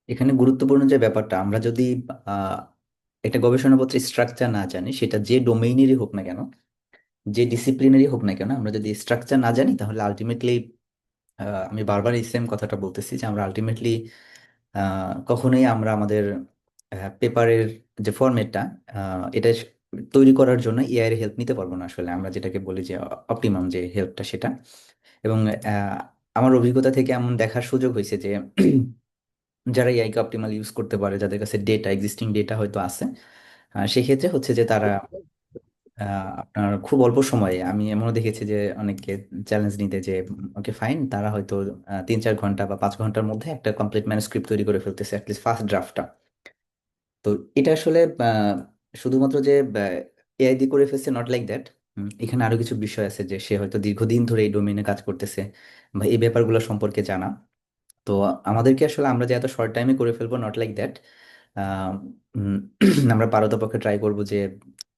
এখানে গুরুত্বপূর্ণ যে ব্যাপারটা, আমরা যদি আহ, একটা গবেষণাপত্রের স্ট্রাকচার না জানি, সেটা যে ডোমেইনেরই হোক না কেন, যে ডিসিপ্লিনেরই হোক না কেন, আমরা যদি স্ট্রাকচার না জানি তাহলে আলটিমেটলি, আমি বারবার এই সেম কথাটা বলতেছি যে আমরা আলটিমেটলি কখনোই আমরা আমাদের পেপারের যে ফরম্যাটটা, এটা তৈরি করার জন্য এআই এর হেল্প নিতে পারবো না। আসলে আমরা যেটাকে বলি যে অপটিমাম যে হেল্পটা, সেটা। এবং আমার অভিজ্ঞতা থেকে এমন দেখার সুযোগ হয়েছে যে যারা এআইকে অপটিমাল ইউজ করতে পারে, যাদের কাছে ডেটা, এক্সিস্টিং ডেটা হয়তো আছে, সেক্ষেত্রে হচ্ছে যে তারা আপনার খুব অল্প সময়ে, আমি এমনও দেখেছি যে অনেককে চ্যালেঞ্জ নিতে যে ওকে ফাইন, তারা হয়তো 3-4 ঘন্টা বা 5 ঘন্টার মধ্যে একটা কমপ্লিট ম্যানুস্ক্রিপ্ট তৈরি করে ফেলতেছে, অ্যাটলিস্ট ফার্স্ট ড্রাফটটা। তো এটা আসলে শুধুমাত্র যে এআই দিয়ে করে ফেলছে, নট লাইক দ্যাট। এখানে আরো কিছু বিষয় আছে, যে সে হয়তো দীর্ঘদিন ধরে এই ডোমেইনে কাজ করতেছে বা এই ব্যাপারগুলো সম্পর্কে জানা। তো আমাদেরকে আসলে, আমরা যে এত শর্ট টাইমে করে ফেলবো, নট লাইক দ্যাট। আমরা পারতপক্ষে ট্রাই করবো যে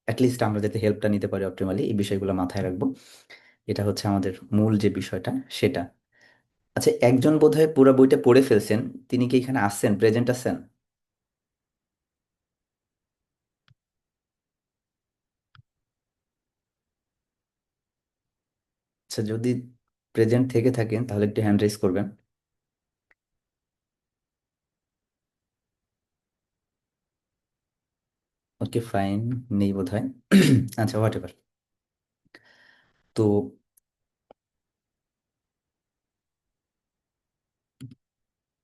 অ্যাটলিস্ট আমরা যাতে হেল্পটা নিতে পারি অপটিমালি, এই বিষয়গুলো মাথায় রাখবো। এটা হচ্ছে আমাদের মূল যে বিষয়টা, সেটা। আচ্ছা, একজন বোধহয় পুরো বইটা পড়ে ফেলছেন, তিনি কি এখানে আসছেন, প্রেজেন্ট আছেন? আচ্ছা, যদি প্রেজেন্ট থেকে থাকেন তাহলে একটু হ্যান্ড রেজ করবেন। ওকে, ফাইন। নেই বোধহয়। আচ্ছা, হোয়াট এভার। তো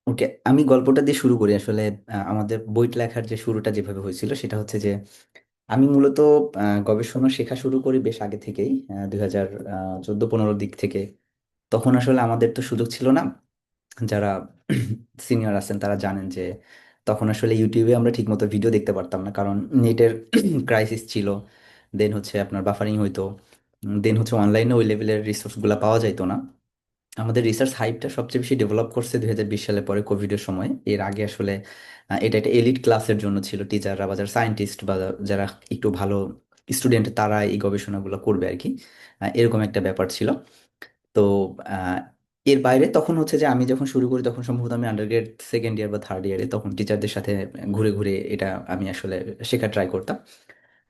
ওকে, আমি গল্পটা দিয়ে শুরু করি আসলে। আমাদের বইটা লেখার যে শুরুটা যেভাবে হয়েছিল, সেটা হচ্ছে যে আমি মূলত গবেষণা শেখা শুরু করি বেশ আগে থেকেই, 2014-15 দিক থেকে। তখন আসলে আমাদের তো সুযোগ ছিল না। যারা সিনিয়র আছেন তারা জানেন যে তখন আসলে ইউটিউবে আমরা ঠিকমতো ভিডিও দেখতে পারতাম না, কারণ নেটের ক্রাইসিস ছিল। দেন হচ্ছে আপনার বাফারিং হইতো। দেন হচ্ছে অনলাইনে ওই লেভেলের রিসোর্সগুলো পাওয়া যাইতো না। আমাদের রিসার্চ হাইপটা সবচেয়ে বেশি ডেভেলপ করছে 2020 সালে, পরে কোভিডের সময়। এর আগে আসলে এটা একটা এলিট ক্লাসের জন্য ছিল, টিচাররা বা যারা সায়েন্টিস্ট বা যারা একটু ভালো স্টুডেন্ট, তারা এই গবেষণাগুলো করবে আর কি। এরকম একটা ব্যাপার ছিল। তো আহ, এর বাইরে তখন হচ্ছে যে আমি যখন শুরু করি, তখন সম্ভবত আমি আন্ডারগ্রেড সেকেন্ড ইয়ার বা থার্ড ইয়ারে, তখন টিচারদের সাথে ঘুরে ঘুরে এটা আমি আসলে শেখা ট্রাই করতাম।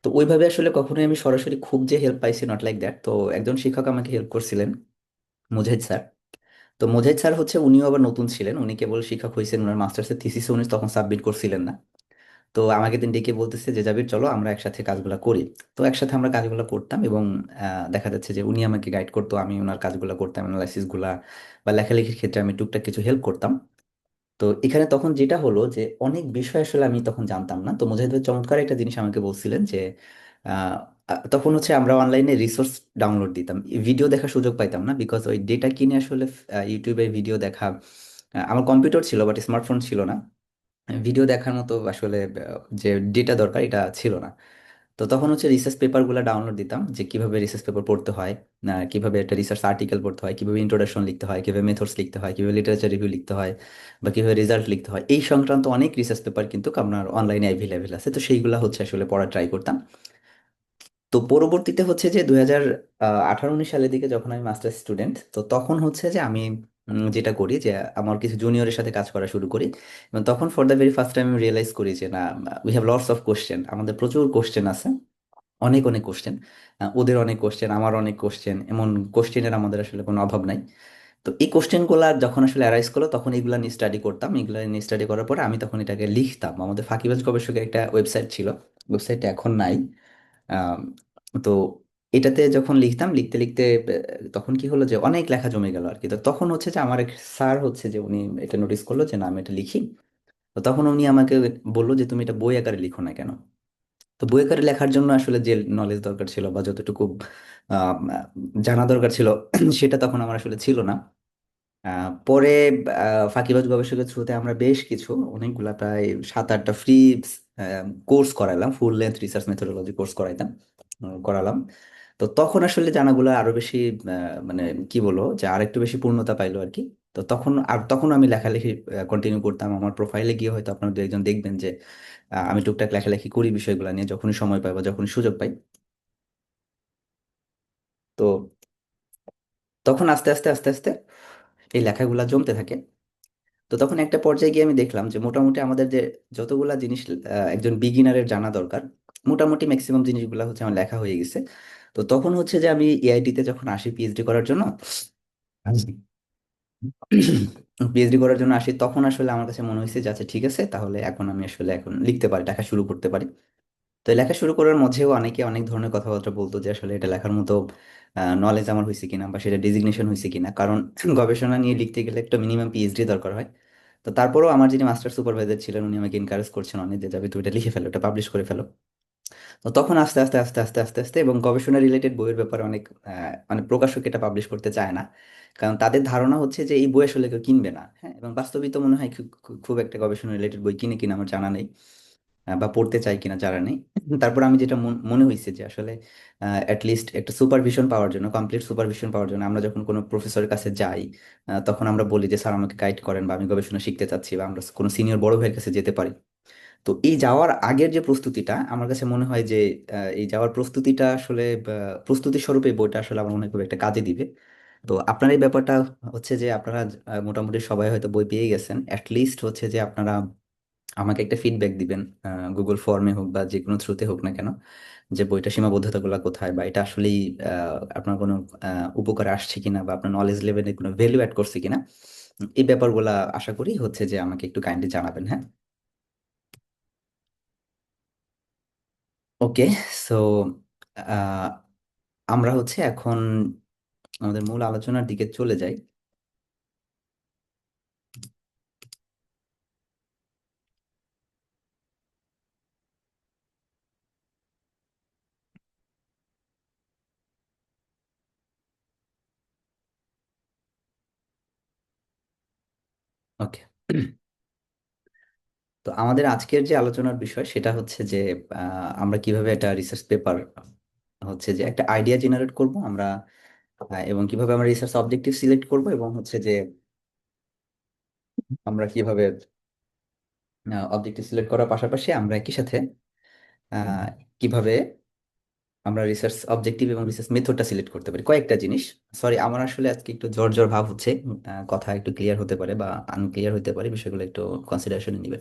তো ওইভাবে আসলে কখনোই আমি সরাসরি খুব যে হেল্প পাইছি, নট লাইক দ্যাট। তো একজন শিক্ষক আমাকে হেল্প করছিলেন, মুজাহিদ স্যার। তো মুজাহিদ স্যার হচ্ছে, উনিও আবার নতুন ছিলেন, উনি কেবল শিক্ষক হয়েছেন, ওনার মাস্টার্সের থিসিস উনি তখন সাবমিট করছিলেন না। তো আমাকে দিন ডেকে বলতেছে যে জাবির, চলো আমরা একসাথে কাজগুলো করি। তো একসাথে আমরা কাজগুলো করতাম, এবং দেখা যাচ্ছে যে উনি আমাকে গাইড করতো, আমি ওনার কাজগুলো করতাম, অ্যানালাইসিস গুলা বা লেখালেখির ক্ষেত্রে আমি টুকটাক কিছু হেল্প করতাম। তো এখানে তখন যেটা হলো যে অনেক বিষয় আসলে আমি তখন জানতাম না। তো মুজাহিদ ভাই চমৎকার একটা জিনিস আমাকে বলছিলেন যে আহ, তখন হচ্ছে আমরা অনলাইনে রিসোর্স ডাউনলোড দিতাম, ভিডিও দেখার সুযোগ পাইতাম না, বিকজ ওই ডেটা কিনে আসলে ইউটিউবে ভিডিও দেখা, আমার কম্পিউটার ছিল বাট স্মার্টফোন ছিল না, ভিডিও দেখার মতো আসলে যে ডেটা দরকার এটা ছিল না। তো তখন হচ্ছে রিসার্চ পেপারগুলো ডাউনলোড দিতাম, যে কিভাবে রিসার্চ পেপার পড়তে হয়, কিভাবে একটা রিসার্চ আর্টিকেল পড়তে হয়, কিভাবে ইন্ট্রোডাকশন লিখতে হয়, কিভাবে মেথডস লিখতে হয়, কিভাবে লিটারেচার রিভিউ লিখতে হয়, বা কিভাবে রেজাল্ট লিখতে হয়, এই সংক্রান্ত অনেক রিসার্চ পেপার কিন্তু আপনার অনলাইনে অ্যাভেলেবেল আছে। তো সেইগুলো হচ্ছে আসলে পড়া ট্রাই করতাম। তো পরবর্তীতে হচ্ছে যে 2018-19 সালের দিকে যখন আমি মাস্টার স্টুডেন্ট, তো তখন হচ্ছে যে আমি যেটা করি যে আমার কিছু জুনিয়রের সাথে কাজ করা শুরু করি। এবং তখন for the very first time আমি রিয়েলাইজ করি যে না, we have lots of question, আমাদের প্রচুর কোশ্চেন আছে, অনেক অনেক কোশ্চেন। ওদের অনেক কোশ্চেন, আমার অনেক কোশ্চেন, এমন কোশ্চেনের আমাদের আসলে কোনো অভাব নাই। তো এই কোশ্চেনগুলো যখন আসলে অ্যারাইজ করলো, তখন এগুলা নিয়ে স্টাডি করতাম, এগুলা নিয়ে স্টাডি করার পরে আমি তখন এটাকে লিখতাম। আমাদের ফাঁকিবাজ গবেষকের একটা ওয়েবসাইট ছিল, ওয়েবসাইটটা এখন নাই। আম, তো এটাতে যখন লিখতাম, লিখতে লিখতে তখন কি হলো যে অনেক লেখা জমে গেল আর কি। তো তখন হচ্ছে যে আমার এক স্যার হচ্ছে যে উনি এটা নোটিস করলো যে না, আমি এটা লিখি। তো তখন উনি আমাকে বললো যে তুমি এটা বই আকারে লিখো না কেন। তো বই আকারে লেখার জন্য আসলে যে নলেজ দরকার ছিল বা যতটুকু আহ, জানা দরকার ছিল, সেটা তখন আমার আসলে ছিল না। পরে ফাঁকিবাজ গবেষকের থ্রুতে আমরা বেশ কিছু, অনেকগুলা, প্রায় 7-8টা ফ্রি কোর্স করালাম, full length research methodology course করালাম। তো তখন আসলে জানাগুলো আরো বেশি, মানে কি বলবো, যে আরেকটু বেশি পূর্ণতা পাইলো আর কি। তো তখন আমি লেখালেখি কন্টিনিউ করতাম। আমার প্রোফাইলে গিয়ে হয়তো আপনার দু একজন দেখবেন যে আমি টুকটাক লেখালেখি করি বিষয়গুলো নিয়ে, যখনই সময় পাই বা যখনই সুযোগ পাই। তো তখন আস্তে আস্তে আস্তে আস্তে এই লেখাগুলা জমতে থাকে। তো তখন একটা পর্যায়ে গিয়ে আমি দেখলাম যে মোটামুটি আমাদের যে যতগুলা জিনিস একজন বিগিনারের জানা দরকার, মোটামুটি ম্যাক্সিমাম জিনিসগুলো হচ্ছে আমার লেখা হয়ে গেছে। তো তখন হচ্ছে যে আমি এআইটি তে যখন আসি পিএইচডি করার জন্য, পিএইচডি করার জন্য আসি, তখন আসলে আমার কাছে মনে হয়েছে যে আচ্ছা ঠিক আছে, তাহলে এখন আমি আসলে এখন লিখতে পারি, লেখা শুরু করতে পারি। তো এই লেখা শুরু করার মধ্যেও অনেকে অনেক ধরনের কথাবার্তা বলতো যে আসলে এটা লেখার মতো নলেজ আমার হয়েছে কিনা, বা সেটা ডেজিগনেশন হয়েছে কিনা, কারণ গবেষণা নিয়ে লিখতে গেলে একটা মিনিমাম পিএইচডি দরকার হয়। তো তারপরেও আমার যিনি মাস্টার সুপারভাইজার ছিলেন উনি আমাকে এনকারেজ করছেন অনেক, যে যাবে তুমি এটা লিখে ফেলো, এটা পাবলিশ করে ফেলো। তো তখন আস্তে আস্তে আস্তে আস্তে আস্তে আস্তে এবং গবেষণা রিলেটেড বইয়ের ব্যাপারে অনেক মানে প্রকাশক এটা পাবলিশ করতে চায় না, কারণ তাদের ধারণা হচ্ছে যে এই বই আসলে কেউ কিনবে না। হ্যাঁ, এবং বাস্তবিত মনে হয় খুব খুব খুব একটা গবেষণা রিলেটেড বই কিনে কিনা আমার জানা নেই, বা পড়তে চাই কিনা জানা নেই। তারপর আমি যেটা মনে হয়েছে যে আসলে অ্যাটলিস্ট একটা সুপারভিশন পাওয়ার জন্য, কমপ্লিট সুপারভিশন পাওয়ার জন্য আমরা যখন কোনো প্রফেসরের কাছে যাই, তখন আমরা বলি যে স্যার আমাকে গাইড করেন, বা আমি গবেষণা শিখতে চাচ্ছি, বা আমরা কোনো সিনিয়র বড় ভাইয়ের কাছে যেতে পারি। তো এই যাওয়ার আগের যে প্রস্তুতিটা আমার কাছে মনে হয় যে এই যাওয়ার প্রস্তুতিটা আসলে প্রস্তুতি স্বরূপ এই বইটা আসলে আমার মনে হয় খুব একটা কাজে দিবে। তো আপনার এই ব্যাপারটা হচ্ছে যে আপনারা মোটামুটি সবাই হয়তো বই পেয়ে গেছেন, অ্যাটলিস্ট হচ্ছে যে আপনারা আমাকে একটা ফিডব্যাক দিবেন, গুগল ফর্মে হোক বা যে কোনো থ্রুতে হোক না কেন, যে বইটা সীমাবদ্ধতাগুলো কোথায়, বা এটা আসলেই আপনার কোনো উপকারে আসছে কিনা, বা আপনার নলেজ লেভেলে কোনো ভ্যালু অ্যাড করছে কিনা। এই ব্যাপারগুলা আশা করি হচ্ছে যে আমাকে একটু কাইন্ডলি জানাবেন, হ্যাঁ। ওকে, সো আমরা হচ্ছে এখন আমাদের মূল আলোচনার দিকে চলে যাই। ওকে, তো আমাদের আজকের যে আলোচনার বিষয় সেটা হচ্ছে যে আমরা কিভাবে একটা রিসার্চ পেপার হচ্ছে যে একটা আইডিয়া জেনারেট করব আমরা, এবং কিভাবে আমরা রিসার্চ অবজেক্টিভ সিলেক্ট করব, এবং হচ্ছে যে আমরা কিভাবে অবজেক্টিভ সিলেক্ট করার পাশাপাশি আমরা একই সাথে কিভাবে আমরা রিসার্চ অবজেক্টিভ এবং রিসার্চ মেথডটা সিলেক্ট করতে পারি, কয়েকটা জিনিস। সরি, আমার আসলে আজকে একটু জ্বর জ্বর ভাব হচ্ছে, কথা একটু ক্লিয়ার হতে পারে বা আনক্লিয়ার হতে পারে, বিষয়গুলো একটু কনসিডারেশনে নিবে।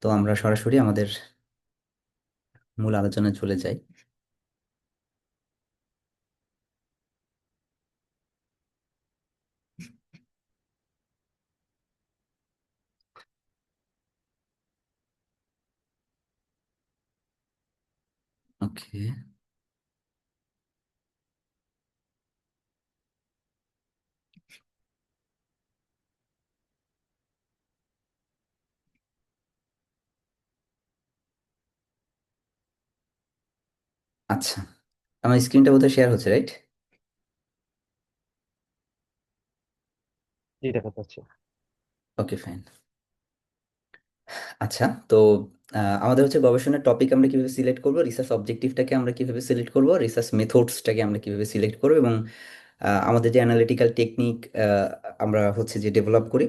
তো আমরা সরাসরি আমাদের মূল আলোচনায় চলে যাই। ওকে, আচ্ছা, আমার স্ক্রিনটা বোধহয় শেয়ার হচ্ছে, রাইট? জি, দেখা যাচ্ছে। ওকে, ফাইন। আচ্ছা, তো আমাদের হচ্ছে গবেষণার টপিক আমরা কিভাবে সিলেক্ট করব, রিসার্চ অবজেক্টিভটাকে আমরা কিভাবে সিলেক্ট করব, রিসার্চ মেথডসটাকে আমরা কিভাবে সিলেক্ট করব, এবং আমাদের যে অ্যানালিটিক্যাল টেকনিক আমরা হচ্ছে যে ডেভেলপ করি,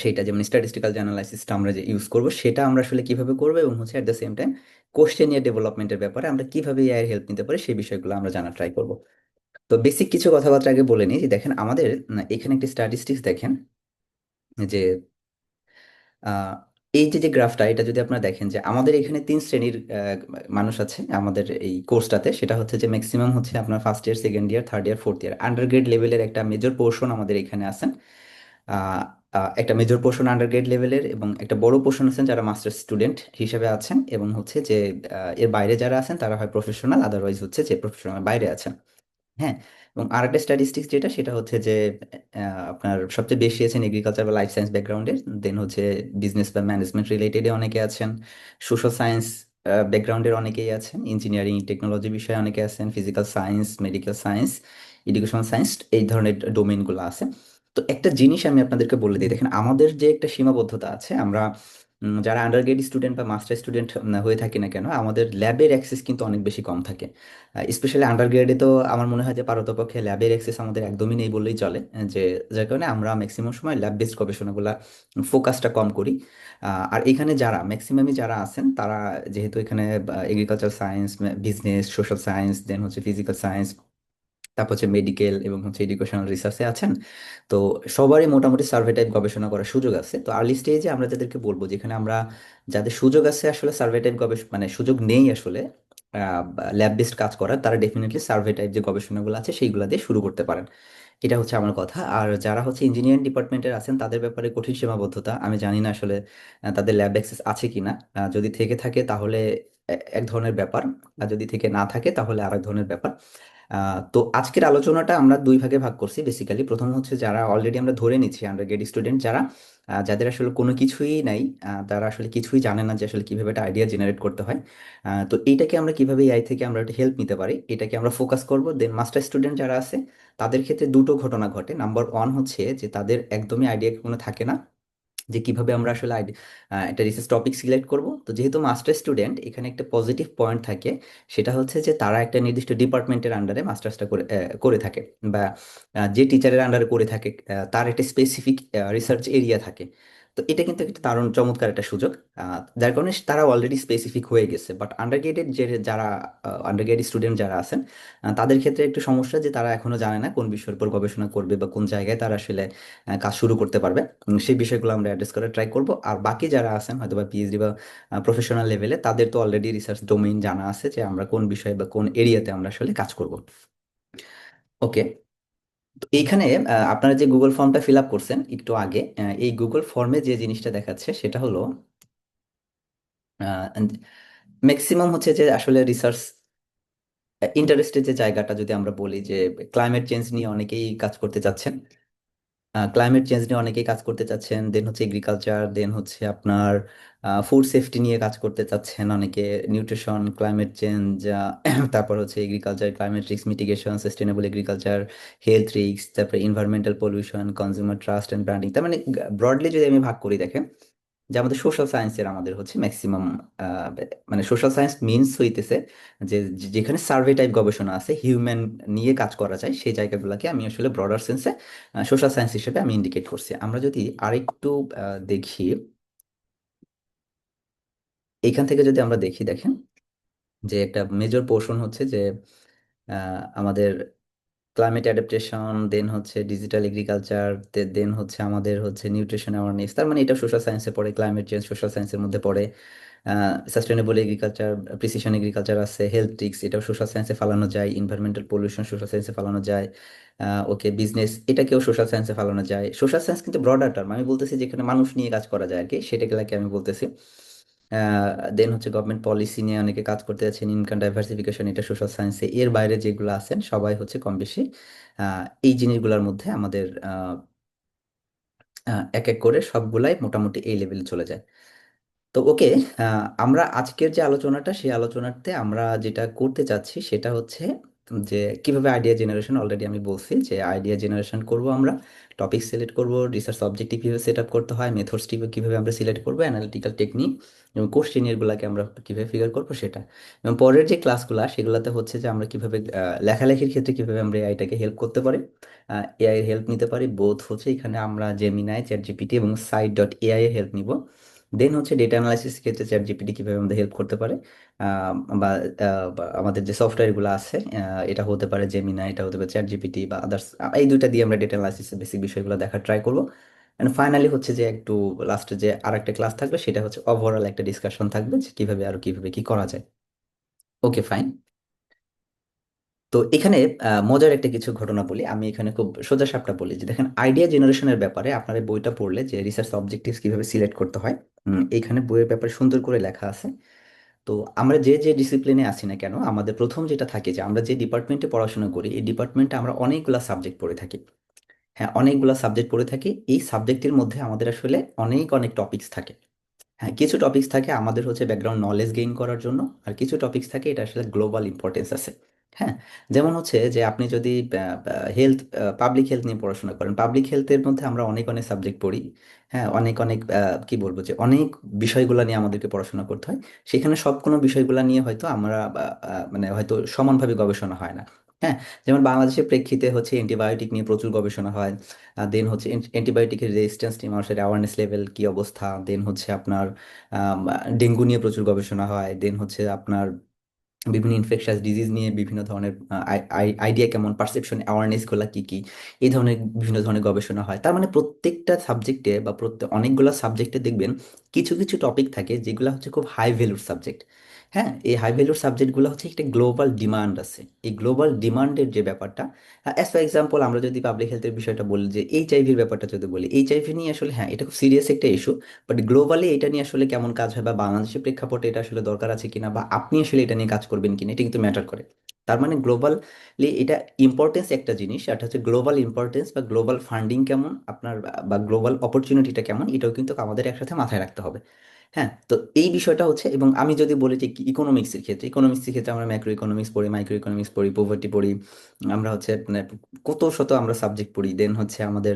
সেইটা যেমন স্ট্যাটিস্টিক্যাল যে অ্যানালাইসিসটা আমরা যে ইউজ করব সেটা আমরা আসলে কিভাবে করবো, এবং হচ্ছে at the same time questionnaire ডেভেলপমেন্টের ব্যাপারে আমরা কিভাবে এআই হেল্প নিতে পারি সেই বিষয়গুলো আমরা জানা ট্রাই করব। তো বেসিক কিছু কথাবার্তা আগে বলে নিই, যে দেখেন আমাদের এখানে একটি স্ট্যাটিস্টিক্স দেখেন, যে আহ, এই যে যে গ্রাফটা, এটা যদি আপনারা দেখেন যে আমাদের এখানে তিন শ্রেণীর মানুষ আছে আমাদের এই কোর্সটাতে, সেটা হচ্ছে যে ম্যাক্সিমাম হচ্ছে আপনার first year, second year, third year, fourth year, under grade লেভেলের একটা মেজর পোর্শন আমাদের এখানে আছেন। আহ, একটা মেজর পোর্শন আন্ডার গ্রেড লেভেলের, এবং একটা বড় পোর্শন আছেন যারা মাস্টার স্টুডেন্ট হিসেবে আছেন, এবং হচ্ছে যে এর বাইরে যারা আছেন তারা হয় প্রফেশনাল, আদারওয়াইজ হচ্ছে যে প্রফেশনাল বাইরে আছেন। হ্যাঁ, এবং আরেকটা স্ট্যাটিস্টিক্স যেটা, সেটা হচ্ছে যে আপনার সবচেয়ে বেশি আছেন এগ্রিকালচার বা লাইফ সায়েন্স ব্যাকগ্রাউন্ডের, দেন হচ্ছে বিজনেস বা ম্যানেজমেন্ট রিলেটেডে অনেকে আছেন, সোশ্যাল সায়েন্স ব্যাকগ্রাউন্ডের অনেকেই আছেন, ইঞ্জিনিয়ারিং টেকনোলজি বিষয়ে অনেকে আছেন, physical science, medical science, education science, এই ধরনের ডোমেইনগুলো আছে। তো একটা জিনিস আমি আপনাদেরকে বলে দিই, দেখেন আমাদের যে একটা সীমাবদ্ধতা আছে, আমরা যারা আন্ডার গ্রেড স্টুডেন্ট বা মাস্টার স্টুডেন্ট হয়ে থাকি না কেন, আমাদের ল্যাবের অ্যাক্সেস কিন্তু অনেক বেশি কম থাকে। স্পেশালি আন্ডার গ্রেডে তো আমার মনে হয় যে পারতপক্ষে ল্যাবের অ্যাক্সেস আমাদের একদমই নেই বললেই চলে, যে যার কারণে আমরা ম্যাক্সিমাম সময় ল্যাব বেসড গবেষণাগুলা ফোকাসটা কম করি। আর এখানে যারা ম্যাক্সিমামই যারা আছেন তারা, যেহেতু এখানে agriculture science, business, social science, then হচ্ছে ফিজিক্যাল সায়েন্স, তারপর হচ্ছে মেডিকেল এবং হচ্ছে এডুকেশনাল রিসার্চে আছেন। তো সবারই মোটামুটি সার্ভে টাইপ গবেষণা করার সুযোগ আছে। তো আর্লি স্টেজে আমরা যাদেরকে বলবো, যেখানে আমরা যাদের সুযোগ আছে আসলে সার্ভে টাইপ গবেষণা, মানে সুযোগ নেই আসলে ল্যাব বেসড কাজ করার, তারা ডেফিনেটলি সার্ভে টাইপ যে গবেষণাগুলো আছে সেইগুলো দিয়ে শুরু করতে পারেন। এটা হচ্ছে আমার কথা। আর যারা হচ্ছে ইঞ্জিনিয়ারিং ডিপার্টমেন্টের আছেন তাদের ব্যাপারে কঠিন সীমাবদ্ধতা, আমি জানি না আসলে তাদের ল্যাব অ্যাক্সেস আছে কিনা। যদি থেকে থাকে তাহলে এক ধরনের ব্যাপার, আর যদি থেকে না থাকে তাহলে আরেক ধরনের ব্যাপার। তো আজকের আলোচনাটা আমরা দুই ভাগে ভাগ করছি বেসিক্যালি। প্রথম হচ্ছে যারা অলরেডি আমরা ধরে নিচ্ছি আন্ডারগ্রেড স্টুডেন্ট, যারা যাদের আসলে কোনো কিছুই নাই, তারা আসলে কিছুই জানে না যে আসলে কিভাবে একটা আইডিয়া জেনারেট করতে হয়। তো এইটাকে আমরা কিভাবে এআই থেকে আমরা একটা হেল্প নিতে পারি, এটাকে আমরা ফোকাস করব। দেন মাস্টার স্টুডেন্ট যারা আছে তাদের ক্ষেত্রে দুটো ঘটনা ঘটে। নাম্বার ওয়ান হচ্ছে যে তাদের একদমই আইডিয়া কোনো থাকে না যে কিভাবে আমরা আসলে একটা রিসার্চ টপিক সিলেক্ট করব। তো যেহেতু মাস্টার স্টুডেন্ট, এখানে একটা পজিটিভ পয়েন্ট থাকে, সেটা হচ্ছে যে তারা একটা নির্দিষ্ট ডিপার্টমেন্টের আন্ডারে মাস্টার্সটা করে থাকে, বা যে টিচারের আন্ডারে করে থাকে তার একটা স্পেসিফিক রিসার্চ এরিয়া থাকে। তো এটা কিন্তু একটা দারুণ চমৎকার একটা সুযোগ, যার কারণে তারা অলরেডি স্পেসিফিক হয়ে গেছে। বাট আন্ডারগ্রেডেড যে যারা আন্ডারগ্রেড স্টুডেন্ট যারা আছেন, তাদের ক্ষেত্রে একটু সমস্যা যে তারা এখনো জানে না কোন বিষয়ের উপর গবেষণা করবে বা কোন জায়গায় তারা আসলে কাজ শুরু করতে পারবে। সেই বিষয়গুলো আমরা অ্যাড্রেস করার ট্রাই করব। আর বাকি যারা আছেন হয়তো বা পিএইচডি বা প্রফেশনাল লেভেলে, তাদের তো অলরেডি রিসার্চ ডোমেইন জানা আছে যে আমরা কোন বিষয়ে বা কোন এরিয়াতে আমরা আসলে কাজ করব। ওকে। তো এইখানে আপনারা যে গুগল ফর্মটা ফিল আপ করছেন একটু আগে, এই গুগল ফর্মে যে জিনিসটা দেখাচ্ছে সেটা হলো ম্যাক্সিমাম হচ্ছে যে আসলে রিসার্চ ইন্টারেস্টের যে জায়গাটা যদি আমরা বলি, যে ক্লাইমেট চেঞ্জ নিয়ে অনেকেই কাজ করতে চাচ্ছেন। ক্লাইমেট চেঞ্জ নিয়ে অনেকেই কাজ করতে চাচ্ছেন। দেন হচ্ছে এগ্রিকালচার, দেন হচ্ছে আপনার ফুড সেফটি নিয়ে কাজ করতে চাচ্ছেন অনেকে, নিউট্রিশন, ক্লাইমেট চেঞ্জ, তারপর হচ্ছে agriculture, climate risk mitigation, sustainable agriculture, health risk, তারপরে environmental pollution, consumer trust and branding. তার মানে ব্রডলি যদি আমি ভাগ করি দেখেন, যে আমাদের সোশ্যাল সায়েন্সের আমাদের হচ্ছে ম্যাক্সিমাম, মানে সোশ্যাল সায়েন্স মিনস হইতেছে যেখানে সার্ভে টাইপ গবেষণা আছে, হিউম্যান নিয়ে কাজ করা যায়, সেই জায়গাগুলোকে আমি আসলে ব্রডার সেন্সে সোশ্যাল সায়েন্স হিসেবে আমি ইন্ডিকেট করছি। আমরা যদি আরেকটু দেখি, এইখান থেকে যদি আমরা দেখি, দেখেন যে একটা মেজর পোর্শন হচ্ছে যে আমাদের ক্লাইমেট অ্যাডাপ্টেশন, দেন হচ্ছে ডিজিটাল এগ্রিকালচার, দেন হচ্ছে আমাদের হচ্ছে নিউট্রিশন অ্যাওয়ারনেস। তার মানে এটা সোশ্যাল সায়েন্সে পড়ে, ক্লাইমেট চেঞ্জ সোশ্যাল সায়েন্সের মধ্যে পড়ে। সাস্টেনেবল এগ্রিকালচার, প্রিসিশন এগ্রিকালচার আছে, হেলথ টিক্স এটাও সোশ্যাল সায়েন্সে ফালানো যায়, এনভায়রনমেন্টাল পলিউশন সোশ্যাল সায়েন্সে ফালানো যায়। ওকে, বিজনেস এটাকেও সোশ্যাল সায়েন্সে ফালানো যায়। সোশ্যাল সায়েন্স কিন্তু ব্রডার টার্ম, আমি বলতেছি যেখানে মানুষ নিয়ে কাজ করা যায় আর কি, সেটাকে আমি বলতেছি। দেন হচ্ছে গভর্নমেন্ট পলিসি নিয়ে অনেকে কাজ করতে যাচ্ছেন, ইনকাম ডাইভার্সিফিকেশন এটা সোশ্যাল সায়েন্সে। এর বাইরে যেগুলো আছেন সবাই হচ্ছে কম বেশি এই জিনিসগুলোর মধ্যে আমাদের এক এক করে সবগুলাই মোটামুটি এই লেভেলে চলে যায়। তো ওকে, আমরা আজকের যে আলোচনাটা, সেই আলোচনাতে আমরা যেটা করতে চাচ্ছি সেটা হচ্ছে যে কিভাবে আইডিয়া জেনারেশন, অলরেডি আমি বলছি যে আইডিয়া জেনারেশন করব আমরা, টপিক সিলেক্ট করব, রিসার্চ অবজেক্টিভ কিভাবে সেট আপ করতে হয়, মেথডস কিভাবে আমরা সিলেক্ট করবো, অ্যানালিটিক্যাল টেকনিক এবং কোশ্চেনিয়ারগুলোকে আমরা কিভাবে ফিগার করবো সেটা। এবং পরের যে ক্লাসগুলো সেগুলোতে হচ্ছে যে আমরা কিভাবে লেখালেখির ক্ষেত্রে কিভাবে আমরা এআইটাকে হেল্প করতে পারি, এআই এর হেল্প নিতে পারি। বোথ হচ্ছে এখানে আমরা জেমিনাই, চ্যাট জিপিটি এবং সাইট.এআই এর হেল্প নিব। দেন হচ্ছে ডেটা অ্যানালাইসিস ক্ষেত্রে চ্যাট জিপিটি কিভাবে আমাদের হেল্প করতে পারে, বা বা আমাদের যে সফটওয়্যারগুলো আছে, এটা হতে পারে জেমিনা, এটা হতে পারে চ্যাট জিপিটি বা আদার্স, এই দুইটা দিয়ে আমরা ডেটা অ্যানালাইসিসের বেসিক বিষয়গুলো দেখার ট্রাই করবো। এন্ড ফাইনালি হচ্ছে যে একটু লাস্টে যে আরেকটা ক্লাস থাকবে, সেটা হচ্ছে ওভারঅল একটা ডিসকাশন থাকবে যে কিভাবে আর কিভাবে কি করা যায়। ওকে, ফাইন। তো এখানে মজার একটা কিছু ঘটনা বলি, আমি এখানে খুব সোজা সাপটা বলি যে দেখেন, আইডিয়া জেনারেশনের ব্যাপারে আপনার এই বইটা পড়লে যে রিসার্চ অবজেক্টিভস কিভাবে সিলেক্ট করতে হয়, এইখানে বইয়ের ব্যাপারে সুন্দর করে লেখা আছে। তো আমরা যে যে ডিসিপ্লিনে আছি না কেন, আমাদের প্রথম যেটা থাকে যে আমরা যে ডিপার্টমেন্টে পড়াশোনা করি, এই ডিপার্টমেন্টে আমরা অনেকগুলা সাবজেক্ট পড়ে থাকি। হ্যাঁ, অনেকগুলা সাবজেক্ট পড়ে থাকি। এই সাবজেক্টের মধ্যে আমাদের আসলে অনেক অনেক টপিকস থাকে। হ্যাঁ, কিছু টপিকস থাকে আমাদের হচ্ছে ব্যাকগ্রাউন্ড নলেজ গেইন করার জন্য, আর কিছু টপিকস থাকে এটা আসলে গ্লোবাল ইম্পর্টেন্স আছে। হ্যাঁ, যেমন হচ্ছে যে আপনি যদি হেলথ, পাবলিক হেলথ নিয়ে পড়াশোনা করেন, পাবলিক হেলথের মধ্যে আমরা অনেক অনেক সাবজেক্ট পড়ি। হ্যাঁ, অনেক অনেক কি বলবো, যে অনেক বিষয়গুলো নিয়ে আমাদেরকে পড়াশোনা করতে হয়। সেখানে সব কোনো বিষয়গুলো নিয়ে হয়তো আমরা মানে হয়তো সমানভাবে গবেষণা হয় না। হ্যাঁ, যেমন বাংলাদেশের প্রেক্ষিতে হচ্ছে অ্যান্টিবায়োটিক নিয়ে প্রচুর গবেষণা হয়। দেন হচ্ছে অ্যান্টিবায়োটিকের রেজিস্ট্যান্স নিয়ে মানুষের অ্যাওয়ারনেস লেভেল কি অবস্থা। দেন হচ্ছে আপনার ডেঙ্গু নিয়ে প্রচুর গবেষণা হয়। দেন হচ্ছে আপনার বিভিন্ন ইনফেকশাস ডিজিজ নিয়ে বিভিন্ন ধরনের আইডিয়া কেমন, পারসেপশন অ্যাওয়ারনেস গুলা কি কি, এই ধরনের বিভিন্ন ধরনের গবেষণা হয়। তার মানে প্রত্যেকটা সাবজেক্টে বা প্রত্যেক অনেকগুলো সাবজেক্টে দেখবেন কিছু কিছু টপিক থাকে যেগুলো হচ্ছে খুব হাই ভ্যালুর সাবজেক্ট। হ্যাঁ, এই হাই ভ্যালুর সাবজেক্টগুলো হচ্ছে একটা গ্লোবাল ডিমান্ড আছে। এই গ্লোবাল ডিমান্ডের যে ব্যাপারটা, অ্যাজ ফর এক্সাম্পল আমরা যদি পাবলিক হেলথের বিষয়টা বলি, যে এইচআইভির ব্যাপারটা যদি বলি, এইচআইভি নিয়ে আসলে হ্যাঁ এটা খুব সিরিয়াস একটা ইস্যু, বাট গ্লোবালি এটা নিয়ে আসলে কেমন কাজ হয় বা বাংলাদেশের প্রেক্ষাপটে এটা আসলে দরকার আছে কিনা বা আপনি আসলে এটা নিয়ে কাজ করবেন কিনা, এটা কিন্তু ম্যাটার করে। তার মানে গ্লোবালি এটা ইম্পর্টেন্স একটা জিনিস, এটা হচ্ছে গ্লোবাল ইম্পর্টেন্স বা গ্লোবাল ফান্ডিং কেমন আপনার, বা গ্লোবাল অপরচুনিটিটা কেমন, এটাও কিন্তু আমাদের একসাথে মাথায় রাখতে হবে। হ্যাঁ, তো এই বিষয়টা হচ্ছে। এবং আমি যদি বলি যে ইকোনমিক্সের ক্ষেত্রে আমরা ম্যাক্রো ইকোনমিক্স পড়ি, মাইক্রো ইকোনমিক্স পড়ি, পভার্টি পড়ি, আমরা হচ্ছে মানে কত শত আমরা সাবজেক্ট পড়ি। দেন হচ্ছে আমাদের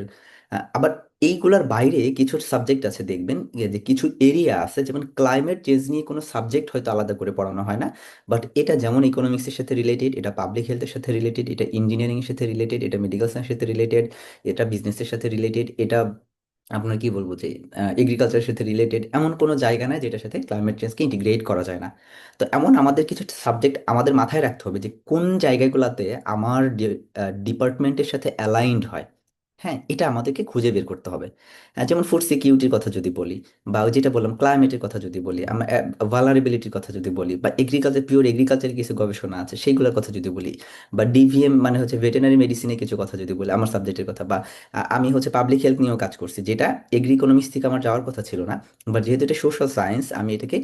আবার এইগুলার বাইরে কিছু সাবজেক্ট আছে দেখবেন, যে কিছু এরিয়া আছে, যেমন ক্লাইমেট চেঞ্জ নিয়ে কোনো সাবজেক্ট হয়তো আলাদা করে পড়ানো হয় না, বাট এটা যেমন ইকোনমিক্সের সাথে রিলেটেড, এটা পাবলিক হেলথের সাথে রিলেটেড, এটা ইঞ্জিনিয়ারিং এর সাথে রিলেটেড, এটা মেডিকেল সায়েন্সের সাথে রিলেটেড, এটা বিজনেসের সাথে রিলেটেড, এটা আপনার কি বলবো যে এগ্রিকালচারের সাথে রিলেটেড, এমন কোনো জায়গা নাই যেটার সাথে ক্লাইমেট চেঞ্জকে ইন্টিগ্রেট করা যায় না। তো এমন আমাদের কিছু সাবজেক্ট আমাদের মাথায় রাখতে হবে যে কোন জায়গাগুলোতে আমার ডিপার্টমেন্টের সাথে অ্যালাইনড হয়। হ্যাঁ, এটা আমাদেরকে খুঁজে বের করতে হবে। যেমন ফুড সিকিউরিটির কথা যদি বলি, বা ওই যেটা বললাম ক্লাইমেটের কথা যদি বলি, আমরা ভালারেবিলিটির কথা যদি বলি, বা এগ্রিকালচার, পিওর এগ্রিকালচারের কিছু গবেষণা আছে সেইগুলোর কথা যদি বলি, বা ডিভিএম মানে হচ্ছে ভেটেনারি মেডিসিনের কিছু কথা যদি বলি, আমার সাবজেক্টের কথা, বা আমি হচ্ছে পাবলিক হেলথ নিয়েও কাজ করছি, যেটা এগ্রি ইকোনমিক্স থেকে আমার যাওয়ার কথা ছিল না, বাট যেহেতু এটা সোশ্যাল সায়েন্স আমি এটাকে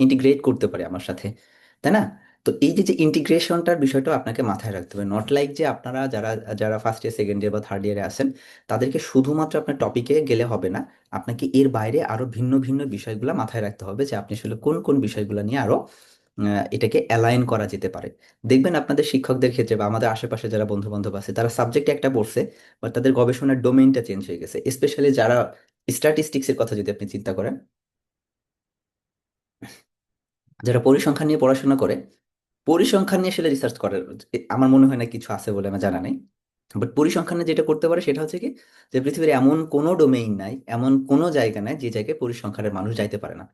ইন্টিগ্রেট করতে পারি আমার সাথে, তাই না? তো এই যে যে ইন্টিগ্রেশনটার বিষয়টা আপনাকে মাথায় রাখতে হবে। নট লাইক যে আপনারা যারা যারা ফার্স্ট ইয়ার, সেকেন্ড ইয়ার বা থার্ড ইয়ারে আছেন, তাদেরকে শুধুমাত্র আপনার টপিকে গেলে হবে না, আপনাকে এর বাইরে আরো ভিন্ন ভিন্ন বিষয়গুলো মাথায় রাখতে হবে, যে আপনি আসলে কোন কোন বিষয়গুলো নিয়ে আরো এটাকে অ্যালাইন করা যেতে পারে। দেখবেন আপনাদের শিক্ষকদের ক্ষেত্রে বা আমাদের আশেপাশে যারা বন্ধু বান্ধব আছে, তারা সাবজেক্ট একটা পড়ছে, বাট তাদের গবেষণার ডোমেইনটা চেঞ্জ হয়ে গেছে। স্পেশালি যারা স্ট্যাটিস্টিক্স এর কথা যদি আপনি চিন্তা করেন, যারা পরিসংখ্যান নিয়ে পড়াশোনা করে, পরিসংখ্যান নিয়ে আসলে রিসার্চ করার আমার মনে হয় না কিছু আছে বলে আমার জানা নেই। বাট পরিসংখ্যানে যেটা করতে পারে সেটা হচ্ছে কি, যে পৃথিবীর এমন কোনো ডোমেইন নাই, এমন কোনো জায়গা নাই যে জায়গায় পরিসংখ্যানের মানুষ যাইতে পারে না।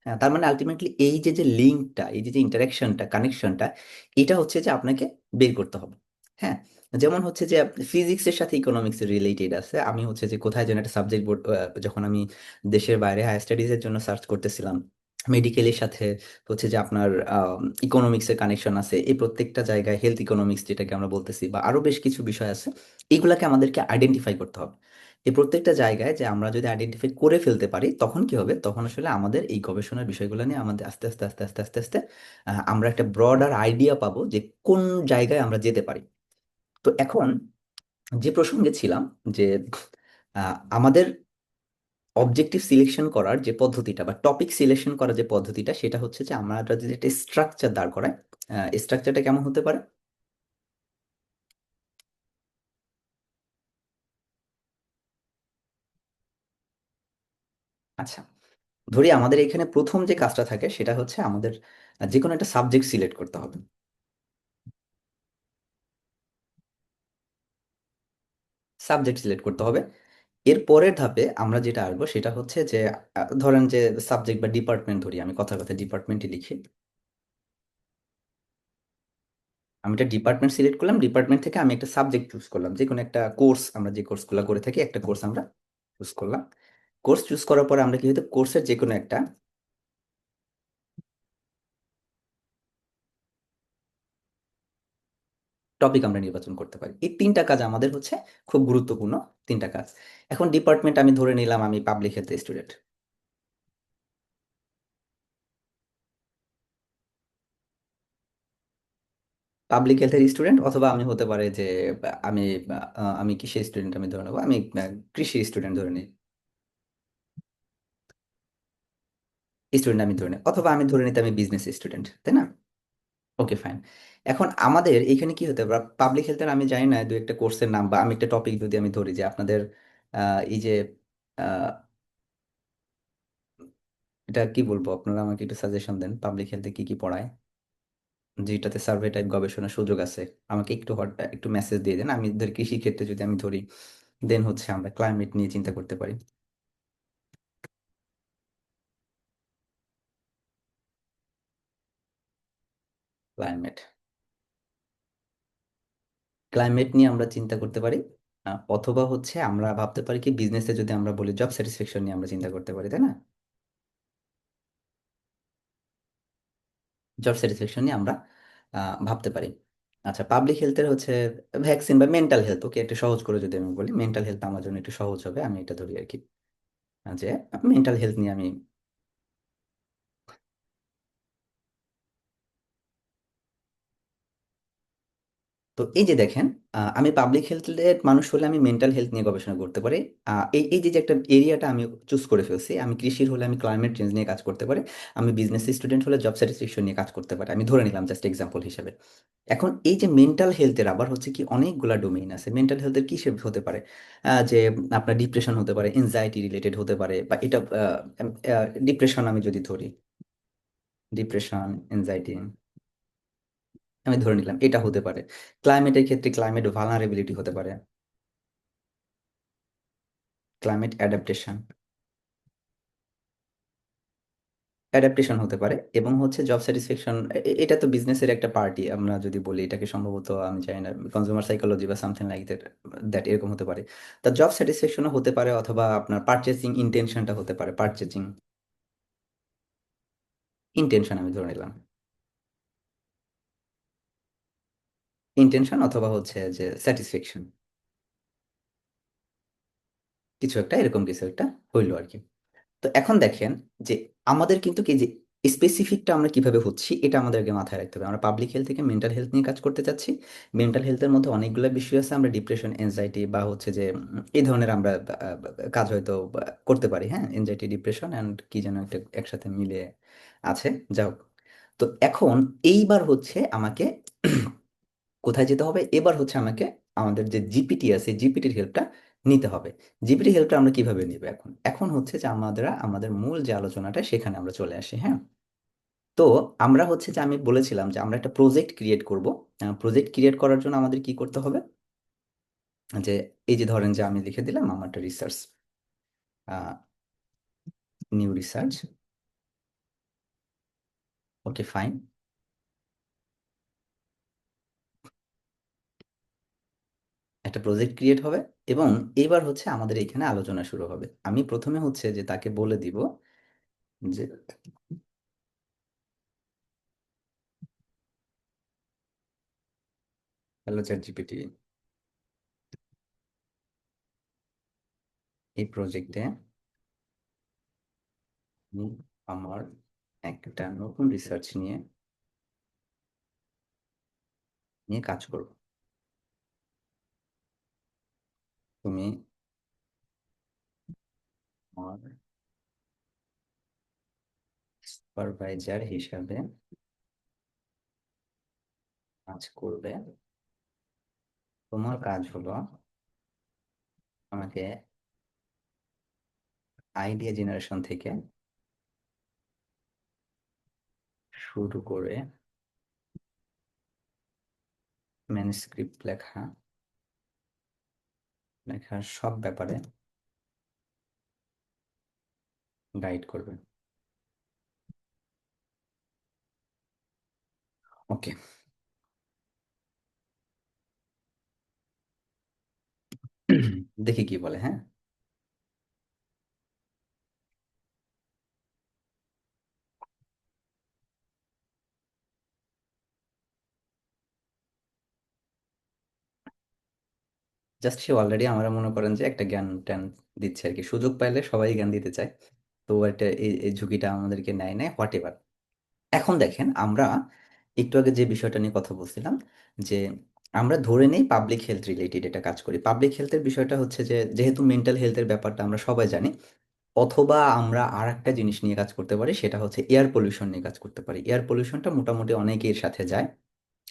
হ্যাঁ, তার মানে আলটিমেটলি এই যে যে লিঙ্কটা, এই যে যে ইন্টারাকশনটা, কানেকশনটা, এটা হচ্ছে যে আপনাকে বের করতে হবে। হ্যাঁ, যেমন হচ্ছে যে ফিজিক্সের সাথে ইকোনমিক্স রিলেটেড আছে। আমি হচ্ছে যে কোথায় যেন একটা সাবজেক্ট বোর্ড, যখন আমি দেশের বাইরে হায়ার স্টাডিজ এর জন্য সার্চ করতেছিলাম, মেডিকেলের সাথে হচ্ছে যে আপনার ইকোনমিক্সের কানেকশন আছে এই প্রত্যেকটা জায়গায়, হেলথ ইকোনমিক্স যেটাকে আমরা বলতেছি, বা আরো বেশ কিছু বিষয় আছে, এগুলাকে আমাদেরকে আইডেন্টিফাই করতে হবে। এই প্রত্যেকটা জায়গায় যে আমরা যদি আইডেন্টিফাই করে ফেলতে পারি, তখন কি হবে, তখন আসলে আমাদের এই গবেষণার বিষয়গুলো নিয়ে আমাদের আস্তে আস্তে আস্তে আস্তে আস্তে আস্তে আমরা একটা ব্রডার আইডিয়া পাবো যে কোন জায়গায় আমরা যেতে পারি। তো এখন যে প্রসঙ্গে ছিলাম, যে আমাদের অবজেক্টিভ সিলেকশন করার যে পদ্ধতিটা বা টপিক সিলেকশন করার যে পদ্ধতিটা, সেটা হচ্ছে যে আমরা যদি একটা স্ট্রাকচার দাঁড় করাই, স্ট্রাকচারটা কেমন হতে পারে? আচ্ছা, ধরি আমাদের এখানে প্রথম যে কাজটা থাকে সেটা হচ্ছে আমাদের যে কোনো একটা সাবজেক্ট সিলেক্ট করতে হবে। সাবজেক্ট সিলেক্ট করতে হবে। এর পরের ধাপে আমরা যেটা আসবো সেটা হচ্ছে যে ধরেন যে সাবজেক্ট বা ডিপার্টমেন্ট ধরি, আমি কথার কথা ডিপার্টমেন্টই লিখি। আমি একটা ডিপার্টমেন্ট সিলেক্ট করলাম, ডিপার্টমেন্ট থেকে আমি একটা সাবজেক্ট চুজ করলাম, যে কোনো একটা কোর্স, আমরা যে কোর্সগুলো করে থাকি একটা কোর্স আমরা চুজ করলাম। কোর্স চুজ করার পরে আমরা কি হয়তো কোর্সের যে কোনো একটা টপিক আমরা নির্বাচন করতে পারি। এই তিনটা কাজ আমাদের হচ্ছে খুব গুরুত্বপূর্ণ তিনটা কাজ। এখন ডিপার্টমেন্ট আমি ধরে নিলাম আমি পাবলিক হেলথ স্টুডেন্ট। পাবলিক হেলথের স্টুডেন্ট, অথবা আমি হতে পারে যে আমি আমি কিসের স্টুডেন্ট আমি ধরে নেবো, আমি কৃষি স্টুডেন্ট ধরে নিই, স্টুডেন্ট আমি ধরে নিই, অথবা আমি ধরে নিতে আমি বিজনেস স্টুডেন্ট, তাই না? ওকে, ফাইন। এখন আমাদের এখানে কি হতে পারে, পাবলিক হেলথের আমি জানি না দু একটা কোর্সের নাম, বা আমি একটা টপিক যদি আমি ধরি যে আপনাদের এই যে আহ, এটা কি বলবো, আপনারা আমাকে একটু সাজেশন দেন পাবলিক হেলথে কি কি পড়ায়, যেটাতে সার্ভে টাইপ গবেষণার সুযোগ আছে। আমাকে একটু একটু মেসেজ দিয়ে দেন। আমি ধর কৃষি ক্ষেত্রে যদি আমি ধরি, দেন হচ্ছে আমরা ক্লাইমেট নিয়ে চিন্তা করতে পারি। ক্লাইমেট, ক্লাইমেট নিয়ে আমরা চিন্তা করতে পারি। অথবা হচ্ছে আমরা ভাবতে পারি কি, বিজনেসে যদি আমরা বলি জব স্যাটিসফ্যাকশন নিয়ে আমরা চিন্তা করতে পারি, তাই না? জব স্যাটিসফ্যাকশন নিয়ে আমরা ভাবতে পারি। আচ্ছা, পাবলিক হেলথের হচ্ছে ভ্যাকসিন বা মেন্টাল হেলথ, ওকে একটু সহজ করে যদি আমি বলি, মেন্টাল হেলথ আমার জন্য একটু সহজ হবে, আমি এটা ধরি আর কি। যে মেন্টাল হেলথ নিয়ে আমি। তো এই যে দেখেন, আমি পাবলিক হেলথের মানুষ হলে আমি মেন্টাল হেলথ নিয়ে গবেষণা করতে পারি। এই এই যে যে একটা এরিয়াটা আমি চুজ করে ফেলছি, আমি কৃষির হলে আমি ক্লাইমেট চেঞ্জ নিয়ে কাজ করতে পারি, আমি বিজনেস স্টুডেন্ট হলে জব স্যাটিসফ্যাকশন নিয়ে কাজ করতে পারি, আমি ধরে নিলাম জাস্ট এক্সাম্পল হিসেবে। এখন এই যে মেন্টাল হেলথের আবার হচ্ছে কি অনেকগুলা ডোমেইন আছে। মেন্টাল হেলথের কি সে হতে পারে, যে আপনার ডিপ্রেশন হতে পারে, এনজাইটি রিলেটেড হতে পারে, বা এটা ডিপ্রেশন আমি যদি ধরি, ডিপ্রেশন, এনজাইটি আমি ধরে নিলাম এটা হতে পারে। ক্লাইমেটের ক্ষেত্রে ক্লাইমেট ভালনারেবিলিটি হতে পারে, ক্লাইমেট অ্যাডাপ্টেশন, অ্যাডাপ্টেশন হতে পারে। এবং হচ্ছে জব স্যাটিসফ্যাকশন, এটা তো বিজনেসের একটা পার্টি, আমরা যদি বলি এটাকে সম্ভবত, আমি জানি না, কনজিউমার সাইকোলজি বা সামথিং লাইক দ্যাট, দ্যাট এরকম হতে পারে। তা জব স্যাটিসফ্যাকশনও হতে পারে, অথবা আপনার পারচেসিং ইন্টেনশনটা হতে পারে, পারচেজিং ইন্টেনশন আমি ধরে নিলাম, ইন্টেনশন অথবা হচ্ছে যে স্যাটিসফ্যাকশন, কিছু একটা এরকম কিছু একটা হইলো আর কি। তো এখন দেখেন যে আমাদের কিন্তু কি যে স্পেসিফিকটা আমরা কিভাবে হচ্ছি এটা আমাদেরকে মাথায় রাখতে হবে। আমরা পাবলিক হেলথ থেকে মেন্টাল হেলথ নিয়ে কাজ করতে চাচ্ছি। মেন্টাল হেলথের মধ্যে অনেকগুলো বিষয় আছে, আমরা ডিপ্রেশন, এনজাইটি বা হচ্ছে যে এই ধরনের আমরা কাজ হয়তো করতে পারি। হ্যাঁ, এনজাইটি, ডিপ্রেশন অ্যান্ড কি যেন একটা একসাথে মিলে আছে, যাও। তো এখন এইবার হচ্ছে আমাকে কোথায় যেতে হবে, এবার হচ্ছে আমাকে আমাদের যে জিপিটি আছে জিপিটির হেল্পটা নিতে হবে। জিপিটি হেল্পটা আমরা কিভাবে নিব, এখন এখন হচ্ছে যে আমাদের মূল যে আলোচনাটা সেখানে আমরা চলে আসি। হ্যাঁ, তো আমরা হচ্ছে যে আমি বলেছিলাম যে আমরা একটা প্রজেক্ট ক্রিয়েট করব। প্রজেক্ট ক্রিয়েট করার জন্য আমাদের কি করতে হবে, যে এই যে ধরেন যে আমি লিখে দিলাম আমার একটা research, new research, okay fine, একটা প্রজেক্ট ক্রিয়েট হবে। এবং এবার হচ্ছে আমাদের এখানে আলোচনা শুরু হবে। আমি প্রথমে হচ্ছে যে তাকে বলে দিব যে হ্যালো চ্যাট জিপিটি, এই প্রজেক্টে আমি আমার একটা নতুন রিসার্চ নিয়ে নিয়ে কাজ করব। তুমি আমার সুপারভাইজার হিসাবে কাজ করবে। তোমার কাজ হলো আমাকে আইডিয়া জেনারেশন থেকে শুরু করে ম্যানুস্ক্রিপ্ট লেখা, লেখার সব ব্যাপারে গাইড করবে। ওকে, দেখি কি বলে। হ্যাঁ, জাস্ট সে অলরেডি আমরা মনে করেন যে একটা জ্ঞান ট্যান দিচ্ছে আর কি, সুযোগ পাইলে সবাই জ্ঞান দিতে চায়। তো এটা এই ঝুঁকিটা আমাদেরকে নেয় নেয় হোয়াট এভার। এখন দেখেন আমরা একটু আগে যে বিষয়টা নিয়ে কথা বলছিলাম, যে আমরা ধরে নেই পাবলিক হেলথ রিলেটেড এটা কাজ করি। পাবলিক হেলথের বিষয়টা হচ্ছে যে যেহেতু মেন্টাল হেলথের ব্যাপারটা আমরা সবাই জানি, অথবা আমরা আর একটা জিনিস নিয়ে কাজ করতে পারি, সেটা হচ্ছে এয়ার পলিউশন নিয়ে কাজ করতে পারি। এয়ার পলিউশনটা মোটামুটি অনেকের সাথে যায়।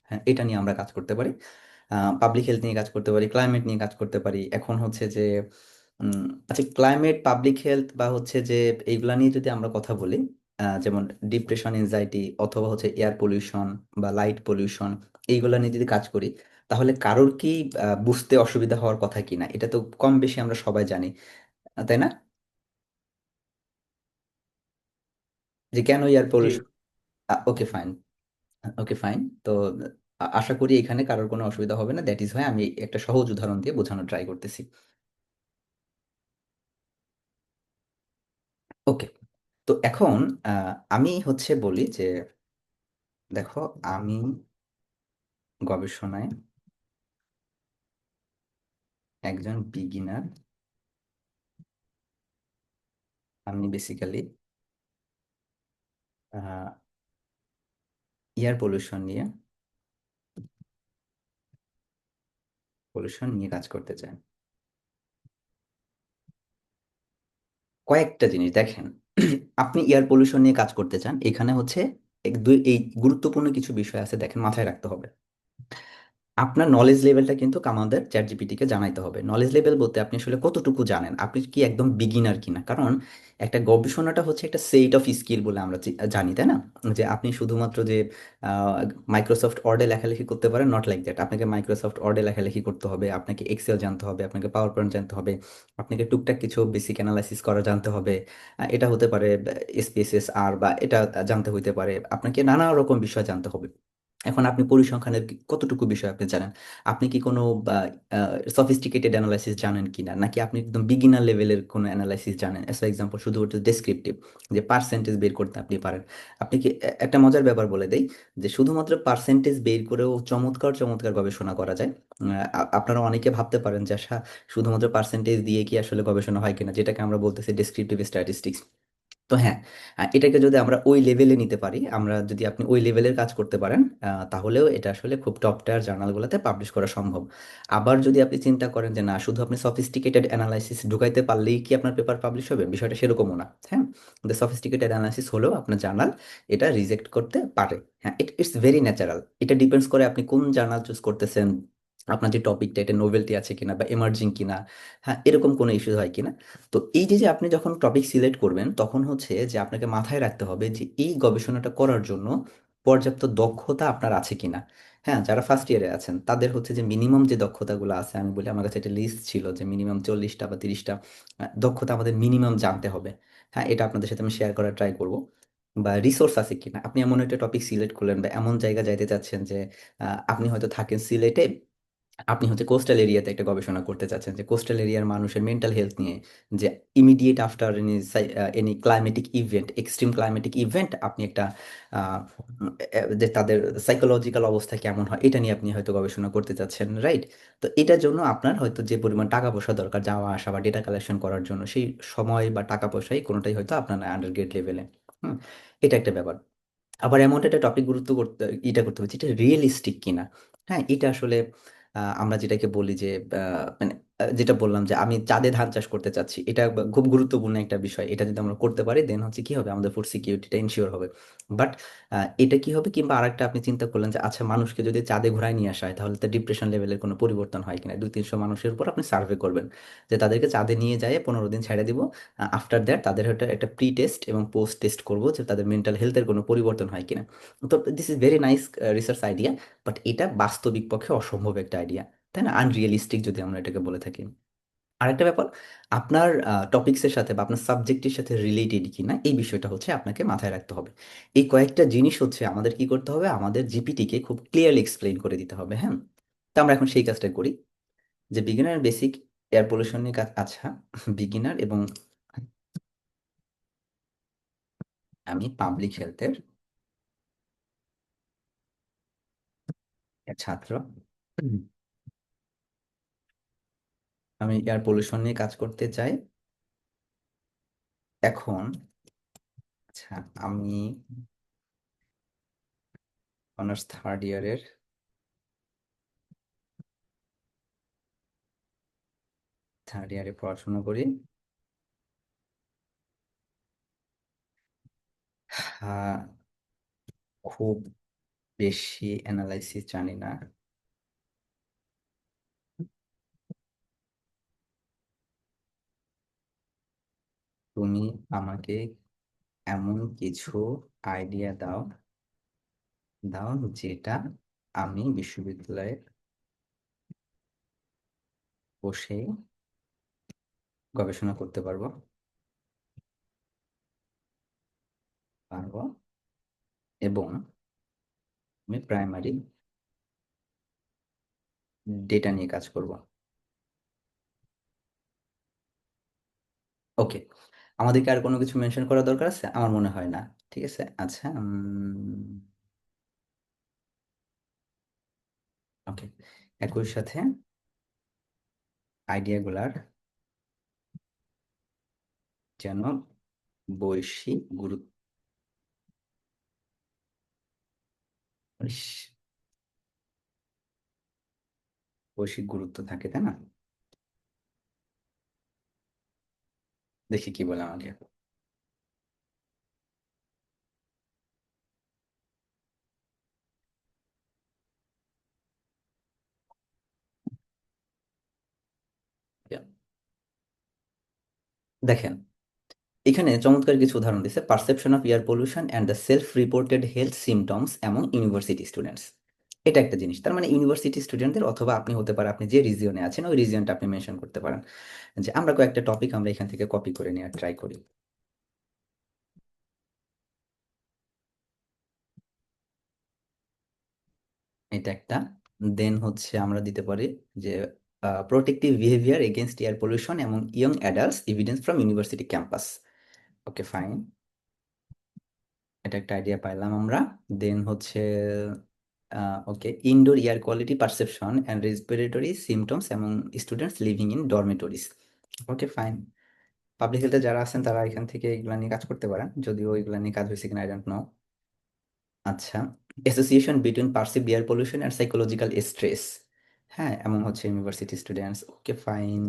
হ্যাঁ, এটা নিয়ে আমরা কাজ করতে পারি। পাবলিক হেলথ নিয়ে কাজ করতে পারি, ক্লাইমেট নিয়ে কাজ করতে পারি। এখন হচ্ছে যে আচ্ছা, ক্লাইমেট, পাবলিক হেলথ বা হচ্ছে যে এইগুলা নিয়ে যদি আমরা কথা বলি, যেমন ডিপ্রেশন, এনজাইটি, অথবা হচ্ছে এয়ার পলিউশন বা লাইট পলিউশন, এইগুলা নিয়ে যদি কাজ করি, তাহলে কারোর কি বুঝতে অসুবিধা হওয়ার কথা কি না, এটা তো কম বেশি আমরা সবাই জানি, তাই না? যে কেন এয়ার জি। Pollution. Okay fine. Okay, fine. তো আশা করি এখানে কারোর কোনো অসুবিধা হবে না। দ্যাট ইজ হয় আমি একটা সহজ উদাহরণ দিয়ে বোঝানোর ট্রাই করতেছি। ওকে। তো এখন আমি হচ্ছে বলি যে দেখো, আমি গবেষণায় একজন বিগিনার। আমি বেসিক্যালি এয়ার পলিউশন নিয়ে কাজ করতে চাই। কয়েকটা জিনিস দেখেন। আপনি এয়ার পলিউশন নিয়ে কাজ করতে চান, এখানে হচ্ছে এক দুই এই গুরুত্বপূর্ণ কিছু বিষয় আছে, দেখেন মাথায় রাখতে হবে। আপনার নলেজ লেভেলটা কিন্তু আমাদের চ্যাট জিপিটিকে জানাইতে হবে। নলেজ লেভেল বলতে আপনি আসলে কতটুকু জানেন, আপনি কি একদম বিগিনার কিনা। কারণ একটা গবেষণাটা হচ্ছে একটা সেট অফ স্কিল বলে আমরা জানি, তাই না? যে আপনি শুধুমাত্র যে মাইক্রোসফট ওয়ার্ডে লেখালেখি করতে পারেন, নট লাইক দ্যাট। আপনাকে মাইক্রোসফট ওয়ার্ডে লেখালেখি করতে হবে, আপনাকে এক্সেল জানতে হবে, আপনাকে পাওয়ার পয়েন্ট জানতে হবে, আপনাকে টুকটাক কিছু বেসিক অ্যানালাইসিস করা জানতে হবে। এটা হতে পারে এসপিএসএস আর বা এটা জানতে হইতে পারে, আপনাকে নানা রকম বিষয় জানতে হবে। এখন আপনি পরিসংখ্যানের কতটুকু বিষয় আপনি জানেন, আপনি কি কোনো সফিস্টিকেটেড অ্যানালাইসিস জানেন কিনা, নাকি আপনি একদম বিগিনার লেভেলের কোনো অ্যানালাইসিস জানেন, এস এক্সাম্পল শুধুমাত্র ডেসক্রিপটিভ, যে পার্সেন্টেজ বের করতে আপনি পারেন। আপনি কি একটা মজার ব্যাপার বলে দেই, যে শুধুমাত্র পার্সেন্টেজ বের করেও চমৎকার চমৎকার গবেষণা করা যায়। আপনারা অনেকে ভাবতে পারেন যে আশা, শুধুমাত্র পার্সেন্টেজ দিয়ে কি আসলে গবেষণা হয় কিনা, যেটাকে আমরা বলতেছি ডেসক্রিপটিভ স্ট্যাটিস্টিক্স। তো হ্যাঁ, এটাকে যদি আমরা ওই লেভেলে নিতে পারি, আমরা যদি আপনি ওই লেভেলের কাজ করতে পারেন, তাহলেও এটা আসলে খুব টপ টায়ার জার্নালগুলোতে পাবলিশ করা সম্ভব। আবার যদি আপনি চিন্তা করেন যে না, শুধু আপনি সফিস্টিকেটেড অ্যানালাইসিস ঢুকাইতে পারলেই কি আপনার পেপার পাবলিশ হবে, বিষয়টা সেরকমও না। হ্যাঁ, সফিস্টিকেটেড অ্যানালাইসিস হলেও আপনার জার্নাল এটা রিজেক্ট করতে পারে। হ্যাঁ, ইটস ভেরি ন্যাচারাল। এটা ডিপেন্ডস করে আপনি কোন জার্নাল চুজ করতেছেন, আপনার যে টপিকটা এটা নোভেলটি আছে কিনা বা এমার্জিং কিনা, হ্যাঁ এরকম কোনো ইস্যু হয় কিনা। তো এই যে যে আপনি যখন টপিক সিলেক্ট করবেন, তখন হচ্ছে যে আপনাকে মাথায় রাখতে হবে যে এই গবেষণাটা করার জন্য পর্যাপ্ত দক্ষতা আপনার আছে কিনা। হ্যাঁ, যারা ফার্স্ট ইয়ারে আছেন তাদের হচ্ছে যে মিনিমাম যে দক্ষতাগুলো আছে, আমি বলি আমার কাছে একটা লিস্ট ছিল যে মিনিমাম 40টা বা 30টা দক্ষতা আমাদের মিনিমাম জানতে হবে। হ্যাঁ, এটা আপনাদের সাথে আমি শেয়ার করার ট্রাই করব। বা রিসোর্স আছে কিনা, আপনি এমন একটা টপিক সিলেক্ট করলেন বা এমন জায়গা যাইতে চাচ্ছেন যে আপনি হয়তো থাকেন সিলেটে, আপনি হচ্ছে কোস্টাল এরিয়াতে একটা গবেষণা করতে চাচ্ছেন যে কোস্টাল এরিয়ার মানুষের মেন্টাল হেলথ নিয়ে, যে immediate after any climatic event, extreme climatic event, আপনি একটা আহ, যে তাদের সাইকোলজিক্যাল অবস্থা কেমন হয় এটা নিয়ে আপনি হয়তো গবেষণা করতে চাচ্ছেন, রাইট? তো এটার জন্য আপনার হয়তো যে পরিমাণ টাকা পয়সা দরকার যাওয়া আসা বা ডেটা কালেকশন করার জন্য, সেই সময় বা টাকা পয়সাই কোনোটাই হয়তো আপনার আন্ডার গ্রেড লেভেলে। হুম, এটা একটা ব্যাপার। আবার এমন একটা টপিক গুরুত্ব করতে এটা করতে হবে যেটা রিয়েলিস্টিক কিনা। হ্যাঁ, এটা আসলে আমরা যেটাকে বলি যে মানে যেটা বললাম যে আমি চাঁদে ধান চাষ করতে চাচ্ছি, এটা খুব গুরুত্বপূর্ণ একটা বিষয়। এটা যদি আমরা করতে পারি দেন হচ্ছে কি হবে, আমাদের ফুড সিকিউরিটিটা ইনশিওর হবে। বাট এটা কি হবে, কিংবা আরেকটা আপনি চিন্তা করলেন যে আচ্ছা, মানুষকে যদি চাঁদে ঘোরায় নিয়ে আসা হয় তাহলে তার ডিপ্রেশন লেভেলের কোনো পরিবর্তন হয় কিনা, 200-300 মানুষের উপর আপনি সার্ভে করবেন, যে তাদেরকে চাঁদে নিয়ে যায় 15 দিন ছেড়ে দিব, আফটার দ্যাট তাদের একটা একটা প্রি টেস্ট এবং পোস্ট টেস্ট করবো যে তাদের মেন্টাল হেলথের কোনো পরিবর্তন হয় কিনা। তো this is very nice research idea, but এটা বাস্তবিক পক্ষে অসম্ভব একটা আইডিয়া, তাই না? আনরিয়েলিস্টিক যদি আমরা এটাকে বলে থাকি। আরেকটা ব্যাপার, আপনার টপিক্সের সাথে বা আপনার সাবজেক্টের সাথে রিলেটেড কিনা এই বিষয়টা হচ্ছে আপনাকে মাথায় রাখতে হবে। এই কয়েকটা জিনিস হচ্ছে আমাদের কি করতে হবে, আমাদের জিপিটিকে খুব ক্লিয়ারলি এক্সপ্লেইন করে দিতে হবে। হ্যাঁ, তো আমরা এখন সেই কাজটা করি, যে বিগিনার বেসিক এয়ার পলিউশন নিয়ে কাজ। আচ্ছা, বিগিনার এবং আমি পাবলিক হেলথের ছাত্র। হুম। আমি এয়ার পলিউশন নিয়ে কাজ করতে চাই এখন। আচ্ছা, আমি অনার্স থার্ড ইয়ারে পড়াশোনা করি। হ্যাঁ, খুব বেশি অ্যানালাইসিস জানি না। তুমি আমাকে এমন কিছু আইডিয়া দাও দাও যেটা আমি বিশ্ববিদ্যালয়ে বসে গবেষণা করতে পারবো এবং আমি প্রাইমারি ডেটা নিয়ে কাজ করব। ওকে, আমাদেরকে আর কোনো কিছু মেনশন করা দরকার আছে? আমার মনে হয় না। ঠিক আছে, আচ্ছা। ওকে, একই সাথে আইডিয়াগুলার যেন বৈশ্বিক গুরুত্ব, ইস, বৈশ্বিক গুরুত্ব থাকে, তাই না? দেখি কি বলে আমাকে। দেখেন, এখানে চমৎকার কিছু উদাহরণ দিচ্ছে: perception of air pollution and the self reported health symptoms among university students. এটা একটা জিনিস, তার মানে ইউনিভার্সিটি স্টুডেন্টদের, অথবা আপনি হতে পারে আপনি যে রিজিয়নে আছেন ওই রিজিয়নটা আপনি মেনশন করতে পারেন। যে আমরা কয়েকটা টপিক আমরা এখান থেকে কপি করে নেওয়ার ট্রাই করি। এটা একটা। দেন হচ্ছে আমরা দিতে পারি যে protective behaviour against air pollution এবং young adults evidence from university campus. Okay fine, এটা একটা আইডিয়া পাইলাম আমরা। দেন হচ্ছে okay, indoor air quality perception and respiratory symptoms এবং students living in dormitories. Okay fine, public হেলথে যারা আছেন তারা এখান থেকে এগুলা নিয়ে কাজ করতে পারেন, যদিও এগুলা নিয়ে কাজ হয়েছে কিনা আই ডোন্ট নো। আচ্ছা, association between perceived air pollution and psychological stress. হ্যাঁ, এমন হচ্ছে ইউনিভার্সিটি স্টুডেন্টস। Okay fine.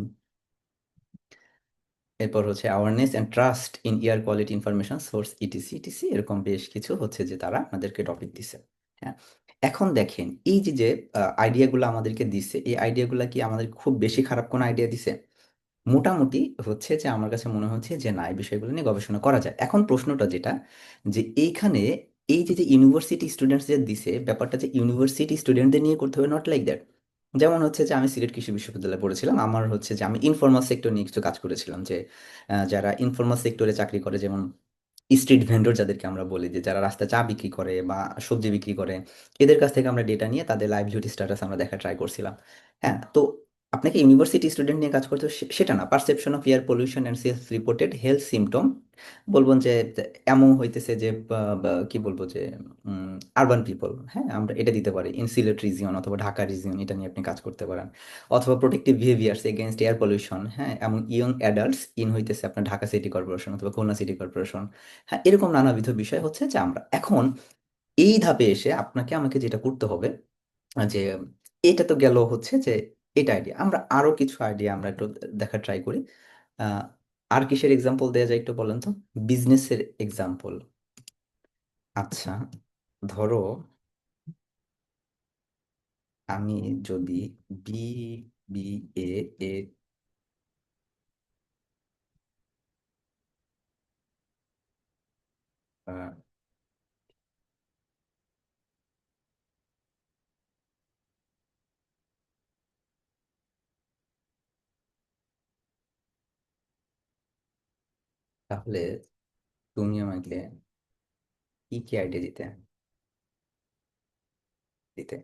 এরপর হচ্ছে awareness and trust in air quality information source etc etc, এরকম বেশ কিছু হচ্ছে যে তারা আমাদেরকে টপিক দিছে। হ্যাঁ, এখন দেখেন এই যে যে আইডিয়াগুলো আমাদেরকে দিছে, এই আইডিয়াগুলো কি আমাদের খুব বেশি খারাপ কোনো আইডিয়া দিছে? মোটামুটি হচ্ছে যে আমার কাছে মনে হচ্ছে যে না, এই বিষয়গুলো নিয়ে গবেষণা করা যায়। এখন প্রশ্নটা যেটা, যে এইখানে এই যে যে ইউনিভার্সিটি স্টুডেন্টস যে দিছে, ব্যাপারটা যে ইউনিভার্সিটি স্টুডেন্টদের নিয়ে করতে হবে, নট লাইক দ্যাট। যেমন হচ্ছে যে আমি সিলেট কৃষি বিশ্ববিদ্যালয়ে পড়েছিলাম, আমার হচ্ছে যে আমি ইনফর্মাল সেক্টর নিয়ে কিছু কাজ করেছিলাম, যে যারা ইনফর্মাল সেক্টরে চাকরি করে, যেমন স্ট্রিট ভেন্ডর যাদেরকে আমরা বলি, যে যারা রাস্তায় চা বিক্রি করে বা সবজি বিক্রি করে, এদের কাছ থেকে আমরা ডেটা নিয়ে তাদের লাইভলিহুড স্ট্যাটাস আমরা দেখা ট্রাই করছিলাম। হ্যাঁ, তো আপনাকে ইউনিভার্সিটি স্টুডেন্ট নিয়ে কাজ করতে হবে সেটা না। Perception of air pollution and self reported health symptom, বলবেন যে এমন হইতেছে যে কি বলবো যে আরবান পিপল, হ্যাঁ আমরা এটা দিতে পারি, ইন সিলেট রিজিয়ন অথবা ঢাকা রিজিয়ন, এটা নিয়ে আপনি কাজ করতে পারেন। অথবা protective behaviours against air pollution, হ্যাঁ, এবং ইয়ং অ্যাডাল্টস ইন হইতেছে আপনার ঢাকা সিটি কর্পোরেশন অথবা খুলনা সিটি কর্পোরেশন। হ্যাঁ, এরকম নানাবিধ বিষয় হচ্ছে যে আমরা এখন এই ধাপে এসে আপনাকে আমাকে যেটা করতে হবে, যে এটা তো গেল হচ্ছে যে এটা আইডিয়া, আমরা আরো কিছু আইডিয়া আমরা একটু দেখা ট্রাই করি। আহ, আর কিসের এক্সাম্পল দেওয়া যায় একটু বলেন তো? বিজনেসের এক্সাম্পল। আচ্ছা, ধরো আমি যদি বি বি এ এ আহ, তাহলে তুমি আমাকে কি কি আইডিয়া দিতে দিতে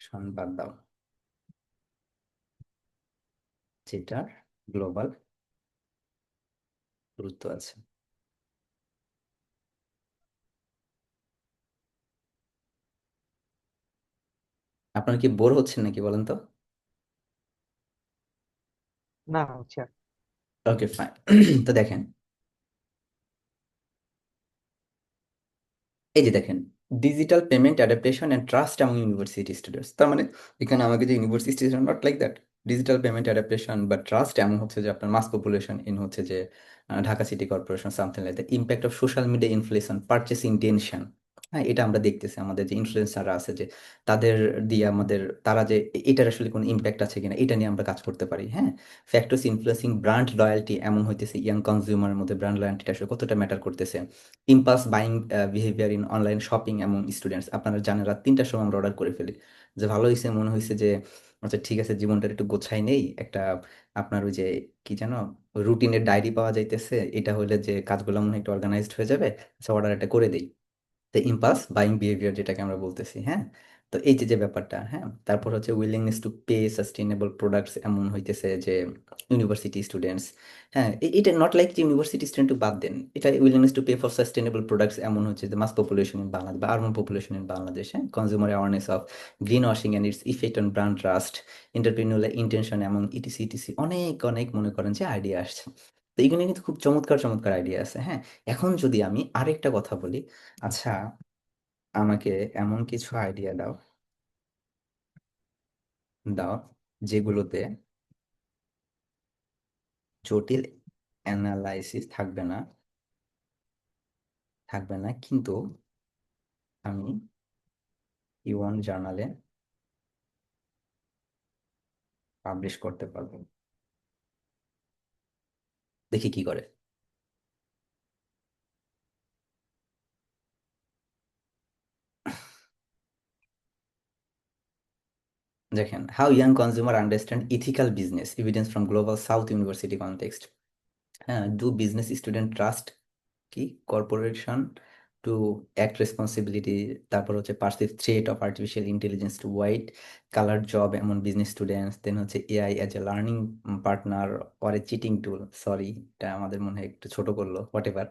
সংবাদ দাও যেটার গ্লোবাল গুরুত্ব আছে। আপনার কি বোর হচ্ছেন নাকি বলেন তো? না হচ্ছে। ওকে ফাইন। তো দেখেন, এই যে দেখেন, digital payment adaptation and trust among university students, তার মানে এখানে আমাকে যে university student, not like that, digital payment adaptation বা ট্রাস্ট এমন হচ্ছে যে আপনার মাস পপুলেশন ইন হচ্ছে যে Dhaka city corporation, something like that, impact of social media influence purchase intention. হ্যাঁ, এটা আমরা দেখতেছি আমাদের যে ইনফ্লুয়েন্সাররা আছে, যে তাদের দিয়ে আমাদের, তারা যে এটার আসলে কোনো ইম্প্যাক্ট আছে কিনা এটা নিয়ে আমরা কাজ করতে পারি। হ্যাঁ, ফ্যাক্টরস ইনফ্লুয়েন্সিং ব্র্যান্ড লয়্যালটি, এমন হইতেছে ইয়াং কনজিউমারের মধ্যে ব্র্যান্ড লয়্যালটিটা আসলে কতটা ম্যাটার করতেছে। Impulse buying behaviour in online shopping এবং স্টুডেন্টস, আপনারা জানেন রাত 3টার সময় আমরা অর্ডার করে ফেলি, যে ভালো হয়েছে মনে হয়েছে যে আচ্ছা ঠিক আছে, জীবনটা একটু গোছাই নেই একটা, আপনার ওই যে কি জানো, রুটিনের ডায়েরি পাওয়া যাইতেছে, এটা হলে যে কাজগুলো মনে হয় একটু অর্গানাইজড হয়ে যাবে। আচ্ছা, অর্ডার একটা করে দিই। তো ইম্পালস বাইং বিহেভিয়ার যেটাকে আমরা বলতেছি, হ্যাঁ। তো এই যে যে ব্যাপারটা, হ্যাঁ, তারপর হচ্ছে willingness to pay sustainable products, এমন হইতেছে যে ইউনিভার্সিটি স্টুডেন্টস, হ্যাঁ, এটা নট লাইক যে ইউনিভার্সিটি স্টুডেন্ট বাদ দেন, এটা willingness to pay for sustainable products এমন হচ্ছে যে মাস পপুলেশন ইন বাংলাদেশ বা আরবান পপুলেশন ইন বাংলাদেশ, হ্যাঁ, consumer awareness of green washing and its effect on brand trust, entrepreneurial intention, এমন ইটিসি ইটিসি অনেক অনেক মনে করেন যে আইডিয়া আসছে। তো এগুলো কিন্তু খুব চমৎকার চমৎকার আইডিয়া আছে, হ্যাঁ। এখন যদি আমি আরেকটা কথা বলি, আচ্ছা, আমাকে এমন কিছু আইডিয়া দাও, দাও যেগুলোতে জটিল অ্যানালাইসিস থাকবে না, থাকবে না, কিন্তু আমি ইওয়ান জার্নালে পাবলিশ করতে পারবো। দেখি কি করে। দেখেন, how young consumer understand ethical business evidence from global south university context. হ্যাঁ, ডু বিজনেস স্টুডেন্ট ট্রাস্ট কি কর্পোরেশন টু অ্যাক্ট রেসপন্সিবিলিটি, তারপর হচ্ছে perceive threat of artificial intelligence to white collar job এমন বিজনেস স্টুডেন্টস, দেন হচ্ছে AI as a learning partner or a cheating tool, sorry এটা আমাদের মনে হয় একটু ছোট করলো, whatever,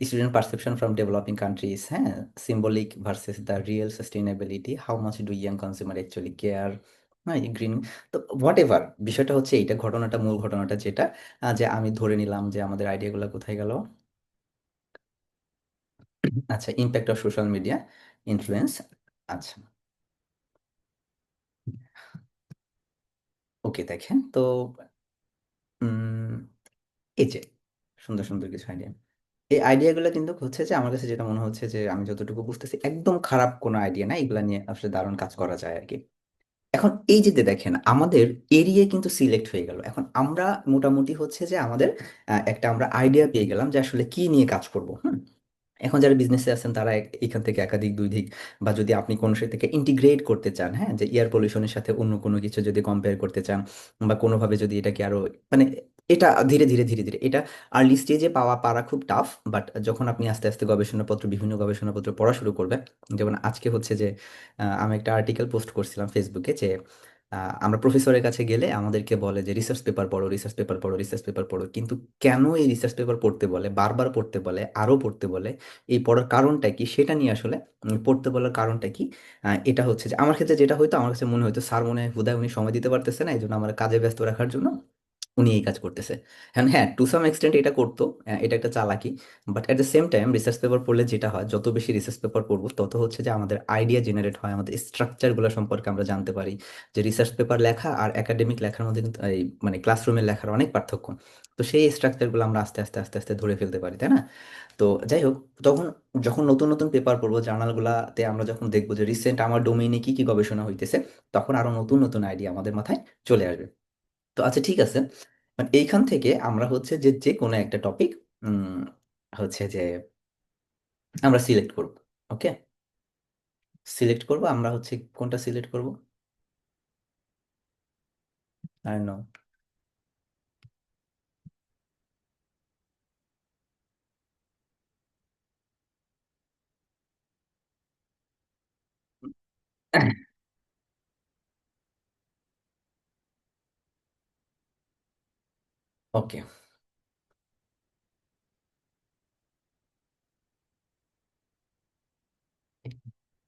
student perception from developing countries, হ্যাঁ, symbolic versus the real sustainability, how much do young consumer actually care, হ্যাঁ, গ্রিন। তো হোয়াট এভার, বিষয়টা হচ্ছে এইটা, ঘটনাটা, মূল ঘটনাটা যেটা, যে আমি ধরে নিলাম যে আমাদের আইডিয়াগুলো কোথায় গেল। আচ্ছা, impact of social media influence. আচ্ছা, ওকে, দেখেন তো, উম, এই যে সুন্দর সুন্দর কিছু আইডিয়া, এই আইডিয়াগুলো কিন্তু হচ্ছে যে আমার কাছে যেটা মনে হচ্ছে যে আমি যতটুকু বুঝতেছি একদম খারাপ কোনো আইডিয়া না, এগুলা নিয়ে আসলে দারুণ কাজ করা যায় আর কি। এখন এই যে দেখেন, আমাদের এরিয়া কিন্তু সিলেক্ট হয়ে গেল, এখন আমরা মোটামুটি হচ্ছে যে আমাদের একটা আমরা আইডিয়া পেয়ে গেলাম যে আসলে কি নিয়ে কাজ করব। এখন যারা বিজনেসে আছেন তারা এখান থেকে একাধিক দুই দিক, বা যদি আপনি কোনো সাথে থেকে ইন্টিগ্রেট করতে চান, হ্যাঁ, যে এয়ার পলিউশনের সাথে অন্য কোনো কিছু যদি কম্পেয়ার করতে চান, বা কোনোভাবে যদি এটাকে আরো, মানে এটা ধীরে ধীরে ধীরে ধীরে এটা আর্লি স্টেজে পারা খুব টাফ, বাট যখন আপনি আস্তে আস্তে গবেষণাপত্র, বিভিন্ন গবেষণাপত্র পড়া শুরু করবেন, যেমন আজকে হচ্ছে যে আমি একটা আর্টিকেল পোস্ট করছিলাম ফেসবুকে যে আমরা প্রফেসরের কাছে গেলে আমাদেরকে বলে যে রিসার্চ পেপার পড়ো, রিসার্চ পেপার পড়ো, রিসার্চ পেপার পড়ো, কিন্তু কেন এই রিসার্চ পেপার পড়তে বলে, বারবার পড়তে বলে, আরো পড়তে বলে, এই পড়ার কারণটা কি, সেটা নিয়ে আসলে পড়তে বলার কারণটা কি, এটা হচ্ছে যে আমার ক্ষেত্রে যেটা হয়তো, আমার কাছে মনে হয়তো স্যার মনে হয় হুদায় উনি সময় দিতে পারতেছে না, এই জন্য আমার কাজে ব্যস্ত রাখার জন্য উনি এই কাজ করতেছে। হ্যাঁ হ্যাঁ, টু সাম এক্সটেন্ট এটা করতো, এটা একটা চালাকি। But at the same time research paper পড়লে যেটা হয়, যত বেশি রিসার্চ পেপার পড়বো তত হচ্ছে যে আমাদের আইডিয়া জেনারেট হয়, আমাদের স্ট্রাকচারগুলো সম্পর্কে আমরা জানতে পারি, যে রিসার্চ পেপার লেখা আর একাডেমিক লেখার মধ্যে কিন্তু এই মানে ক্লাসরুমের লেখার অনেক পার্থক্য। তো সেই স্ট্রাকচারগুলো আমরা আস্তে আস্তে আস্তে আস্তে ধরে ফেলতে পারি, তাই না? তো যাই হোক, তখন যখন নতুন নতুন পেপার পড়বো, জার্নালগুলাতে আমরা যখন দেখবো যে রিসেন্ট আমার ডোমেইনে কি কি গবেষণা হইতেছে, তখন আরো নতুন নতুন আইডিয়া আমাদের মাথায় চলে আসবে। তো আচ্ছা ঠিক আছে, মানে এইখান থেকে আমরা হচ্ছে যে যে কোনো একটা টপিক হচ্ছে যে আমরা সিলেক্ট করব। ওকে, সিলেক্ট করব আমরা, হচ্ছে কোনটা সিলেক্ট করব, আই নো। ওকে,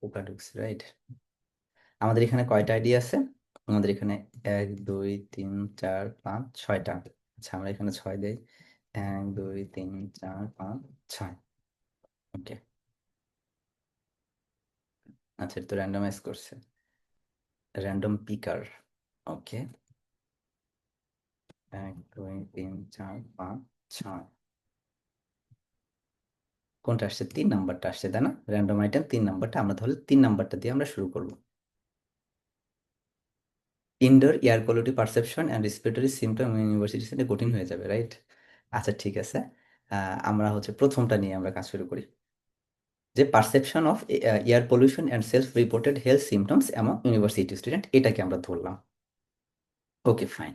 পোকা ঢুকছে, রাইট। আমাদের এখানে কয়টা আইডি আছে? আমাদের এখানে এক দুই তিন চার পাঁচ ছয়টা। আচ্ছা, আমরা এখানে ছয় দেই, এক দুই তিন চার পাঁচ ছয়। ওকে, আচ্ছা, এটা তো র্যান্ডমাইজ করছে, র্যান্ডম পিকার। ওকে, এক দুই তিন চার পাঁচ ছয়। কোনটা আসছে? 3 নাম্বারটা আসছে, তাই না? র্যান্ডম আইটেম 3 নাম্বারটা, আমরা তাহলে 3 নাম্বারটা দিয়ে আমরা শুরু করব। Indoor air quality perception and respiratory symptom university সেন্টে কঠিন হয়ে যাবে, রাইট? আচ্ছা ঠিক আছে, আমরা হচ্ছে প্রথমটা নিয়ে আমরা কাজ শুরু করি, যে perception of air pollution and self reported health symptoms এমন ইউনিভার্সিটি স্টুডেন্ট, এটাকে আমরা ধরলাম। ওকে, ফাইন।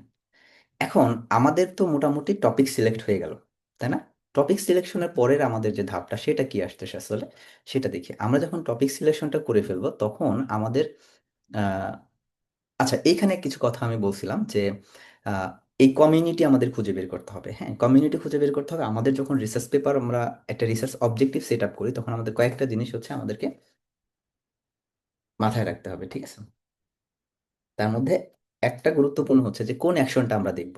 এখন আমাদের তো মোটামুটি টপিক সিলেক্ট হয়ে গেল, তাই না? টপিক সিলেকশনের পরের আমাদের যে ধাপটা সেটা কি আসতেছে আসলে, সেটা দেখি। আমরা যখন টপিক সিলেকশনটা করে ফেলবো তখন আমাদের আহ, আচ্ছা, এইখানে কিছু কথা আমি বলছিলাম যে আহ, এই কমিউনিটি আমাদের খুঁজে বের করতে হবে। হ্যাঁ, কমিউনিটি খুঁজে বের করতে হবে। আমাদের যখন রিসার্চ পেপার, আমরা একটা রিসার্চ অবজেক্টিভ সেট আপ করি, তখন আমাদের কয়েকটা জিনিস হচ্ছে আমাদেরকে মাথায় রাখতে হবে, ঠিক আছে? তার মধ্যে একটা গুরুত্বপূর্ণ হচ্ছে যে কোন অ্যাকশনটা আমরা দেখব।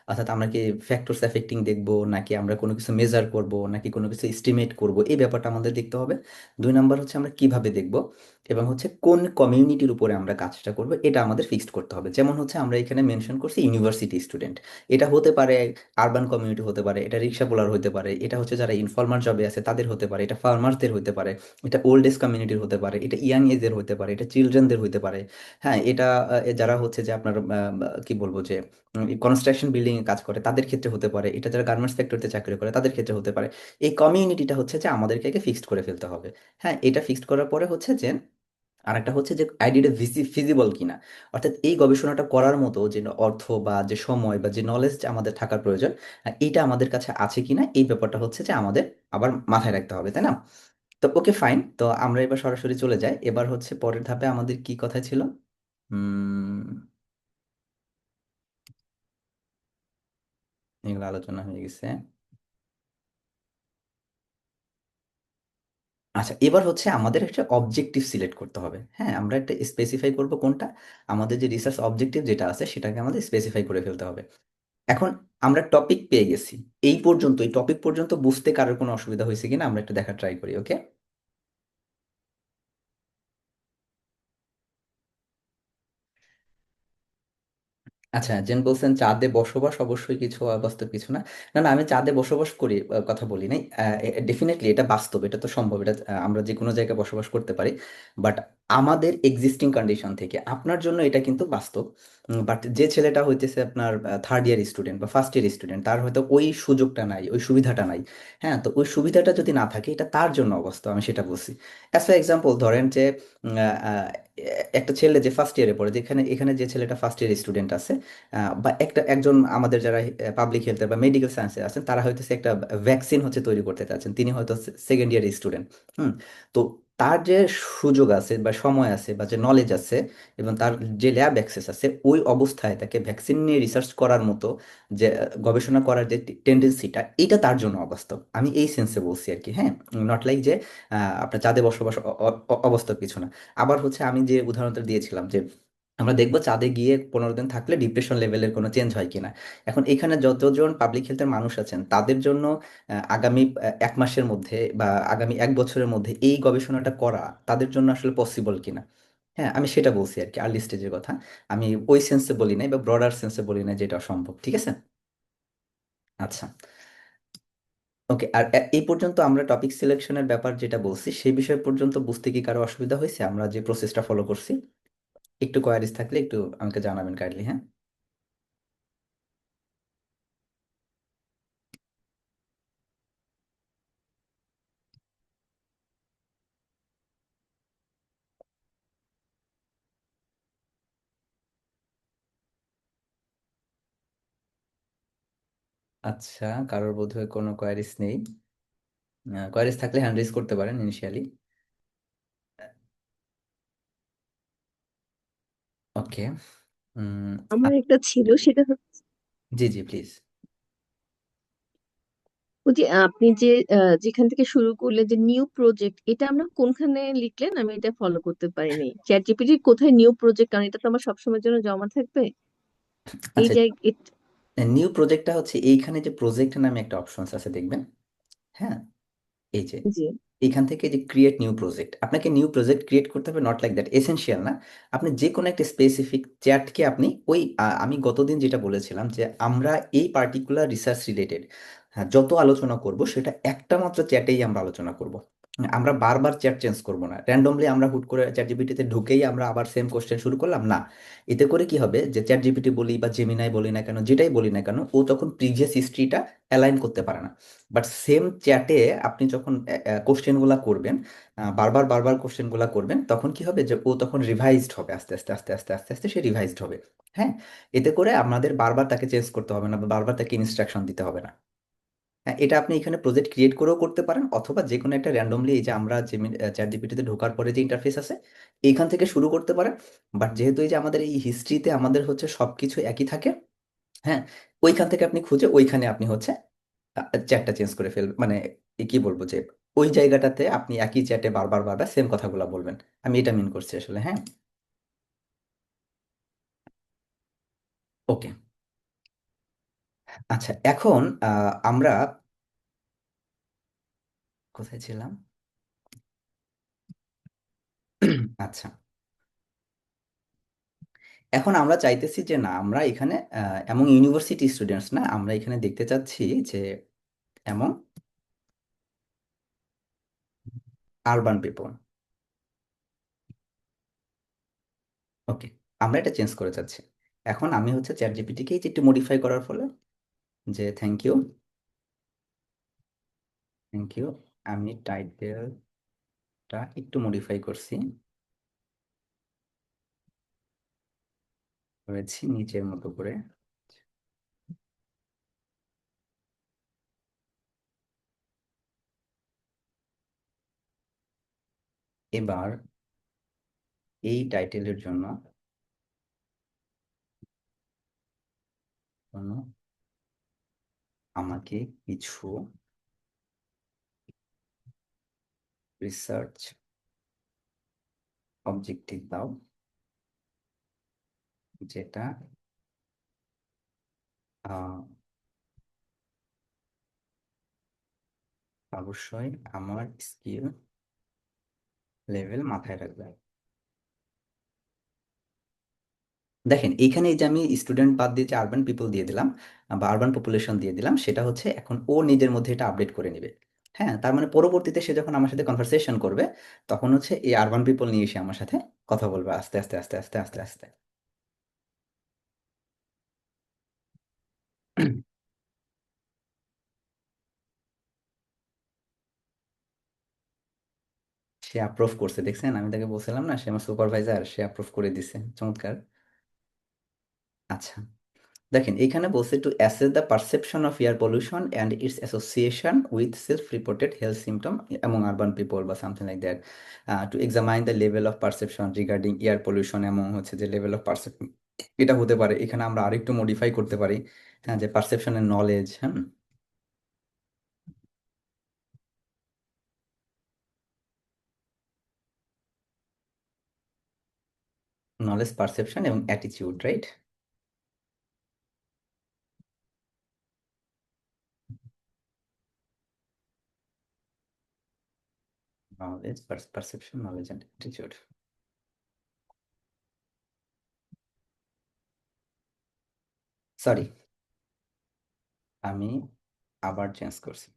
অর্থাৎ আমরা কি ফ্যাক্টরস এফেক্টিং দেখব, নাকি আমরা কোনো কিছু মেজার করব, নাকি কোনো কিছু এস্টিমেট করব, এই ব্যাপারটা আমাদের দেখতে হবে। দুই নাম্বার হচ্ছে আমরা কিভাবে দেখব, এবং হচ্ছে কোন কমিউনিটির উপরে আমরা কাজটা করব, এটা আমাদের ফিক্সড করতে হবে। যেমন হচ্ছে আমরা এখানে মেনশন করছি ইউনিভার্সিটি স্টুডেন্ট। এটা হতে পারে আরবান কমিউনিটি, হতে পারে এটা রিক্সা পোলার, হতে পারে এটা হচ্ছে যারা ইনফর্মাল জবে আছে তাদের, হতে পারে এটা ফার্মারদের, হতে পারে এটা ওল্ড এজ কমিউনিটির, হতে পারে এটা ইয়াং এজের, হতে পারে এটা চিলড্রেনদের, হতে পারে। হ্যাঁ, এটা যারা হচ্ছে যে আপনার কি বলবো যে কনস্ট্রাকশন বিল্ডিং এ কাজ করে তাদের ক্ষেত্রে হতে পারে, এটা যারা গার্মেন্টস ফ্যাক্টরিতে চাকরি করে তাদের ক্ষেত্রে হতে পারে। এই কমিউনিটিটা হচ্ছে যে আমাদেরকে ফিক্সড করে ফেলতে হবে। হ্যাঁ, এটা ফিক্সড করার পরে হচ্ছে যে আরেকটা হচ্ছে যে আইডিয়াটা ফিজিবল কিনা, অর্থাৎ এই গবেষণাটা করার মতো যে অর্থ বা যে সময় বা যে নলেজ আমাদের থাকার প্রয়োজন, এইটা আমাদের কাছে আছে কিনা, এই ব্যাপারটা হচ্ছে যে আমাদের আবার মাথায় রাখতে হবে, তাই না? তো ওকে, ফাইন। তো আমরা এবার সরাসরি চলে যাই। এবার হচ্ছে পরের ধাপে আমাদের কি কথা ছিল? হুম, এগুলো আলোচনা হয়ে গেছে। আচ্ছা, এবার হচ্ছে আমাদের একটা অবজেক্টিভ সিলেক্ট করতে হবে। হ্যাঁ, আমরা একটা স্পেসিফাই করব কোনটা, আমাদের যে রিসার্চ অবজেক্টিভ যেটা আছে সেটাকে আমাদের স্পেসিফাই করে ফেলতে হবে। এখন আমরা টপিক পেয়ে গেছি। এই পর্যন্ত, এই টপিক পর্যন্ত বুঝতে কারোর কোনো অসুবিধা হয়েছে কিনা আমরা একটু দেখা ট্রাই করি, ওকে? আচ্ছা, যেন বলছেন চাঁদে বসবাস অবশ্যই কিছু অবাস্তব কিছু না। না না, আমি চাঁদে বসবাস করি কথা বলি নাই। ডেফিনেটলি এটা বাস্তব, এটা তো সম্ভব, এটা আমরা যে কোনো জায়গায় বসবাস করতে পারি। বাট আমাদের এক্সিস্টিং কন্ডিশন থেকে আপনার জন্য এটা কিন্তু বাস্তব। বাট যে ছেলেটা হইতেছে আপনার থার্ড ইয়ার স্টুডেন্ট বা ফার্স্ট ইয়ার স্টুডেন্ট, তার হয়তো ওই সুযোগটা নাই, ওই সুবিধাটা নাই। হ্যাঁ, তো ওই সুবিধাটা যদি না থাকে এটা তার জন্য অবাস্তব, আমি সেটা বলছি। অ্যাজ ফর এক্সাম্পল ধরেন যে উম, আহ, আহ, একটা ছেলে যে ফার্স্ট ইয়ারে পড়ে, যেখানে এখানে যে ছেলেটা ফার্স্ট ইয়ার স্টুডেন্ট আছে, বা একজন আমাদের যারা পাবলিক হেলথের বা মেডিকেল সায়েন্সে আছেন, তারা হয়তো একটা ভ্যাকসিন হচ্ছে তৈরি করতে চাচ্ছেন, তিনি হয়তো সেকেন্ড ইয়ার স্টুডেন্ট। হুম। তো তার যে সুযোগ আছে বা সময় আছে বা যে নলেজ আছে এবং তার যে ল্যাব অ্যাক্সেস আছে, ওই অবস্থায় তাকে ভ্যাকসিন নিয়ে রিসার্চ করার মতো যে গবেষণা করার যে টেন্ডেন্সিটা, এটা তার জন্য অবাস্তব। আমি এই সেন্সে বলছি আর কি। হ্যাঁ, নট লাইক যে আপনার চাঁদে বসবাস অবাস্তব কিছু না। আবার হচ্ছে আমি যে উদাহরণটা দিয়েছিলাম যে আমরা দেখবো চাঁদে গিয়ে 15 দিন থাকলে ডিপ্রেশন লেভেলের কোনো চেঞ্জ হয় কিনা। এখন এখানে যতজন পাবলিক হেলথের মানুষ আছেন তাদের জন্য আগামী 1 মাসের মধ্যে বা আগামী 1 বছরের মধ্যে এই গবেষণাটা করা তাদের জন্য আসলে পসিবল কিনা। হ্যাঁ, আমি সেটা বলছি আর কি, আর্লি স্টেজের কথা। আমি ওই সেন্সে বলি নাই বা ব্রডার সেন্সে বলি নাই যেটা অসম্ভব, ঠিক আছে? আচ্ছা, ওকে। আর এই পর্যন্ত আমরা টপিক সিলেকশনের ব্যাপার যেটা বলছি সেই বিষয় পর্যন্ত বুঝতে কি কারো অসুবিধা হয়েছে আমরা যে প্রসেসটা ফলো করছি? একটু কোয়ারিজ থাকলে একটু আমাকে জানাবেন কাইন্ডলি, হ্যাঁ? আচ্ছা, কারোর বোধহয় কোনো কোয়ারিজ নেই। কোয়ারিজ থাকলে হ্যান্ড রেজ করতে পারেন ইনিশিয়ালি। ওকে। উম, আমার আ- একটা ছিল, সেটা হচ্ছে জি জি, প্লিজ। ওই যে আপনি যে যেখান থেকে শুরু করলে যে নিউ প্রজেক্ট, এটা আমরা কোনখানে লিখলেন? আমি এটা ফলো করতে পারিনি। চ্যাট জিপিটি কোথায় নিউ প্রজেক্ট, কারণ এটা তো আমার সবসময়ের জন্য জমা থাকবে এই আচ্ছা, জায়গায়। নিউ প্রজেক্টটা হচ্ছে এইখানে যে প্রজেক্ট নামে একটা অপশনস আছে দেখবেন। হ্যাঁ, এই যে জি। এইখান থেকে যে ক্রিয়েট নিউ প্রজেক্ট, আপনাকে নিউ প্রজেক্ট ক্রিয়েট করতে হবে, নট লাইক দ্যাট, এসেনশিয়াল না। আপনি যে কোনো একটা স্পেসিফিক চ্যাটকে আপনি ওই আমি গতদিন যেটা বলেছিলাম যে আমরা এই পার্টিকুলার রিসার্চ রিলেটেড যত আলোচনা করব সেটা একটা মাত্র চ্যাটেই আমরা আলোচনা করব। আমরা বারবার চ্যাট চেঞ্জ করব না, র্যান্ডমলি আমরা হুট করে চ্যাট জিপিটিতে ঢুকেই আমরা আবার সেম কোশ্চেন শুরু করলাম না। এতে করে কি হবে যে চ্যাট জিপিটি বলি বা জেমিনাই বলি না কেন, যেটাই বলি না কেন, ও তখন প্রিভিয়াস হিস্ট্রিটা অ্যালাইন করতে পারে না। বাট সেম চ্যাটে আপনি যখন কোশ্চেনগুলা করবেন, বারবার বারবার কোশ্চেনগুলা করবেন, তখন কি হবে যে ও তখন রিভাইজড হবে, আস্তে আস্তে আস্তে আস্তে আস্তে আস্তে সে রিভাইজড হবে। হ্যাঁ, এতে করে আমাদের বারবার তাকে চেঞ্জ করতে হবে না বা বারবার তাকে ইনস্ট্রাকশন দিতে হবে না। হ্যাঁ, এটা আপনি এখানে প্রজেক্ট ক্রিয়েট করেও করতে পারেন, অথবা যে কোনো একটা র্যান্ডমলি, এই যে আমরা যে চ্যাট জিপিটিতে ঢোকার পরে যে ইন্টারফেস আছে এইখান থেকে শুরু করতে পারেন। বাট যেহেতু এই যে আমাদের এই হিস্ট্রিতে আমাদের হচ্ছে সবকিছু একই থাকে, হ্যাঁ, ওইখান থেকে আপনি খুঁজে ওইখানে আপনি হচ্ছে চ্যাটটা চেঞ্জ করে ফেলবেন, মানে কি বলবো যে ওই জায়গাটাতে আপনি একই চ্যাটে বারবার বারবার সেম কথাগুলো বলবেন। আমি এটা মিন করছি আসলে, হ্যাঁ। ওকে, আচ্ছা, এখন আমরা কোথায় ছিলাম? আচ্ছা, এখন আমরা চাইতেছি যে না, আমরা এখানে এমন ইউনিভার্সিটি স্টুডেন্টস না, আমরা এখানে দেখতে চাচ্ছি যে এমন আরবান পিপল। ওকে, আমরা এটা চেঞ্জ করে চাচ্ছি। এখন আমি হচ্ছে চ্যাট জিপিটিকে একটু মডিফাই করার ফলে, যে থ্যাংক ইউ, থ্যাংক ইউ, আমি টাইটেলটা একটু মডিফাই করছি, করেছি নিচের মতো করে। এবার এই টাইটেলের জন্য জন্য আমাকে কিছু রিসার্চ অবজেক্টিভ দাও, যেটা আহ, অবশ্যই আমার স্কিল লেভেল মাথায় রাখবে। দেখেন এইখানে এই যে আমি স্টুডেন্ট বাদ দিয়ে যে আরবান পিপল দিয়ে দিলাম বা আরবান পপুলেশন দিয়ে দিলাম, সেটা হচ্ছে এখন ও নিজের মধ্যে এটা আপডেট করে নেবে। হ্যাঁ, তার মানে পরবর্তীতে সে যখন আমার সাথে কনভারসেশন করবে, তখন হচ্ছে এই আরবান পিপল নিয়ে এসে আমার সাথে কথা বলবে আস্তে আস্তে আস্তে আস্তে আস্তে আস্তে। সে অ্যাপ্রুভ করছে, দেখছেন? আমি তাকে বলছিলাম না, সে আমার সুপারভাইজার, সে অ্যাপ্রুভ করে দিছে, চমৎকার। আচ্ছা, দেখেন এখানে বলছে to assess the perception of air pollution and its association with self reported health symptom among urban people বা something like that, to examine the level of perception regarding air pollution, এমন হচ্ছে যে লেভেল অফ পারসেপশন এটা হতে পারে। এখানে আমরা আরেকটু মডিফাই করতে পারি, হ্যাঁ, যে পারসেপশনের নলেজ, হ্যাঁ, নলেজ, পারসেপশন এবং attitude, right? Knowledge, perception, knowledge and attitude. Sorry, আমি আবার চেঞ্জ করছি।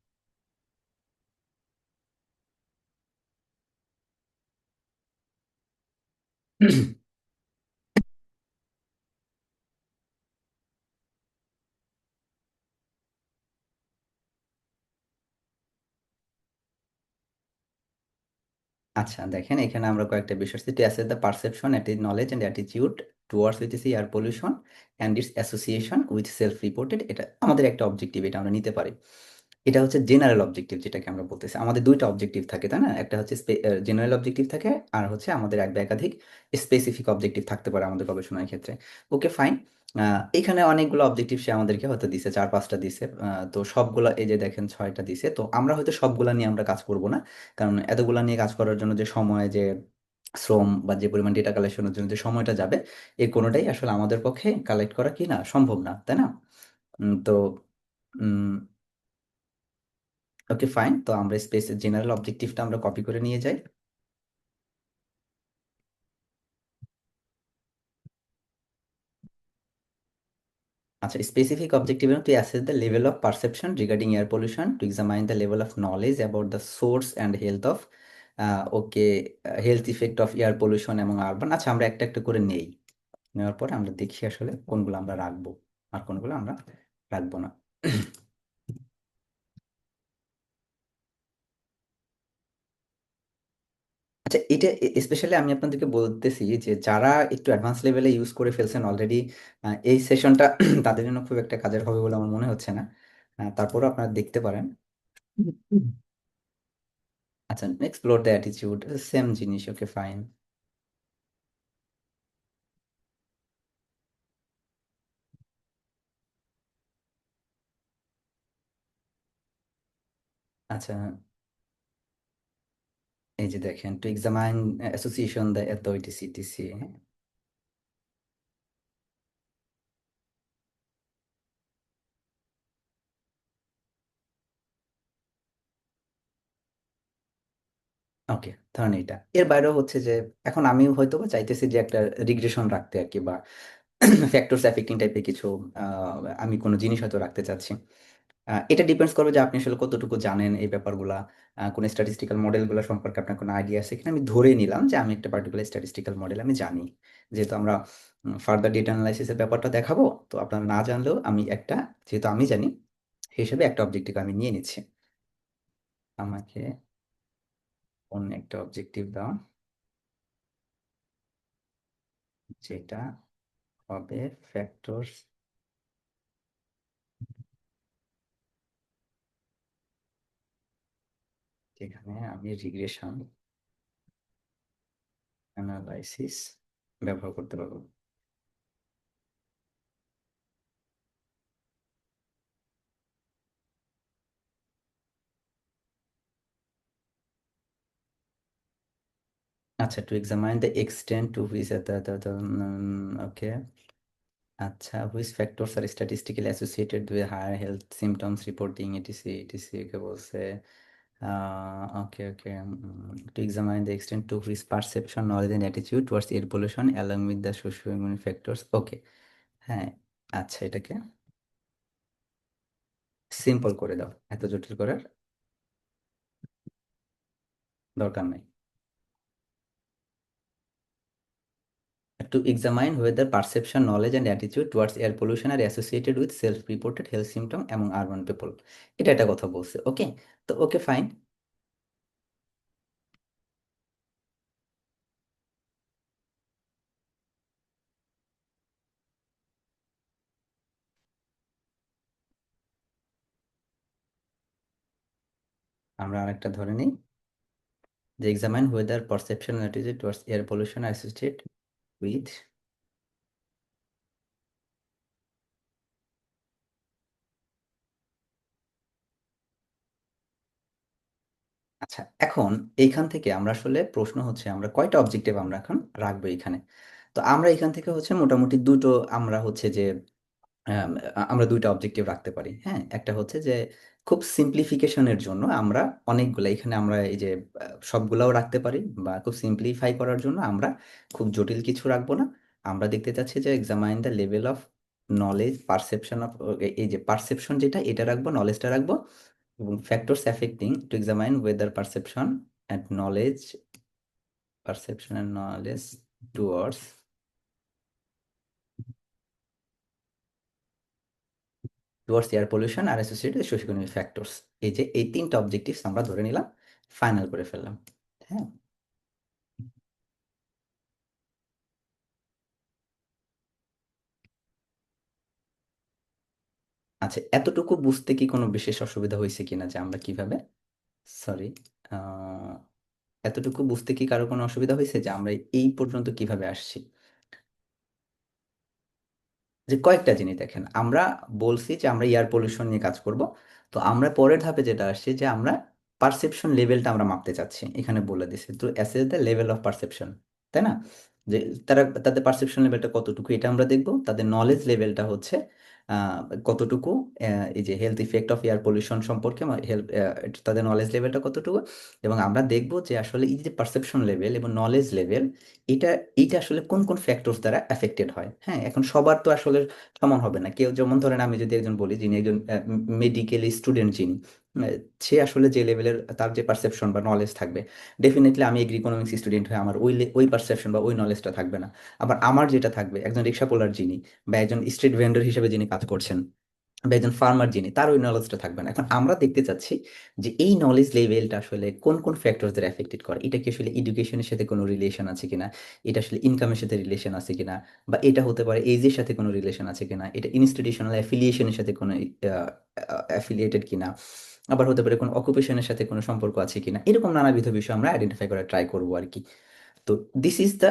আচ্ছা, দেখেন এখানে আমরা কয়েকটা বিষয় আছে, টু অ্যাসেস দ্য পারসেপশন এটি নলেজ অ্যান্ড অ্যাটিটিউড টুয়ার্ডস হইতেছে air pollution and its association with self reported, এটা আমাদের একটা অবজেক্টিভ, এটা আমরা নিতে পারি। এটা হচ্ছে জেনারেল অবজেক্টিভ, যেটাকে আমরা বলতেছি। আমাদের দুইটা অবজেক্টিভ থাকে, তাই না? একটা হচ্ছে জেনারেল অবজেক্টিভ থাকে, আর হচ্ছে আমাদের এক বা একাধিক স্পেসিফিক অবজেক্টিভ থাকতে পারে আমাদের গবেষণার ক্ষেত্রে। ওকে, ফাইন। এখানে অনেকগুলো অবজেক্টিভ সে আমাদেরকে হয়তো দিছে, চার পাঁচটা দিছে, তো সবগুলা এই যে দেখেন ছয়টা দিছে, তো আমরা হয়তো সবগুলা নিয়ে আমরা কাজ করব না, কারণ এতগুলা নিয়ে কাজ করার জন্য যে সময়, যে শ্রম বা যে পরিমাণ ডেটা কালেকশনের জন্য যে সময়টা যাবে, এই কোনোটাই আসলে আমাদের পক্ষে কালেক্ট করা কি না সম্ভব না, তাই না? তো ওকে, ফাইন, তো আমরা স্পেস জেনারেল অবজেক্টিভটা আমরা কপি করে নিয়ে যাই। আচ্ছা, specific objective to assess the level of perception regarding air pollution, to examine the level of knowledge about the source and health of, okay, health effect of air pollution এবং urban. আচ্ছা, আমরা একটা একটা করে নেই, নেওয়ার পরে আমরা দেখি আসলে কোনগুলো আমরা রাখবো আর কোনগুলো আমরা রাখবো না। আচ্ছা, এটা স্পেশালি আমি আপনাদেরকে বলতেছি যে যারা একটু অ্যাডভান্স লেভেলে ইউজ করে ফেলছেন অলরেডি, এই সেশনটা তাদের জন্য খুব একটা কাজের হবে বলে আমার মনে হচ্ছে না। তারপরও আপনারা দেখতে পারেন। হুম। আচ্ছা, এক্সপ্লোর দ্য অ্যাটিটিউড, সেম জিনিস, ওকে ফাইন। আচ্ছা, এই যে দেখেন, to examine association the authority CTC. Okay, ধরেন এটা এর বাইরেও হচ্ছে যে এখন আমি হয়তো বা চাইতেছি যে একটা রিগ্রেশন রাখতে আর কি, বা ফ্যাক্টরস অ্যাফেক্টিং টাইপের কিছু আমি কোনো জিনিস হয়তো রাখতে চাচ্ছি। এটা ডিপেন্ডস করবে যে আপনি আসলে কতটুকু জানেন এই ব্যাপারগুলা, কোন স্ট্যাটিস্টিক্যাল মডেলগুলো সম্পর্কে আপনার কোনো আইডিয়া আছে কিনা। আমি ধরে নিলাম যে আমি একটা পার্টিকুলার স্ট্যাটিস্টিক্যাল মডেল আমি জানি, যেহেতু আমরা ফার্দার ডেটা অ্যানালাইসিসের ব্যাপারটা দেখাবো, তো আপনারা না জানলেও আমি একটা, যেহেতু আমি জানি সেই হিসেবে একটা অবজেক্টিভ আমি নিয়ে নিচ্ছি। আমাকে অন্য একটা অবজেক্টিভ দাও, যেটা হবে ফ্যাক্টরস, যেখানে আমি রিগ্রেশন অ্যানালাইসিস ব্যবহার করতে পারবো। আচ্ছা, to examine the extent to which okay. আচ্ছা, which factors are statistically associated with higher health symptoms reporting etc etc কে বলছে। Okay okay, to examine the extent to which perception knowledge and attitude towards air pollution along with the socio immune factors. Okay, হ্যাঁ। আচ্ছা, এটাকে simple করে দাও, এত জটিল করার দরকার নাই। To examine whether perception, knowledge, and attitude towards air pollution are associated with self-reported health symptom among urban people. এটা একটা কথা বলছে, ওকে। তো ওকে ফাইন, আমরা আরেকটা ধরে নিই, যে examine whether perception and attitude towards air pollution are associated with। আচ্ছা, এখন এইখান থেকে আমরা আসলে প্রশ্ন হচ্ছে আমরা কয়টা অবজেক্টিভ আমরা এখন রাখবো এখানে। তো আমরা এখান থেকে হচ্ছে মোটামুটি দুটো, আমরা হচ্ছে যে আমরা দুইটা অবজেক্টিভ রাখতে পারি। হ্যাঁ, একটা হচ্ছে যে খুব সিম্পলিফিকেশনের জন্য আমরা অনেকগুলা এখানে আমরা এই যে সবগুলাও রাখতে পারি, বা খুব সিম্পলিফাই করার জন্য আমরা খুব জটিল কিছু রাখবো না। আমরা দেখতে চাচ্ছি যে examine the level of knowledge perception of, এই যে পারসেপশন যেটা এটা রাখবো, নলেজটা রাখবো, এবং factors affecting to examine whether perception and knowledge, perception and knowledge towards air pollution আর অ্যাসোসিয়েটেড সোশিওইকোনমিক ফ্যাক্টরস। এই যে এই তিনটা অবজেক্টিভস আমরা ধরে নিলাম, ফাইনাল করে ফেললাম। হ্যাঁ। আচ্ছা, এতটুকু বুঝতে কি কোনো বিশেষ অসুবিধা হয়েছে কিনা, যে আমরা কিভাবে, সরি, এতটুকু বুঝতে কি কারো কোনো অসুবিধা হয়েছে যে আমরা এই পর্যন্ত কিভাবে আসছি? যে কয়েকটা জিনিস দেখেন, আমরা বলছি যে আমরা এয়ার পলিউশন নিয়ে কাজ করব। তো আমরা পরের ধাপে যেটা আসছে যে আমরা পারসেপশন লেভেলটা আমরা মাপতে চাচ্ছি, এখানে বলে দিছে তো assess the level of perception, তাই না? যে তাদের পারসেপশন লেভেলটা কতটুকু এটা আমরা দেখব, তাদের নলেজ লেভেলটা হচ্ছে কতটুকু এই যে health effect of air pollution সম্পর্কে হেলথ তাদের নলেজ লেভেলটা কতটুকু, এবং আমরা দেখব যে আসলে এই যে পারসেপশন লেভেল এবং নলেজ লেভেল, এটা এটা আসলে কোন কোন ফ্যাক্টরস দ্বারা অ্যাফেক্টেড হয়। হ্যাঁ, এখন সবার তো আসলে সমান হবে না। কেউ যেমন ধরেন আমি যদি একজন বলি যিনি একজন মেডিকেল স্টুডেন্ট, যিনি সে আসলে যে লেভেলের তার যে পারসেপশন বা নলেজ থাকবে, ডেফিনেটলি আমি এগ্রি ইকোনমিক্স স্টুডেন্ট হয়ে আমার ওই পারসেপশন বা ওই নলেজটা থাকবে না। আবার আমার যেটা থাকবে, একজন রিক্সা পোলার যিনি, বা একজন স্ট্রিট ভেন্ডর হিসেবে যিনি কাজ করছেন, বা একজন ফার্মার যিনি, তার ওই নলেজটা থাকবে না। এখন আমরা দেখতে চাচ্ছি যে এই নলেজ লেভেলটা আসলে কোন কোন ফ্যাক্টরস দ্বারা এফেক্টেড করে। এটা কি আসলে এডুকেশনের সাথে কোনো রিলেশন আছে কিনা, এটা আসলে ইনকামের সাথে রিলেশন আছে কিনা, বা এটা হতে পারে এজের সাথে কোনো রিলেশন আছে কিনা, এটা ইনস্টিটিউশনাল অ্যাফিলিয়েশনের সাথে কোনো অ্যাফিলিয়েটেড কিনা, আবার হতে পারে কোনো অকুপেশনের সাথে কোনো সম্পর্ক আছে কিনা। এরকম নানাবিধ বিষয় আমরা আইডেন্টিফাই করার ট্রাই করবো আর কি। তো দিস ইজ দ্য।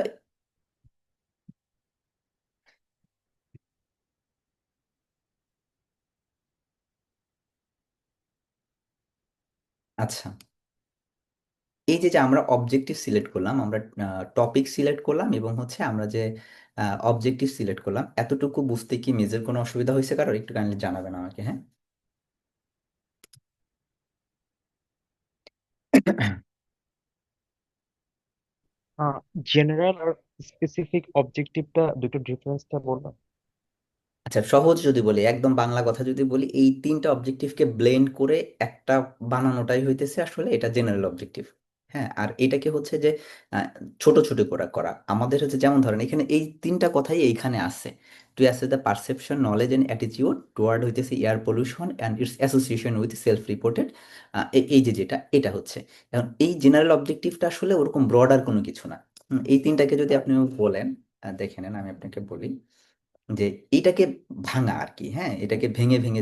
আচ্ছা, এই যে যে আমরা অবজেক্টিভ সিলেক্ট করলাম, আমরা টপিক সিলেক্ট করলাম, এবং হচ্ছে আমরা যে অবজেক্টিভ সিলেক্ট করলাম, এতটুকু বুঝতে কি মেজর কোনো অসুবিধা হয়েছে কারোর? একটু কাইন্ডলি জানাবেন আমাকে, হ্যাঁ। জেনারেল আর স্পেসিফিক অবজেক্টিভটা দুটো ডিফারেন্সটা বললাম। আচ্ছা, সহজ যদি বলি, একদম বাংলা কথা যদি বলি, এই তিনটা অবজেক্টিভকে ব্লেন্ড করে একটা বানানোটাই হইতেছে আসলে এটা জেনারেল অবজেক্টিভ। হ্যাঁ, আর এটাকে হচ্ছে যে আহ, ছোট ছোট করা করা আমাদের হচ্ছে, যেমন ধরেন এখানে এই তিনটা কথাই এইখানে আছে। To assess the perception, knowledge and attitude toward হইতেছে air pollution and its association with self reported, এই যে যেটা এটা হচ্ছে। এখন এই জেনারেল অবজেক্টিভটা আসলে ওরকম ব্রডার কোনো কিছু না। এই তিনটাকে যদি আপনি বলেন, দেখে নেন, আমি আপনাকে বলি যে এইটাকে ভাঙা আর কি। হ্যাঁ, এটাকে ভেঙে ভেঙে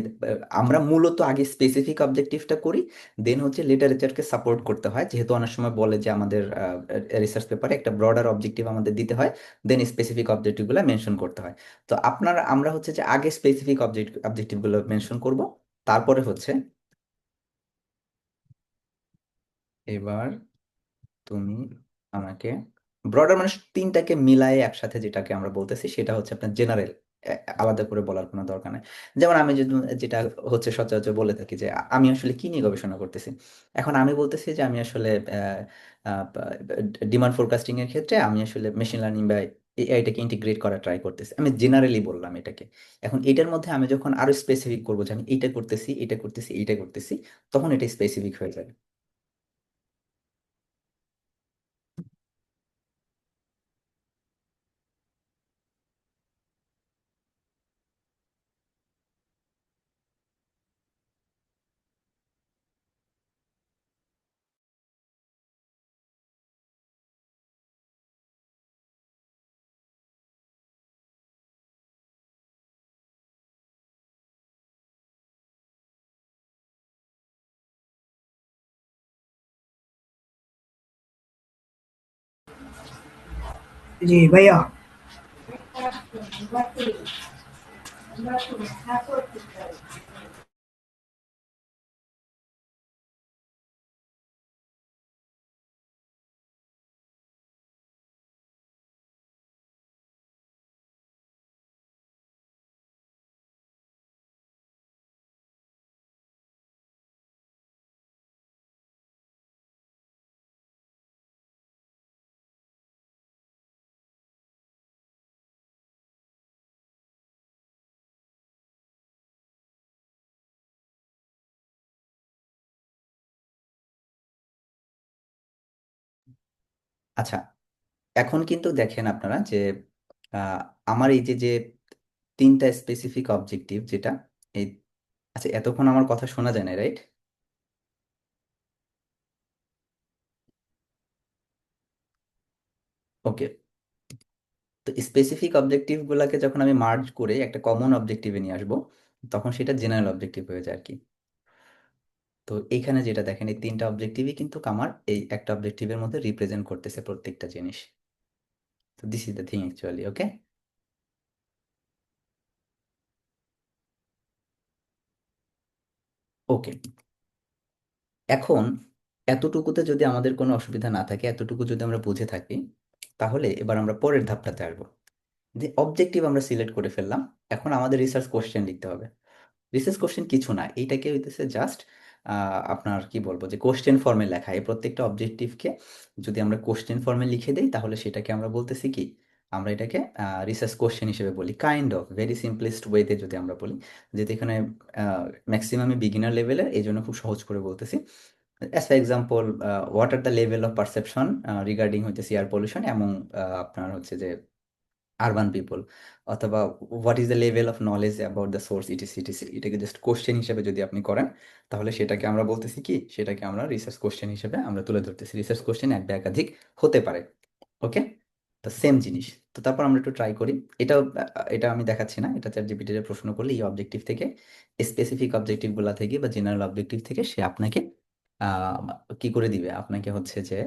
আমরা মূলত আগে স্পেসিফিক অবজেক্টিভটা করি, দেন হচ্ছে লিটারেচারকে সাপোর্ট করতে হয়, যেহেতু অনেক সময় বলে যে আমাদের রিসার্চ পেপারে একটা ব্রডার অবজেক্টিভ আমাদের দিতে হয়, দেন স্পেসিফিক অবজেক্টিভগুলো মেনশন করতে হয়। তো আমরা হচ্ছে যে আগে স্পেসিফিক অবজেক্টিভগুলো মেনশন করব, তারপরে হচ্ছে এবার তুমি আমাকে ব্রডার মানে তিনটাকে মিলায়ে একসাথে যেটাকে আমরা বলতেছি সেটা হচ্ছে আপনার জেনারেল, আলাদা করে বলার কোনো দরকার নেই। যেমন আমি যেটা হচ্ছে সচরাচর বলে থাকি যে আমি আসলে কি নিয়ে গবেষণা করতেছি। এখন আমি বলতেছি যে আমি আসলে ডিমান্ড ফোরকাস্টিং এর ক্ষেত্রে আমি আসলে মেশিন লার্নিং বা এআইটাকে ইন্টিগ্রেট করা ট্রাই করতেছি, আমি জেনারেলি বললাম এটাকে। এখন এটার মধ্যে আমি যখন আরো স্পেসিফিক করবো যে আমি এইটা করতেছি, এটা করতেছি, এইটা করতেছি, তখন এটা স্পেসিফিক হয়ে যাবে। जी भैया। আচ্ছা, এখন কিন্তু দেখেন আপনারা যে আহ, আমার এই যে যে তিনটা স্পেসিফিক অবজেক্টিভ যেটা এই, আচ্ছা এতক্ষণ আমার কথা শোনা যায় না, রাইট? ওকে। তো স্পেসিফিক অবজেক্টিভ গুলাকে যখন আমি মার্জ করে একটা কমন অবজেক্টিভে নিয়ে আসবো, তখন সেটা জেনারেল অবজেক্টিভ হয়ে যায় আর কি। তো এইখানে যেটা দেখেন, এই তিনটা অবজেক্টিভই কিন্তু আমার এই একটা অবজেক্টিভের মধ্যে রিপ্রেজেন্ট করতেছে প্রত্যেকটা জিনিস। তো this is the thing actually. Okay, okay. এখন এতটুকুতে যদি আমাদের কোনো অসুবিধা না থাকে, এতটুকু যদি আমরা বুঝে থাকি, তাহলে এবার আমরা পরের ধাপটাতে আসবো। যে অবজেক্টিভ আমরা সিলেক্ট করে ফেললাম, এখন আমাদের রিসার্চ কোশ্চেন লিখতে হবে। রিসার্চ কোশ্চেন কিছু না, এইটাকে হইতেছে জাস্ট আপনার কি বলবো যে কোশ্চেন ফর্মে লেখা। এই প্রত্যেকটা অবজেক্টিভকে যদি আমরা কোশ্চেন ফর্মে লিখে দেই তাহলে সেটাকে আমরা বলতেছি কি, আমরা এটাকে রিসার্চ কোশ্চেন হিসেবে বলি। কাইন্ড অফ ভেরি সিম্পলেস্ট ওয়েতে যদি আমরা বলি, যেহেতু এখানে ম্যাক্সিমামই বিগিনার লেভেলের, এই জন্য খুব সহজ করে বলতেছি। As for example, what are the level of perception regarding হইতেছে এয়ার পলিউশন, এবং আপনার হচ্ছে যে আরবান পিপল, অথবা what is the level of knowledge about the source etc, এটাকে জাস্ট কোশ্চেন হিসেবে যদি আপনি করেন তাহলে সেটাকে আমরা বলতেছি কি, সেটাকে আমরা রিসার্চ কোশ্চেন হিসেবে আমরা তুলে ধরতেছি। রিসার্চ কোশ্চেন এক বা একাধিক হতে পারে। ওকে, তো সেম জিনিস। তো তারপর আমরা একটু ট্রাই করি। এটাও এটা আমি দেখাচ্ছি না, এটা চ্যাট জিপিটিতে প্রশ্ন করলে এই অবজেক্টিভ থেকে, স্পেসিফিক অবজেক্টিভ গুলা থেকে বা জেনারেল অবজেক্টিভ থেকে সে আপনাকে আহ, কি করে দিবে, আপনাকে হচ্ছে যে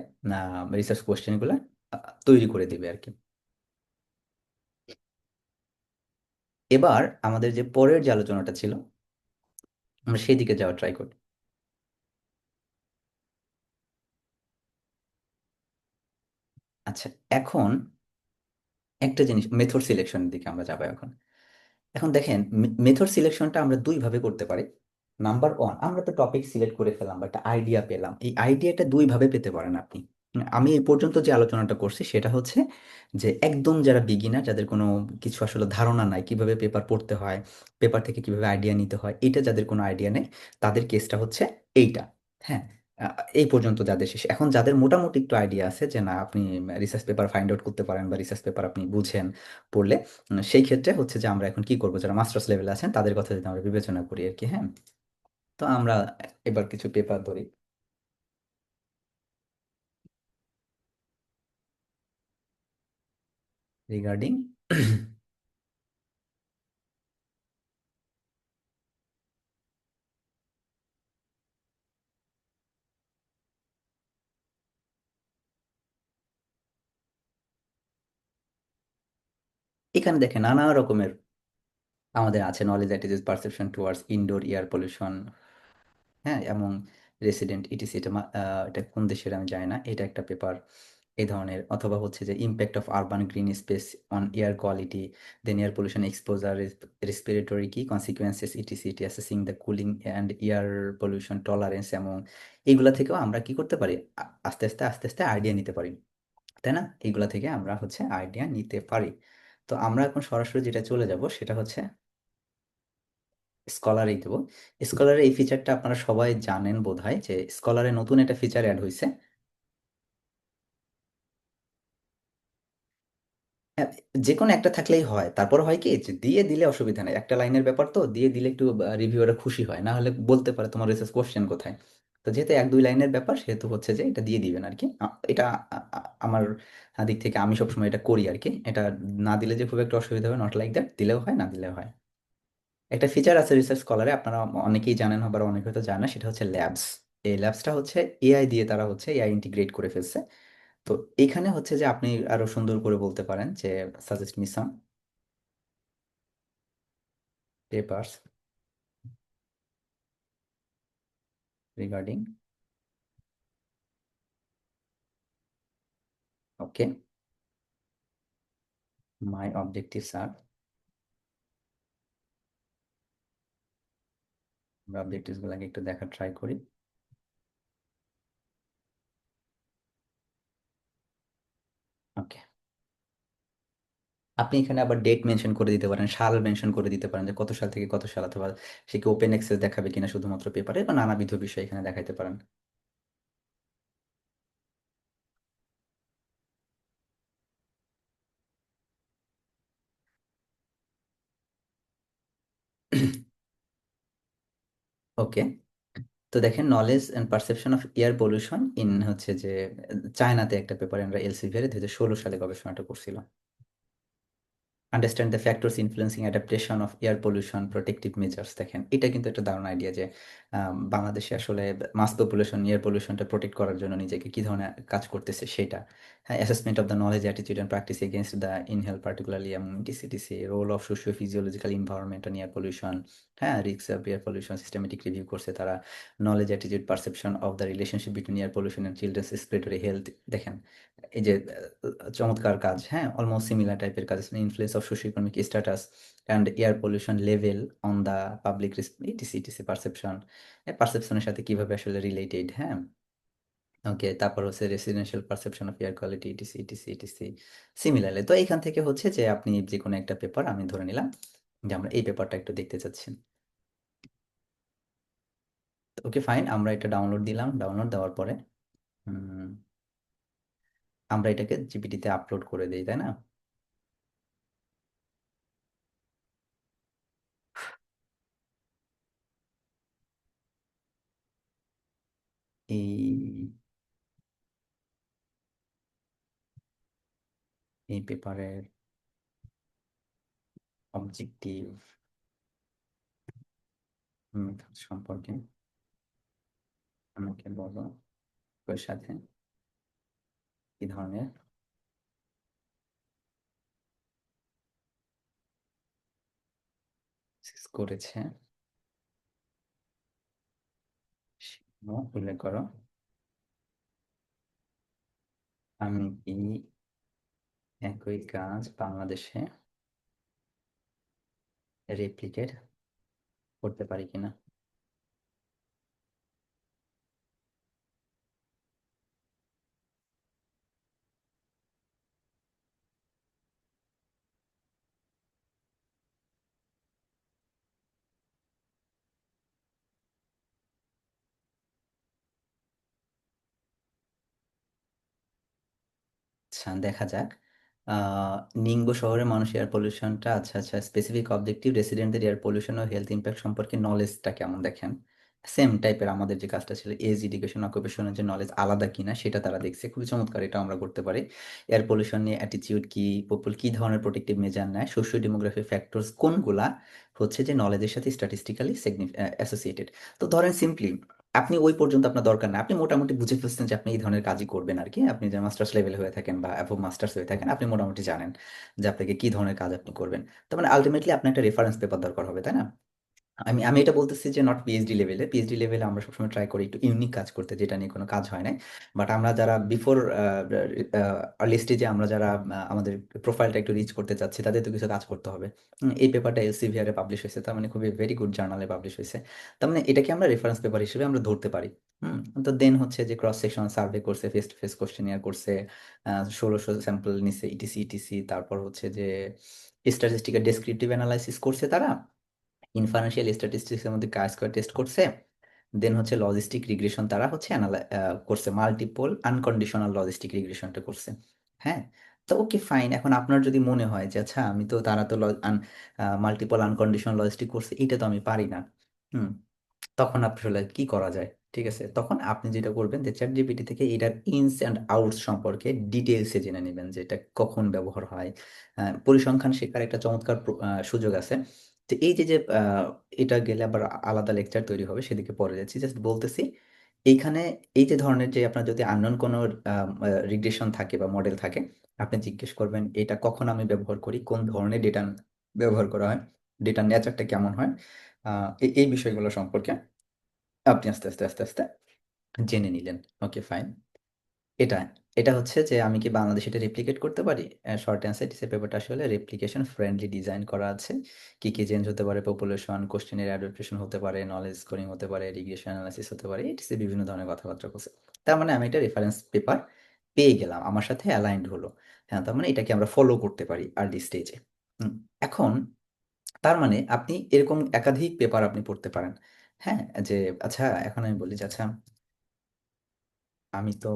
রিসার্চ কোশ্চেন গুলা তৈরি করে দিবে আর কি। এবার আমাদের যে পরের যে আলোচনাটা ছিল, আমরা সেই দিকে যাওয়ার ট্রাই করি। আচ্ছা, এখন একটা জিনিস, মেথড সিলেকশনের দিকে আমরা যাবো এখন। এখন দেখেন, মেথড সিলেকশনটা আমরা দুই ভাবে করতে পারি। নাম্বার ওয়ান, আমরা তো টপিক সিলেক্ট করে ফেললাম বা একটা আইডিয়া পেলাম, এই আইডিয়াটা দুই ভাবে পেতে পারেন আপনি। আমি এই পর্যন্ত যে আলোচনাটা করছি সেটা হচ্ছে যে একদম যারা বিগিনার, যাদের কোনো কিছু আসলে ধারণা নাই কিভাবে পেপার পড়তে হয়, পেপার থেকে কিভাবে আইডিয়া নিতে হয়, এটা যাদের কোনো আইডিয়া নেই, তাদের কেসটা হচ্ছে এইটা। হ্যাঁ, এই পর্যন্ত যাদের শেষ। এখন যাদের মোটামুটি একটু আইডিয়া আছে যে না, আপনি রিসার্চ পেপার ফাইন্ড আউট করতে পারেন বা রিসার্চ পেপার আপনি বুঝেন পড়লে, সেই ক্ষেত্রে হচ্ছে যে আমরা এখন কি করবো, যারা মাস্টার্স লেভেলে আছেন তাদের কথা যদি আমরা বিবেচনা করি আর কি। হ্যাঁ, তো আমরা এবার কিছু পেপার ধরি রিগার্ডিং এখানে দেখেন নানা রকমের আমাদের আছে knowledge attitude perception towards indoor air pollution. হ্যাঁ, এবং রেসিডেন্ট ইটিসি, এটা এটা কোন দেশের আমি জানি না, এটা একটা পেপার এই ধরনের। অথবা হচ্ছে যে impact of urban green space on air quality, then air pollution exposure, respiratory কি কনসিকুয়েন্সেস ইটিসি, ইটি assessing the cooling and air pollution tolerance. এবং এইগুলা থেকেও আমরা কি করতে পারি, আস্তে আস্তে আস্তে আস্তে আইডিয়া নিতে পারি, তাই না? এইগুলা থেকে আমরা হচ্ছে আইডিয়া নিতে পারি। তো আমরা এখন সরাসরি যেটা চলে যাব সেটা হচ্ছে স্কলারেই দেবো। স্কলারে এই ফিচারটা আপনারা সবাই জানেন বোধহয়, যে স্কলারে নতুন একটা ফিচার অ্যাড হয়েছে। হ্যাঁ, যে কোনো একটা থাকলেই হয়। তারপর হয় কি, যে দিয়ে দিলে অসুবিধা নেই, একটা লাইনের ব্যাপার তো, দিয়ে দিলে একটু রিভিউয়াররা খুশি হয়, না হলে বলতে পারে তোমার রিসার্চ কোশ্চেন কোথায়। তো যেহেতু এক দুই লাইনের ব্যাপার, সেহেতু হচ্ছে যে এটা দিয়ে দিবেন আর কি। এটা আমার দিক থেকে আমি সবসময় এটা করি আর কি। এটা না দিলে যে খুব একটা অসুবিধা হবে, নট লাইক দ্যাট, দিলেও হয় না দিলেও হয়। একটা ফিচার আছে রিসার্চ স্কলারে, আপনারা অনেকেই জানেন, আবার অনেকে হয়তো জানে না, সেটা হচ্ছে ল্যাবস। এই ল্যাবসটা হচ্ছে এআই দিয়ে, তারা হচ্ছে এআই ইন্টিগ্রেট করে ফেলছে। তো এইখানে হচ্ছে যে আপনি আরো সুন্দর করে বলতে পারেন যে suggest me some papers regarding, okay, my objectives are, আমরা অবজেক্টিভস গুলোকে একটু দেখার ট্রাই করি। ওকে, আপনি এখানে আবার ডেট মেনশন করে দিতে পারেন, সাল মেনশন করে দিতে পারেন, যে কত সাল থেকে কত সাল, অথবা সে কি ওপেন অ্যাক্সেস দেখাবে কিনা শুধুমাত্র পেপারে, বা নানাবিধ বিষয় এখানে দেখাইতে পারেন। ওকে, তো দেখেন knowledge and perception of air pollution in হচ্ছে যে চায়নাতে একটা পেপারে আমরা এলসিভিয়ারে 2016 সালে গবেষণাটা করছিল। Understand the factors influencing adaptation of air pollution protective measures. দেখেন এটা কিন্তু একটা দারুণ আইডিয়া, যে বাংলাদেশে আসলে মাস পপুলেশন এয়ার পলিউশনটা প্রোটেক্ট করার জন্য নিজেকে কি ধরনের কাজ করতেছে সেটা। assessment of the knowledge, attitude, and practice against the inhale, particularly TCTC, role of socio-physiological environment on air pollution, হ্যাঁ, risks of air pollution, systematic review করছে তারা, knowledge, attitude, perception of the relationship between air pollution and children's respiratory health। দেখেন এই যে চমৎকার কাজ, হ্যাঁ, almost similar টাইপের কাজ, influence of socio economic status and air pollution level on the public etc etc perception, পারসেপশনের সাথে কিভাবে আসলে রিলেটেড, হ্যাঁ। ওকে, তারপর হচ্ছে residential perception of air quality etc etc etc similarly. তো এখান থেকে হচ্ছে যে আপনি যে কোনো একটা পেপার, আমি ধরে নিলাম যে আমরা এই পেপারটা একটু দেখতে চাচ্ছি। ওকে ফাইন, আমরা এটা ডাউনলোড দিলাম, ডাউনলোড দেওয়ার পরে আমরা এটাকে জিপিটিতে আপলোড করে দিই, তাই না? এই এই পেপারের অবজেক্টিভ সম্পর্কে আমাকে বলো, ওর সাথে কি ধরনের করেছে সেগুলো উল্লেখ করো। আমি কি একই কাজ বাংলাদেশে রেপ্লিকেট করতে পারি কিনা। আচ্ছা দেখা যাক। আহ নিংবো শহরের মানুষ এয়ার পলিউশনটা, আচ্ছা আচ্ছা, স্পেসিফিক অবজেক্টিভ রেসিডেন্টদের এয়ার পলিউশন ও হেলথ ইম্প্যাক্ট সম্পর্কে নলেজটা কেমন দেখেন। সেম টাইপের আমাদের যে কাজটা ছিল এজ এডুকেশন অকুপেশনের যে নলেজ আলাদা কিনা সেটা তারা দেখছে, খুবই চমৎকার, এটা আমরা করতে পারি। এয়ার পলিউশন নিয়ে অ্যাটিটিউড কি, পিপল কি ধরনের প্রোটেক্টিভ মেজার নেয়, সোশিও ডেমোগ্রাফি ফ্যাক্টরস কোনগুলা হচ্ছে যে নলেজের সাথে স্ট্যাটিস্টিক্যালি অ্যাসোসিয়েটেড। তো ধরেন সিম্পলি আপনি ওই পর্যন্ত আপনার দরকার না, আপনি মোটামুটি বুঝে ফেলছেন যে আপনি এই ধরনের কাজই করবেন আর কি। আপনি যে মাস্টার্স লেভেল হয়ে থাকেন বা অ্যাবভ মাস্টার্স হয়ে থাকেন, আপনি মোটামুটি জানেন যে আপনাকে কি ধরনের কাজ আপনি করবেন। তার মানে আলটিমেটলি আপনার একটা রেফারেন্স পেপার দরকার হবে, তাই না? আমি আমি এটা বলতেছি যে নট পিএইচডি লেভেলে, পিএইচডি লেভেলে আমরা সবসময় ট্রাই করি একটু ইউনিক কাজ করতে যেটা নিয়ে কোনো কাজ হয় নাই। বাট আমরা যারা বিফোর আর্লি স্টেজে, আমরা যারা আমাদের প্রোফাইলটা একটু রিচ করতে চাচ্ছি, তাদের তো কিছু কাজ করতে হবে। এই পেপারটা এলসিভিআরে পাবলিশ হয়েছে, তার মানে খুবই ভেরি গুড জার্নালে পাবলিশ হয়েছে। তার মানে এটাকে আমরা রেফারেন্স পেপার হিসেবে আমরা ধরতে পারি। হুম। তো দেন হচ্ছে যে ক্রস সেকশন সার্ভে করছে, ফেস টু ফেস কোশ্চেনিয়ার করছে, 1600 স্যাম্পল নিছে ইটিসি ইটিসি, তারপর হচ্ছে যে স্ট্যাটিস্টিক্যাল ডেসক্রিপটিভ অ্যানালাইসিস করছে তারা, ইনফারেন্সিয়াল স্ট্যাটিস্টিক্স এর মধ্যে কার স্কয়ার টেস্ট করছে, দেন হচ্ছে লজিস্টিক রিগ্রেশন তারা হচ্ছে করছে, মাল্টিপল আনকন্ডিশনাল লজিস্টিক রিগ্রেশনটা করছে। হ্যাঁ। তো ওকে ফাইন, এখন আপনার যদি মনে হয় যে আচ্ছা আমি তো, তারা তো মাল্টিপল আনকন্ডিশনাল লজিস্টিক করছে, এটা তো আমি পারি না। হুম। তখন আসলে কি করা যায়, ঠিক আছে, তখন আপনি যেটা করবেন যে চ্যাট জিপিটি থেকে এটার ইনস অ্যান্ড আউটস সম্পর্কে ডিটেলসে জেনে নেবেন যে এটা কখন ব্যবহার হয়। পরিসংখ্যান শেখার একটা চমৎকার সুযোগ আছে। তো এই যে যে এটা গেলে আবার আলাদা লেকচার তৈরি হবে, সেদিকে পরে যাচ্ছি, জাস্ট বলতেছি এইখানে এই যে ধরনের যে আপনার যদি আননোন কোনো রিগ্রেশন থাকে বা মডেল থাকে, আপনি জিজ্ঞেস করবেন এটা কখন আমি ব্যবহার করি, কোন ধরনের ডেটা ব্যবহার করা হয়, ডেটার নেচারটা কেমন হয়, এই বিষয়গুলো সম্পর্কে আপনি আস্তে আস্তে আস্তে আস্তে জেনে নিলেন। ওকে ফাইন। এটা এটা হচ্ছে যে আমি কি বাংলাদেশে এটা রেপ্লিকেট করতে পারি। শর্ট অ্যান্সার দিছে, পেপারটা আসলে রেপ্লিকেশন ফ্রেন্ডলি ডিজাইন করা আছে। কি কি চেঞ্জ হতে পারে, পপুলেশন, কোশ্চেনের অ্যাডাপ্টেশন হতে পারে, নলেজ স্কোরিং হতে পারে, রিগ্রেশন অ্যানালাইসিস হতে পারে, এটিসি বিভিন্ন ধরনের কথাবার্তা বলছে। তার মানে আমি একটা রেফারেন্স পেপার পেয়ে গেলাম, আমার সাথে অ্যালাইন্ড হলো। হ্যাঁ, তার মানে এটাকে আমরা ফলো করতে পারি আর্লি স্টেজে। এখন তার মানে আপনি এরকম একাধিক পেপার আপনি পড়তে পারেন। হ্যাঁ, যে আচ্ছা এখন আমি বলি যে আচ্ছা আমি তো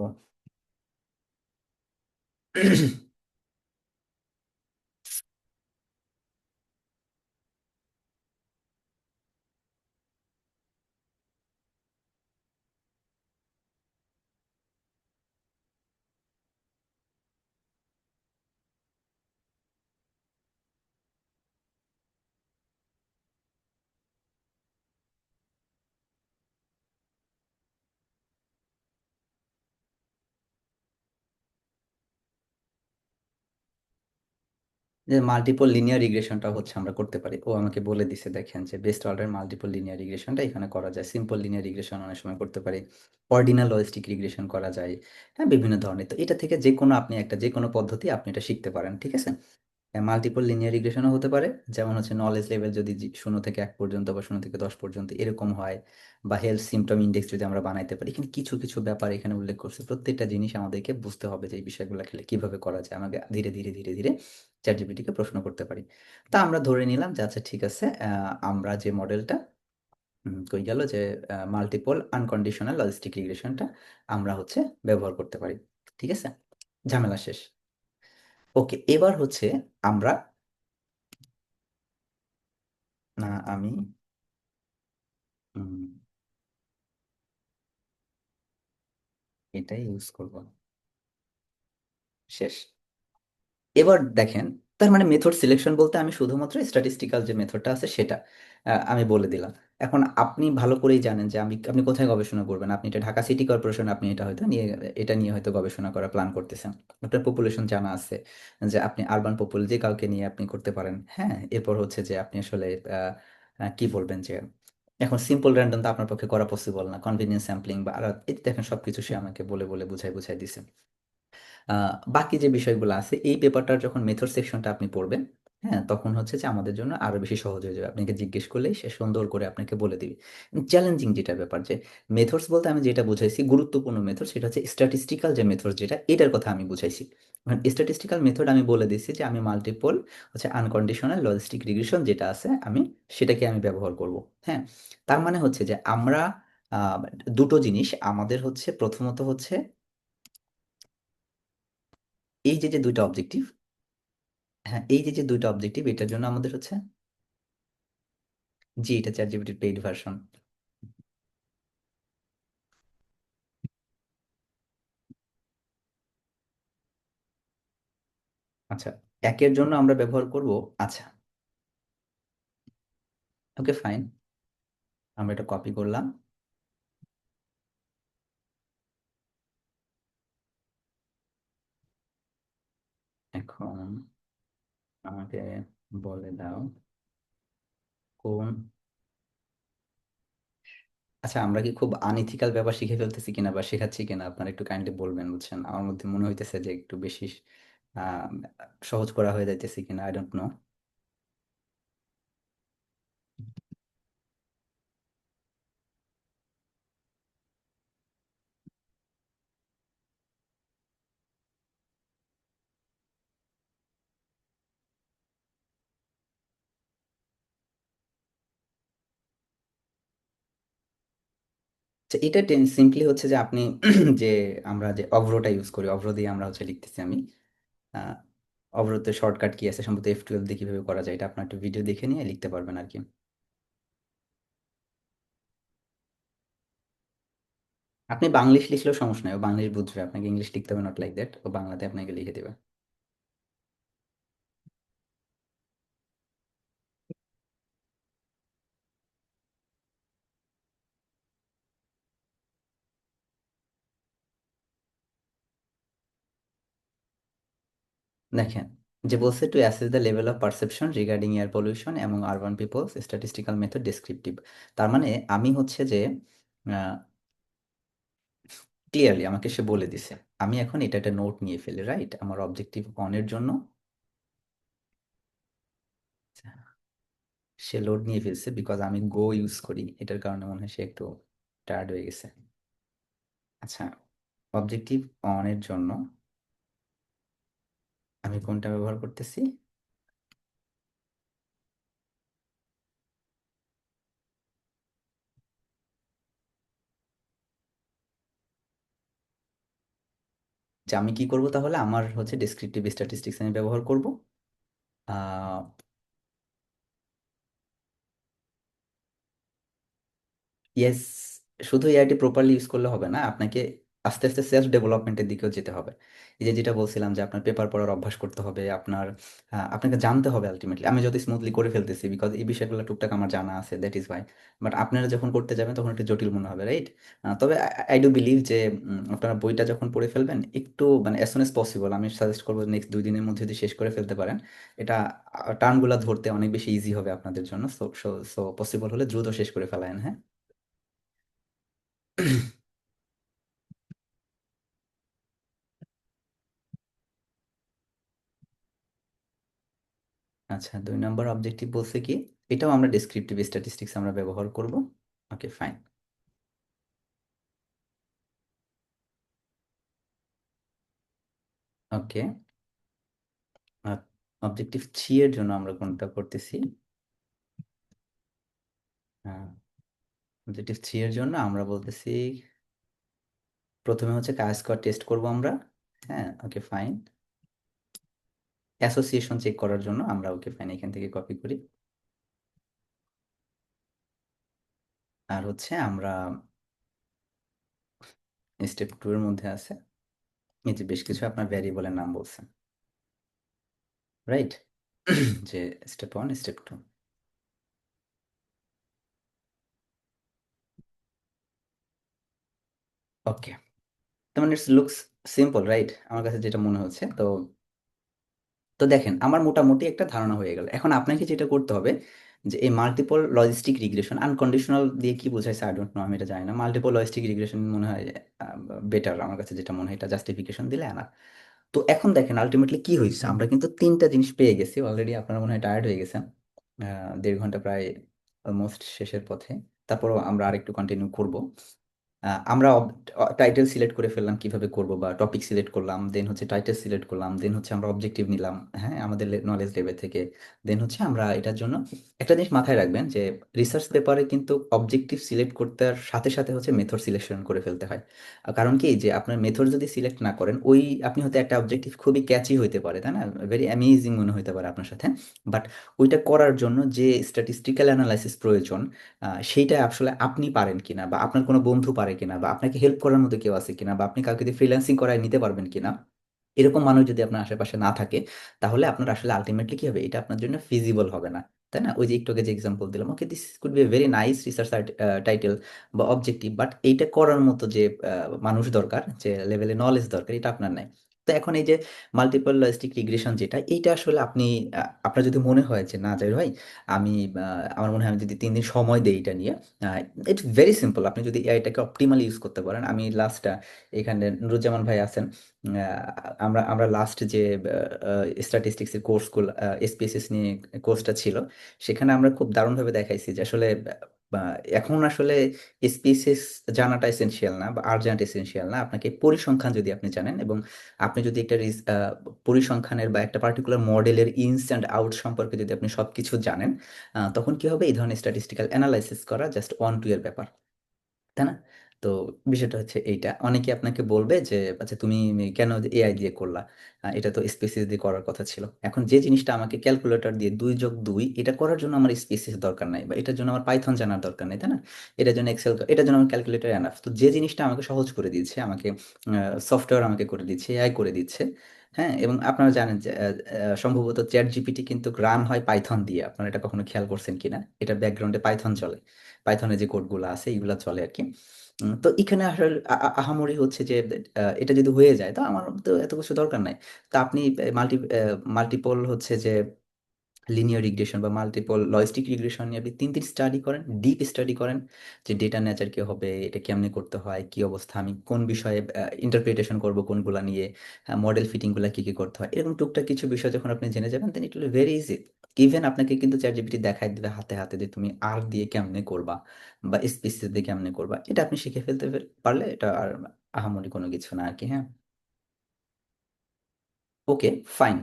যে মাল্টিপল লিনিয়ার রিগ্রেশনটা হচ্ছে আমরা করতে পারি, ও আমাকে বলে দিছে, দেখেন যে বেস্ট অর্ডার মাল্টিপল লিনিয়ার রিগ্রেশনটা এখানে করা যায়, সিম্পল লিনিয়ার রিগ্রেশন অনেক সময় করতে পারি, অর্ডিনাল লজিস্টিক রিগ্রেশন করা যায়। হ্যাঁ, বিভিন্ন ধরনের। তো এটা থেকে যে কোনো আপনি একটা যে কোনো পদ্ধতি আপনি এটা শিখতে পারেন, ঠিক আছে। মাল্টিপল লিনিয়ার রিগ্রেশনও হতে পারে, যেমন হচ্ছে নলেজ লেভেল যদি 0 থেকে 1 পর্যন্ত বা 0 থেকে 10 পর্যন্ত এরকম হয়, বা হেলথ সিমটম ইন্ডেক্স যদি আমরা বানাইতে পারি। এখানে কিছু কিছু ব্যাপার এখানে উল্লেখ করছে, প্রত্যেকটা জিনিস আমাদেরকে বুঝতে হবে যে এই বিষয়গুলো খেলে কিভাবে করা যায়, আমাকে ধীরে ধীরে ধীরে ধীরে চ্যাট জিপিটিকে প্রশ্ন করতে পারি। তা আমরা ধরে নিলাম যে আচ্ছা ঠিক আছে, আমরা যে মডেলটা কই গেল, যে মাল্টিপল আনকন্ডিশনাল লজিস্টিক রিগ্রেশনটা আমরা হচ্ছে ব্যবহার করতে পারি, ঠিক আছে, ঝামেলা শেষ। ওকে, এবার হচ্ছে আমরা, না আমি হুম, এটাই ইউজ করব, শেষ। এবার দেখেন, তার মানে মেথড সিলেকশন বলতে আমি শুধুমাত্র স্ট্যাটিস্টিক্যাল যে মেথডটা আছে সেটা আমি বলে দিলাম। এখন আপনি ভালো করেই জানেন যে আপনি কোথায় গবেষণা করবেন। আপনি এটা ঢাকা সিটি কর্পোরেশন, আপনি এটা হয়তো নিয়ে, এটা নিয়ে হয়তো গবেষণা করা প্ল্যান করতেছেন। আপনার পপুলেশন জানা আছে, যে আপনি আরবান পপুল যে কাউকে নিয়ে আপনি করতে পারেন। হ্যাঁ, এরপর হচ্ছে যে আপনি আসলে কি বলবেন, যে এখন সিম্পল র্যান্ডম তো আপনার পক্ষে করা পসিবল না, কনভিনিয়েন্স স্যাম্পলিং বা আর এই দেখেন সবকিছু সে আমাকে বলে বলে বুঝাই বুঝাই দিছে। বাকি যে বিষয়গুলো আছে এই পেপারটার যখন মেথড সেকশনটা আপনি পড়বেন, হ্যাঁ, তখন হচ্ছে যে আমাদের জন্য আরো বেশি সহজ হয়ে যাবে। আপনাকে জিজ্ঞেস করলেই সে সুন্দর করে আপনাকে বলে দিবে। চ্যালেঞ্জিং যেটা ব্যাপার, যে মেথডস বলতে আমি যেটা বুঝাইছি গুরুত্বপূর্ণ মেথড, সেটা হচ্ছে স্ট্যাটিস্টিক্যাল যে মেথড, যেটা এটার কথা আমি বুঝাইছি। স্ট্যাটিস্টিক্যাল মেথড আমি বলে দিচ্ছি যে আমি মাল্টিপল হচ্ছে আনকন্ডিশনাল লজিস্টিক রিগ্রেশন যেটা আছে আমি সেটাকে আমি ব্যবহার করব। হ্যাঁ, তার মানে হচ্ছে যে আমরা আহ, দুটো জিনিস আমাদের হচ্ছে, প্রথমত হচ্ছে এই যে যে দুইটা অবজেক্টিভ, হ্যাঁ, এই যে যে দুইটা অবজেক্টিভ এটার জন্য আমাদের হচ্ছে, জি এটা চ্যাট জিপিটির পেইড ভার্সন। আচ্ছা, একের জন্য আমরা ব্যবহার করব, আচ্ছা ওকে ফাইন, আমরা এটা কপি করলাম। এখন আমাকে বলে দাও কোন, আচ্ছা আমরা কি খুব আনইথিক্যাল ব্যাপার শিখে ফেলতেছি কিনা বা শেখাচ্ছি কিনা আপনারা একটু কাইন্ডলি বলবেন, বুঝছেন। আমার মধ্যে মনে হইতেছে যে একটু বেশি আহ, সহজ করা হয়ে যাইতেছে কিনা, আই ডোন্ট নো। আচ্ছা, এটা সিম্পলি হচ্ছে যে আপনি যে আমরা যে অভ্রটা ইউজ করি, অভ্র দিয়ে আমরা হচ্ছে লিখতেছি আমি। আহ, অবরোধের শর্টকাট কি আছে, সম্ভবত F12 দিয়ে কিভাবে করা যায়, এটা আপনার একটা ভিডিও দেখে নিয়ে লিখতে পারবেন আর কি। আপনি বাংলিশ লিখলেও সমস্যা নাই, ও বাংলিশ বুঝবে, আপনাকে ইংলিশ লিখতে হবে নট লাইক দ্যাট, ও বাংলাতে আপনাকে লিখে দেবে। দেখেন, যে বলছে to assess the level of perception regarding air pollution এবং urban peoples statistical method descriptive. তার মানে আমি হচ্ছে যে ক্লিয়ারলি আমাকে সে বলে দিছে, আমি এখন এটা একটা নোট নিয়ে ফেলি, রাইট, আমার অবজেক্টিভ অনের জন্য। সে লোড নিয়ে ফেলছে বিকজ আমি গো ইউজ করি, এটার কারণে মনে হয় সে একটু টায়ার্ড হয়ে গেছে। আচ্ছা, অবজেক্টিভ অনের জন্য আমি কোনটা ব্যবহার করতেছি, যে আমি কি করব তাহলে, আমার হচ্ছে ডেসক্রিপটিভ স্ট্যাটিস্টিক্স আমি ব্যবহার করব। আহ ইয়েস, শুধু এআইটি প্রপারলি ইউজ করলে হবে না, আপনাকে আস্তে আস্তে সেলফ ডেভেলপমেন্টের দিকেও যেতে হবে। এই যে যেটা বলছিলাম যে আপনার পেপার পড়ার অভ্যাস করতে হবে, আপনাকে জানতে হবে আলটিমেটলি। আমি যত স্মুথলি করে ফেলতেছি বিকজ এই বিষয়গুলো টুকটাক আমার জানা আছে, দ্যাট ইজ ওয়াই। বাট আপনারা যখন করতে যাবেন তখন একটু জটিল মনে হবে, রাইট? তবে আই ডু বিলিভ যে আপনারা বইটা যখন পড়ে ফেলবেন একটু মানে অ্যাজ সুন এজ পসিবল, আমি সাজেস্ট করবো নেক্সট 2 দিনের মধ্যে যদি শেষ করে ফেলতে পারেন, এটা টার্মগুলো ধরতে অনেক বেশি ইজি হবে আপনাদের জন্য। সো সো সো পসিবল হলে দ্রুত শেষ করে ফেলায়েন, হ্যাঁ। আচ্ছা, 2 নম্বর অবজেক্টিভ বলছে কি, এটাও আমরা ডেসক্রিপটিভ স্ট্যাটিস্টিক্স আমরা ব্যবহার করব। ওকে, ফাইন। ওকে, অবজেক্টিভ 3 এর জন্য আমরা কোনটা করতেছি? অবজেক্টিভ 3 এর জন্য আমরা বলতেছি প্রথমে হচ্ছে কাজ স্কোয়ার টেস্ট করব আমরা। হ্যাঁ, ওকে ফাইন। অ্যাসোসিয়েশন চেক করার জন্য আমরা, ওকে ফাইন, এখান থেকে কপি করি। আর হচ্ছে আমরা স্টেপ 2 এর মধ্যে আছে এই যে বেশ কিছু আপনার ভ্যারিয়েবলের নাম বলছেন, রাইট? যে স্টেপ 1, স্টেপ 2। ওকে, তার মানে ইটস লুকস সিম্পল, রাইট? আমার কাছে যেটা মনে হচ্ছে। তো তো দেখেন, আমার মোটামুটি একটা ধারণা হয়ে গেল। এখন আপনাকে যেটা করতে হবে যে এই মাল্টিপল লজিস্টিক রিগ্রেশন, আনকন্ডিশনাল দিয়ে কি বোঝাইছে আই ডোন্ট নো, আমি এটা জানি না। মাল্টিপল লজিস্টিক রিগ্রেশন মনে হয় বেটার, আমার কাছে যেটা মনে হয় এটা জাস্টিফিকেশন দিলে আনা। তো এখন দেখেন আলটিমেটলি কি হয়েছে, আমরা কিন্তু 3টা জিনিস পেয়ে গেছি অলরেডি। আপনারা মনে হয় টায়ার্ড হয়ে গেছেন, 1.5 ঘন্টা প্রায় অলমোস্ট শেষের পথে। তারপরও আমরা আরেকটু কন্টিনিউ করব। আমরা টাইটেল সিলেক্ট করে ফেললাম, কিভাবে করব, বা টপিক সিলেক্ট করলাম, দেন হচ্ছে টাইটেল সিলেক্ট করলাম, দেন হচ্ছে আমরা অবজেক্টিভ নিলাম, হ্যাঁ, আমাদের নলেজ লেভেল থেকে। দেন হচ্ছে আমরা এটার জন্য একটা জিনিস মাথায় রাখবেন যে রিসার্চ পেপারে কিন্তু অবজেক্টিভ সিলেক্ট করতে সাথে সাথে হচ্ছে মেথড সিলেকশন করে ফেলতে হয়। কারণ কি, যে আপনার মেথড যদি সিলেক্ট না করেন, ওই আপনি হয়তো একটা অবজেক্টিভ খুবই ক্যাচি হইতে পারে, তাই না, ভেরি অ্যামেজিং মনে হইতে পারে আপনার সাথে, বাট ওইটা করার জন্য যে স্ট্যাটিস্টিক্যাল অ্যানালাইসিস প্রয়োজন, সেইটা আসলে আপনি পারেন কিনা, বা আপনার কোনো বন্ধু পারে কিনা, বা আপনাকে হেল্প করার মতো কেউ আছে কিনা, বা আপনি কাউকে দিয়ে ফ্রিল্যান্সিং করায় নিতে পারবেন কিনা, এরকম মানুষ যদি আপনার আশেপাশে না থাকে, তাহলে আপনার আসলে আলটিমেটলি কি হবে, এটা আপনার জন্য ফিজিবল হবে না, তাই না? ওই যে একটু আগে যে এক্সাম্পল দিলাম, okay this could B a very nice research title বা অবজেক্টিভ, বাট এইটা করার মতো যে মানুষ দরকার, যে লেভেলে নলেজ দরকার, এটা আপনার নাই। তো এখন এই যে মাল্টিপল লজিস্টিক রিগ্রেশন যেটা, এইটা আসলে আপনি আপনার যদি মনে হয় যে না যাই ভাই, আমি আমার মনে হয় আমি যদি 3 দিন সময় দেই এটা নিয়ে, ইটস ভেরি সিম্পল। আপনি যদি এআইটাকে অপটিমালি ইউজ করতে পারেন, আমি লাস্ট এখানে নুরুজ্জামান ভাই আছেন, আমরা আমরা লাস্ট যে স্ট্যাটিস্টিক্সের কোর্সগুলো, এসপিএসএস নিয়ে কোর্সটা ছিল, সেখানে আমরা খুব দারুণভাবে দেখাইছি যে আসলে এখন আসলে এসপিএসএস জানাটা এসেনশিয়াল না, বা আর্জেন্ট এসেনশিয়াল না। আপনাকে পরিসংখ্যান যদি আপনি জানেন, এবং আপনি যদি একটা পরিসংখ্যানের বা একটা পার্টিকুলার মডেলের ইনস অ্যান্ড আউট সম্পর্কে যদি আপনি সবকিছু জানেন, তখন কি হবে, এই ধরনের স্ট্যাটিস্টিক্যাল অ্যানালাইসিস করা জাস্ট 1-2 এর ব্যাপার, তাই না? তো বিষয়টা হচ্ছে এইটা। অনেকে আপনাকে বলবে যে আচ্ছা তুমি কেন এআই দিয়ে করলা, এটা তো স্পেসিস দিয়ে করার কথা ছিল। এখন যে জিনিসটা আমাকে ক্যালকুলেটর দিয়ে 2+2 এটা করার জন্য আমার স্পেসিস দরকার নাই, বা এটার জন্য আমার পাইথন জানার দরকার নেই, তাই না? এটার জন্য এক্সেল, এটার জন্য আমার ক্যালকুলেটর এনাফ। তো যে জিনিসটা আমাকে সহজ করে দিচ্ছে, আমাকে সফটওয়্যার আমাকে করে দিচ্ছে, এআই করে দিচ্ছে, হ্যাঁ। এবং আপনারা জানেন যে সম্ভবত চ্যাট জিপিটি কিন্তু রান হয় পাইথন দিয়ে, আপনারা এটা কখনো খেয়াল করছেন কিনা, এটা ব্যাকগ্রাউন্ডে পাইথন চলে, পাইথনে যে কোডগুলো আছে এইগুলা চলে আর কি। তো এখানে আসলে আহামরি হচ্ছে যে এটা যদি হয়ে যায় তো আমার তো এত কিছু দরকার নাই। তো আপনি মাল্টিপল হচ্ছে যে লিনিয়ার রিগ্রেশন বা মাল্টিপল লজিস্টিক রিগ্রেশন নিয়ে আপনি 3 দিন স্টাডি করেন, ডিপ স্টাডি করেন, যে ডেটা নেচার কি হবে, এটা কেমনে করতে হয়, কি অবস্থা, আমি কোন বিষয়ে ইন্টারপ্রিটেশন করব, কোনগুলা নিয়ে মডেল ফিটিং গুলা কি কি করতে হয়, এরকম টুকটাক কিছু বিষয় যখন আপনি জেনে যাবেন, then it will very easy. Even আপনাকে কিন্তু চ্যাট জিপিটি দেখাই দিবে হাতে হাতে যে তুমি আর দিয়ে কেমনে করবা, বা স্পিসিস দিয়ে কেমনে করবা, এটা আপনি শিখে ফেলতে পারলে এটা আর আহামরি কোনো কিছু না আর কি, হ্যাঁ। ওকে, ফাইন।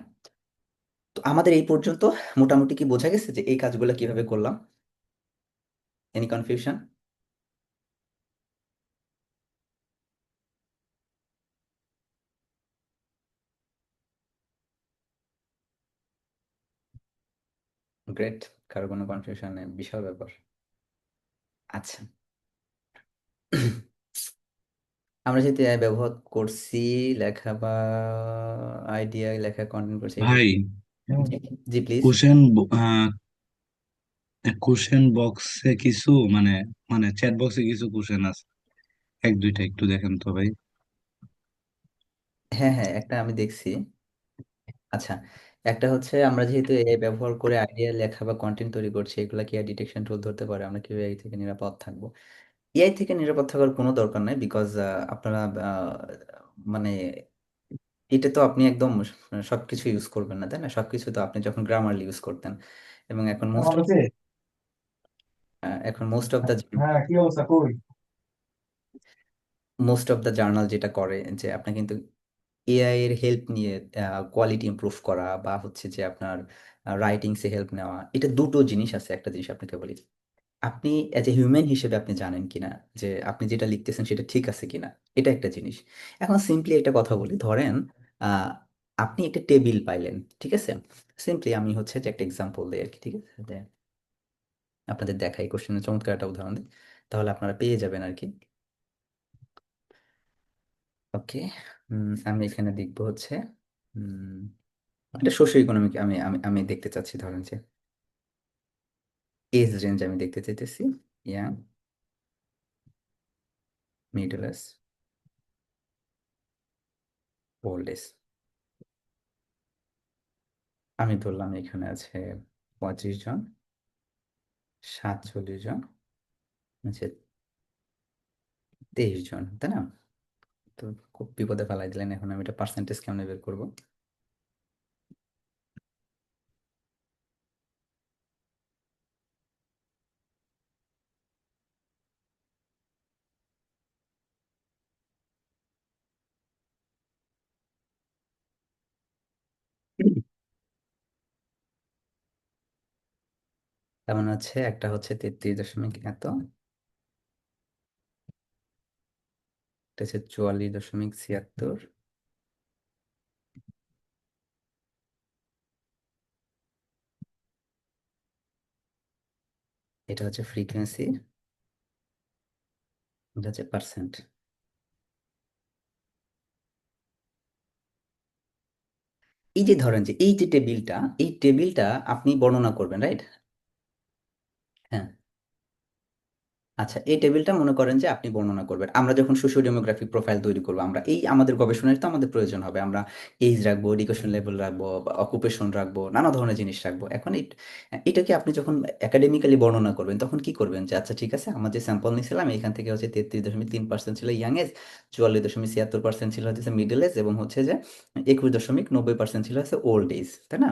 তো আমাদের এই পর্যন্ত মোটামুটি কি বোঝা গেছে যে এই কাজগুলো কিভাবে করলাম? Any confusion? গ্রেট, কারো কোনো কনফিউশন নেই, বিশাল ব্যাপার। আচ্ছা, আমরা যেহেতু এআই ব্যবহার করছি, লেখা বা আইডিয়া লেখা, কন্টেন্ট করছি এগুলো। ভাই, জি, জি প্লিজ। কোশ্চেন কোশ্চেন বক্সে কিছু মানে মানে চ্যাট বক্সে কিছু কোশ্চেন আছে, এক দুইটা একটু দেখেন তো ভাই। হ্যাঁ হ্যাঁ, একটা আমি দেখছি। আচ্ছা, একটা হচ্ছে আমরা যেহেতু এআই ব্যবহার করে আইডিয়া লেখা বা কন্টেন্ট তৈরি করছি, এগুলা কি ডিটেকশন টুল ধরতে পারে? আমরা কিভাবে এআই থেকে নিরাপদ থাকবো? এআই থেকে নিরাপদ থাকার কোনো দরকার নাই, বিকজ আপনারা মানে এটা তো আপনি একদম সবকিছু ইউজ করবেন না, তাই না? সবকিছু তো আপনি যখন গ্রামারলি ইউজ করতেন, এবং এখন মোস্ট কেমন আছে? এখন মোস্ট অফ দ্য হ্যাঁ, কি অবস্থা, কই? জার্নাল যেটা করে যে আপনি কিন্তু এআই এর হেল্প নিয়ে কোয়ালিটি ইমপ্রুভ করা, বা হচ্ছে যে আপনার রাইটিংসে হেল্প নেওয়া, এটা দুটো জিনিস আছে। একটা জিনিস আপনাকে বলি, আপনি অ্যাজ এ হিউম্যান হিসেবে আপনি জানেন কিনা যে আপনি যেটা লিখতেছেন সেটা ঠিক আছে কিনা, এটা একটা জিনিস। এখন সিম্পলি একটা কথা বলি, ধরেন আহ, আপনি একটা টেবিল পাইলেন, ঠিক আছে? সিম্পলি আমি হচ্ছে যে একটা এক্সাম্পল দিই আর কি, ঠিক আছে? যে আপনাদের দেখাই কোশ্চেনের চমৎকার একটা উদাহরণ দিই, তাহলে আপনারা পেয়ে যাবেন আর কি। ওকে, আমি এখানে দেখবো হচ্ছে উম, একটা সোশ্io ইকোনমিক আমি আমি আমি দেখতে চাচ্ছি, ধরেন যে এজ রেঞ্জ আমি দেখতে চাইতেছি, young, middle age, old age. আমি ধরলাম এখানে আছে 35 জন, 47 জন, আছে 23 জন, তাই না? তো খুব বিপদে ফেলাই দিলেন, এখন আমি এটা পার্সেন্টেজ কেমনে বের করবো? তার মানে হচ্ছে একটা হচ্ছে 33.এত, এটা হচ্ছে 44.76, এটা হচ্ছে ফ্রিকোয়েন্সি, এটা হচ্ছে পার্সেন্ট। এই যে ধরেন যে এই যে টেবিলটা, এই টেবিলটা আপনি বর্ণনা করবেন, রাইট? হ্যাঁ। আচ্ছা, এই টেবিলটা মনে করেন যে আপনি বর্ণনা করবেন, আমরা যখন সোশিও ডেমোগ্রাফিক প্রোফাইল তৈরি করবো, আমরা এই আমাদের গবেষণার তো আমাদের প্রয়োজন হবে, আমরা এজ রাখবো, এডুকেশন লেভেল রাখবো, অকুপেশন রাখবো, নানা ধরনের জিনিস রাখবো। এখন এটাকে আপনি যখন একাডেমিক্যালি বর্ণনা করবেন, তখন কি করবেন যে আচ্ছা ঠিক আছে, আমার যে স্যাম্পল নিয়েছিলাম এখান থেকে হচ্ছে 33.3% ছিল ইয়াং এজ, 44.76% ছিল হচ্ছে মিডল এজ, এবং হচ্ছে যে 21.90% ছিল হচ্ছে ওল্ড এজ, তাই না?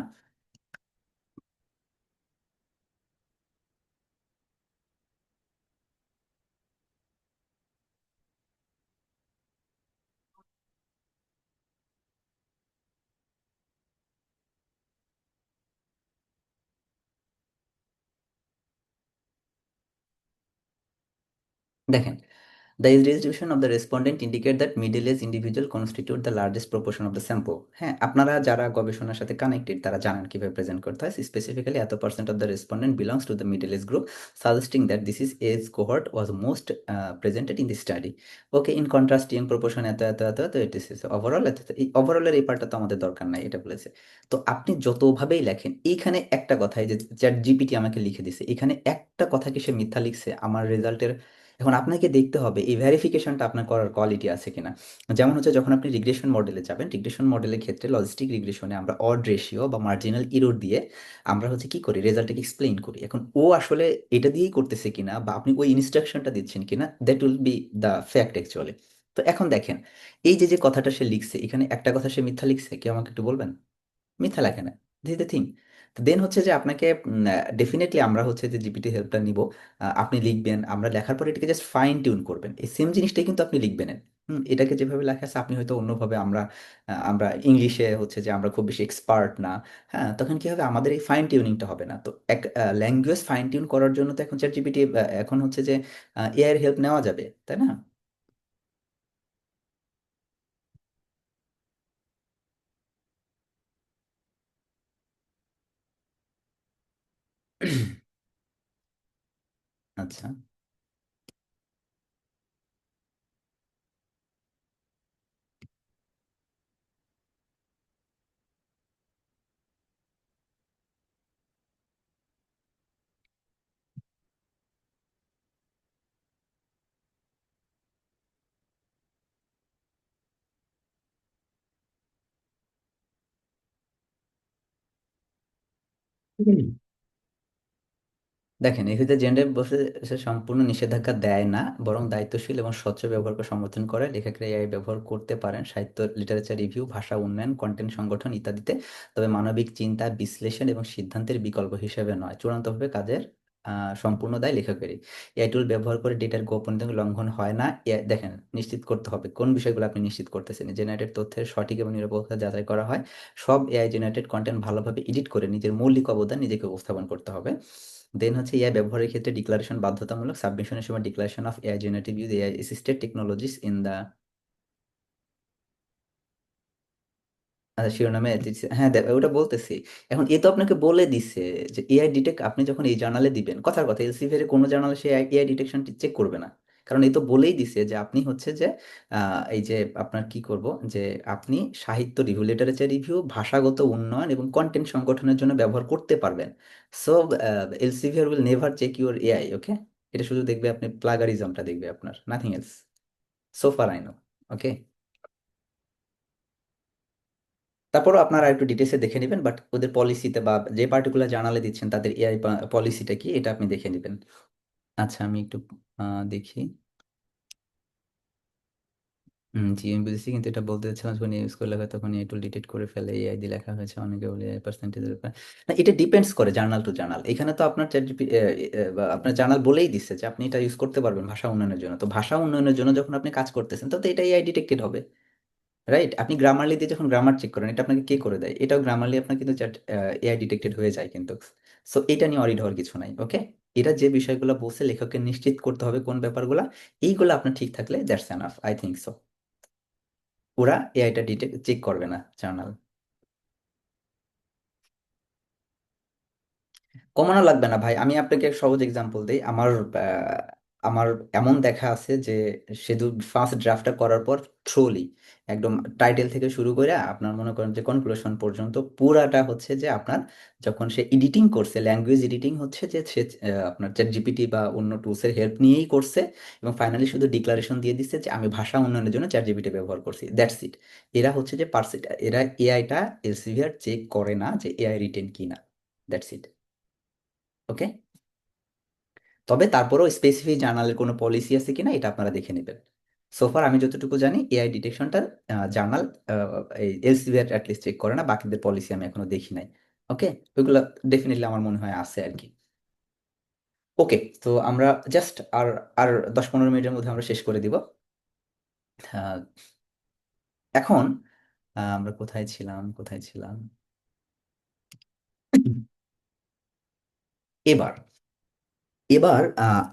দেখেন, the age distribution of the respondent indicate that middle-aged individual constitute the largest proportion of the sample. হ্যাঁ, আপনারা যারা গবেষণার সাথে কানেক্টেড তারা জানেন কিভাবে প্রেজেন্ট করতে হয়। স্পেসিফিক্যালি এত percent of the respondent belongs to the middle age group, suggesting that this is age cohort was most presented in the study. Okay, in contrast young proportion এত এত এত এত, ইট ইস ওভারঅল এত এত। এই ওভারঅলের এই পার্টটা তো আমাদের দরকার নাই, এটা বলেছে। তো আপনি যতভাবেই লেখেন, এইখানে একটা কথাই যে চ্যাট জিপিটি আমাকে লিখে দিছে, এখানে একটা কথা কি সে মিথ্যা লিখছে আমার রেজাল্টের? এখন আপনাকে দেখতে হবে এই ভেরিফিকেশনটা আপনার করার কোয়ালিটি আছে কিনা। যেমন হচ্ছে যখন আপনি রিগ্রেশন মডেলে যাবেন, রিগ্রেশন মডেলের ক্ষেত্রে লজিস্টিক রিগ্রেশনে আমরা অড রেশিও বা মার্জিনাল ইরর দিয়ে আমরা হচ্ছে কি করি, রেজাল্টটাকে এক্সপ্লেইন করি। এখন ও আসলে এটা দিয়েই করতেছে কিনা, বা আপনি ওই ইনস্ট্রাকশনটা দিচ্ছেন কিনা, that will be the fact actually. তো এখন দেখেন, এই যে যে কথাটা সে লিখছে, এখানে একটা কথা সে মিথ্যা লিখছে, কি আমাকে একটু বলবেন? মিথ্যা লেখে না। This the thing. দেন হচ্ছে যে আপনাকে ডেফিনেটলি আমরা হচ্ছে যে জিপিটি হেল্পটা নিব, আপনি লিখবেন, আমরা লেখার পরে এটাকে জাস্ট ফাইন টিউন করবেন, এই সেম জিনিসটাই কিন্তু আপনি লিখবেন। এটাকে যেভাবে লেখা আছে আপনি হয়তো অন্যভাবে, আমরা ইংলিশে হচ্ছে যে আমরা খুব বেশি এক্সপার্ট না। হ্যাঁ, তখন কি হবে, আমাদের এই ফাইন টিউনিংটা হবে না। তো এক ল্যাঙ্গুয়েজ ফাইন টিউন করার জন্য তো এখন চ্যাট জিপিটি, এখন হচ্ছে যে এআই এর হেল্প নেওয়া যাবে, তাই না? আচ্ছা, দেখেন, এক্ষেত্রে জেন্ডার বসে সে সম্পূর্ণ নিষেধাজ্ঞা দেয় না, বরং দায়িত্বশীল এবং স্বচ্ছ ব্যবহারকে সমর্থন করে। লেখকরা এআই ব্যবহার করতে পারেন সাহিত্য, লিটারেচার রিভিউ, ভাষা উন্নয়ন, কন্টেন্ট সংগঠন ইত্যাদিতে, তবে মানবিক চিন্তা, বিশ্লেষণ এবং সিদ্ধান্তের বিকল্প হিসেবে নয়। চূড়ান্তভাবে কাজের সম্পূর্ণ দায় লেখকেরই। এআই টুল ব্যবহার করে ডেটার গোপনীয়তা লঙ্ঘন হয় না। দেখেন, নিশ্চিত করতে হবে কোন বিষয়গুলো আপনি নিশ্চিত করতেছেন। জেনারেটেড তথ্যের সঠিক এবং নিরপেক্ষতা যাচাই করা হয়। সব এআই জেনারেটেড কন্টেন্ট ভালোভাবে এডিট করে নিজের মৌলিক অবদান নিজেকে উপস্থাপন করতে হবে। দেন হচ্ছে এআই ব্যবহারের ক্ষেত্রে ডিক্লারেশন বাধ্যতামূলক। সাবমিশনের সময় declaration of AI generative use AI assisted technologies in the শিরোনামে হ্যাঁ ওটা বলতেছি। এখন এ তো আপনাকে বলে দিছে যে এআই ডিটেক্ট, আপনি যখন এই জার্নালে দিবেন, কথার কথা এলসিভির কোনো জার্নালে সে এআই ডিটেকশন চেক করবে না। কারণ এই তো বলেই দিছে যে আপনি হচ্ছে যে এই যে আপনার কি করব, যে আপনি সাহিত্য রিভিউ, লিটারেচার রিভিউ, ভাষাগত উন্নয়ন এবং কন্টেন্ট সংগঠনের জন্য ব্যবহার করতে পারবেন। So LCVR will never check your AI, okay? এটা শুধু দেখবে আপনি প্লাগারিজমটা দেখবে আপনার, nothing else, so far I know. Okay, তারপরও আপনারা একটু ডিটেলসে দেখে নেবেন, বাট ওদের পলিসিতে বা যে পার্টিকুলার জার্নালে দিচ্ছেন তাদের এআই পলিসিটা কি এটা আপনি দেখে নেবেন। আচ্ছা, আমি একটু দেখি। জি আমি বুঝেছি, কিন্তু এটা বলতে চাচ্ছিলাম যখন ইউজ করলে হয় তখন এই টুল ডিটেক্ট করে ফেলে, এআই দিয়ে লেখা হয়েছে, অনেকে বলে এআই পার্সেন্টেজের উপর। না, এটা ডিপেন্ডস করে জার্নাল টু জার্নাল। এখানে তো আপনার আপনার জার্নাল বলেই দিচ্ছে যে আপনি এটা ইউজ করতে পারবেন ভাষা উন্নয়নের জন্য। তো ভাষা উন্নয়নের জন্য যখন আপনি কাজ করতেছেন তো এটা এআই ডিটেক্টেড হবে, রাইট? আপনি গ্রামারলি দিয়ে যখন গ্রামার চেক করেন, এটা আপনাকে কে করে দেয়? এটাও গ্রামারলি আপনার কিন্তু এআই ডিটেক্টেড হয়ে যায় কিন্তু। সো এটা নিয়ে অরিড হওয়ার কিছু নাই, ওকে? এটা যে বিষয়গুলো বলছে লেখককে নিশ্চিত করতে হবে কোন ব্যাপারগুলা, এইগুলো আপনার ঠিক থাকলে that's enough, I think so. ওরা এআইটা ডিটেক্ট চেক করবে না জার্নাল। কমানো লাগবে না ভাই, আমি আপনাকে এক সহজ এক্সাম্পল দিই। আমার এমন দেখা আছে যে শুধু ফার্স্ট ড্রাফটটা করার পর থ্রোলি একদম টাইটেল থেকে শুরু করে আপনার মনে করেন যে কনক্লুশন পর্যন্ত পুরাটা হচ্ছে যে আপনার যখন সে এডিটিং করছে, ল্যাঙ্গুয়েজ এডিটিং হচ্ছে যে সে আপনার চ্যাট জিপিটি বা অন্য টুলসের হেল্প নিয়েই করছে, এবং ফাইনালি শুধু ডিক্লারেশন দিয়ে দিচ্ছে যে আমি ভাষা উন্নয়নের জন্য চ্যাট জিপিটি ব্যবহার করছি, দ্যাটস ইট। এরা হচ্ছে যে এরা এআইটা এলসিভিআর চেক করে না যে এআই রিটেন কিনা, দ্যাটস ইট, ওকে? তবে তারপরেও স্পেসিফিক জার্নালের কোনো পলিসি আছে কিনা এটা আপনারা দেখে নেবেন। সোফার আমি যতটুকু জানি এআই ডিটেকশনটা জার্নাল এই এলসিভিআর অ্যাটলিস্ট চেক করে না, বাকিদের পলিসি আমি এখনো দেখি নাই। ওকে, ওইগুলো ডেফিনেটলি আমার মনে হয় আছে আর কি। ওকে, তো আমরা জাস্ট আর আর 10-15 মিনিটের মধ্যে আমরা শেষ করে দিব। আহ, এখন আমরা কোথায় ছিলাম, কোথায় ছিলাম? এবার এবার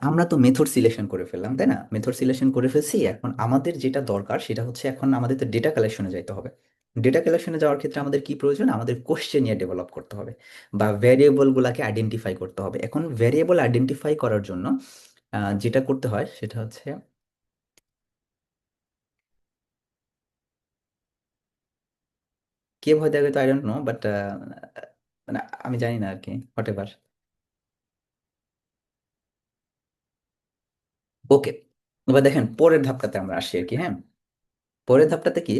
আমরা তো মেথড সিলেকশন করে ফেললাম, তাই না? মেথড সিলেকশন করে ফেলছি, এখন আমাদের যেটা দরকার সেটা হচ্ছে এখন আমাদের তো ডেটা কালেকশনে যাইতে হবে। ডেটা কালেকশনে যাওয়ার ক্ষেত্রে আমাদের কি প্রয়োজন? আমাদের কোশ্চেনিয়ার ডেভেলপ করতে হবে বা ভ্যারিয়েবল গুলাকে আইডেন্টিফাই করতে হবে। এখন ভ্যারিয়েবল আইডেন্টিফাই করার জন্য যেটা করতে হয় সেটা হচ্ছে, কে ভয় দেবে তো আই ডোন্ট নো, বাট মানে আমি জানি না আর কি, হোয়াট এভার। ওকে, এবার দেখেন পরের ধাপটাতে আমরা আসি আর কি, হ্যাঁ। পরের ধাপটাতে কি,